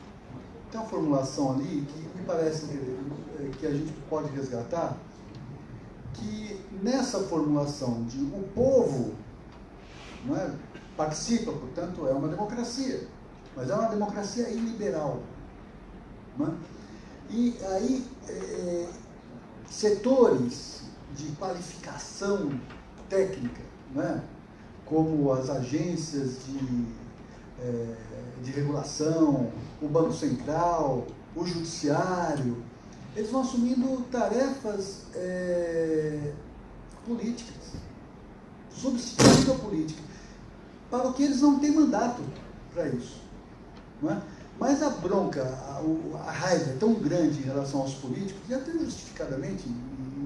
formulação ali que me parece que a gente pode resgatar, que nessa formulação de o povo, não é, participa, portanto, é uma democracia, mas é uma democracia iliberal. Não é? E aí, setores de qualificação técnica, não é? Como as agências de regulação, o Banco Central, o Judiciário, eles vão assumindo tarefas políticas, substituindo a política, para o que eles não têm mandato para isso. Não é? Mas a bronca, a raiva é tão grande em relação aos políticos, e até justificadamente,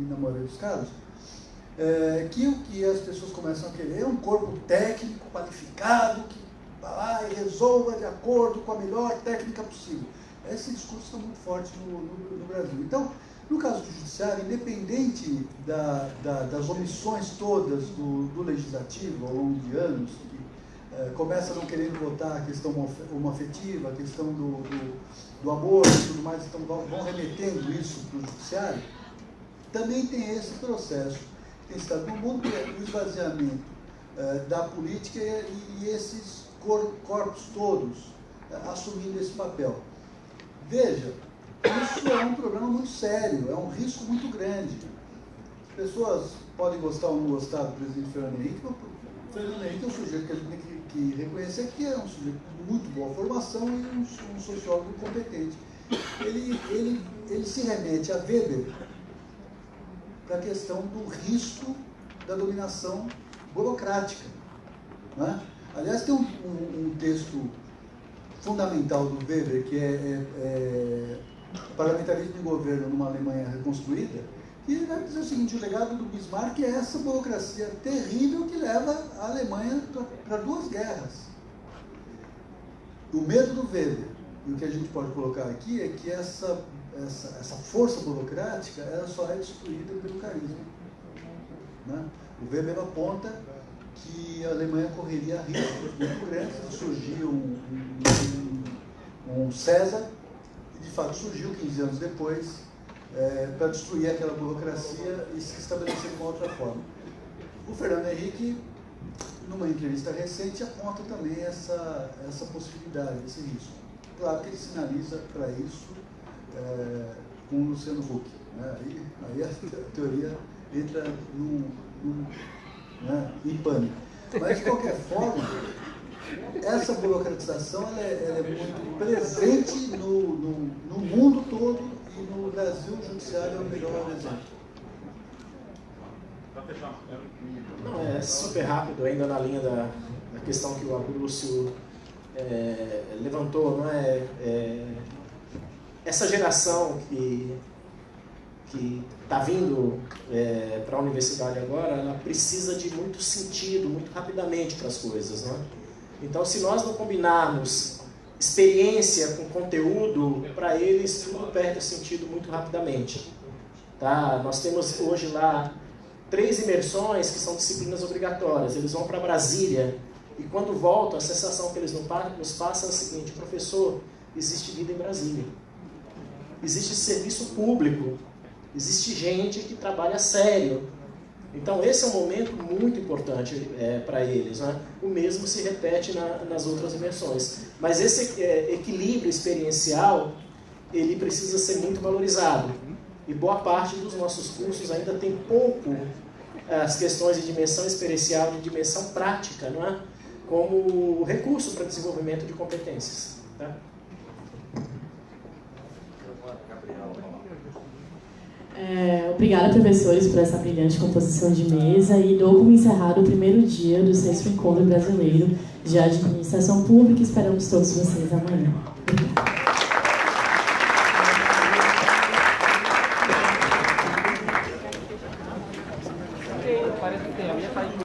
na maioria dos casos, que o que as pessoas começam a querer é um corpo técnico, qualificado, que vá lá e resolva de acordo com a melhor técnica possível. Esse discurso está muito forte no Brasil. Então, no caso do Judiciário, independente das omissões todas do Legislativo ao longo de anos, começa não querendo votar a questão homoafetiva, a questão do aborto e tudo mais, então vão remetendo isso para o Judiciário, também tem esse processo que tem estado no mundo, que é o esvaziamento da política e esses corpos todos assumindo esse papel. Veja, isso é um problema muito sério, é um risco muito grande. As pessoas podem gostar ou não gostar do presidente Fernando Henrique, mas o Fernando Henrique é um sujeito que a gente tem que reconhecer que é um sujeito de muito boa formação e um sociólogo competente. Ele se remete a Weber para a questão do risco da dominação burocrática. Não é? Aliás, tem um texto fundamental do Weber, que é Parlamentarismo e Governo numa Alemanha Reconstruída, e ele vai dizer o seguinte: o legado do Bismarck é essa burocracia terrível que leva a Alemanha para 2 guerras. O medo do Weber, e o que a gente pode colocar aqui, é que essa força burocrática ela só é destruída pelo carisma. Né? O Weber aponta que a Alemanha correria riscos muito grandes de surgir um César, e de fato surgiu 15 anos depois, para destruir aquela burocracia e se estabelecer de uma outra forma. O Fernando Henrique, numa entrevista recente, aponta também essa possibilidade, esse risco. Claro que ele sinaliza para isso com o Luciano Huck. Né? Aí a teoria entra em pânico. Mas, de qualquer forma, essa burocratização ela é muito presente no mundo todo, e no Brasil o Judiciário é o melhor exemplo. Não, é super rápido, ainda na linha da questão que o Abrúcio levantou, não é? Essa geração que está vindo para a universidade agora, ela precisa de muito sentido, muito rapidamente para as coisas, não é? Então, se nós não combinarmos experiência com conteúdo, para eles tudo perde sentido muito rapidamente. Tá? Nós temos hoje lá 3 imersões que são disciplinas obrigatórias. Eles vão para Brasília e quando voltam, a sensação que eles nos passam é a seguinte: professor, existe vida em Brasília. Existe serviço público. Existe gente que trabalha sério. Então, esse é um momento muito importante para eles. Né? O mesmo se repete nas outras imersões. Mas esse equilíbrio experiencial, ele precisa ser muito valorizado. E boa parte dos nossos cursos ainda tem pouco as questões de dimensão experiencial, de dimensão prática, não é? Como recurso para desenvolvimento de competências. Tá? Obrigada, professores, por essa brilhante composição de mesa, e dou como encerrado o primeiro dia do 6º Encontro Brasileiro de Administração Pública. Esperamos todos vocês amanhã. Obrigada.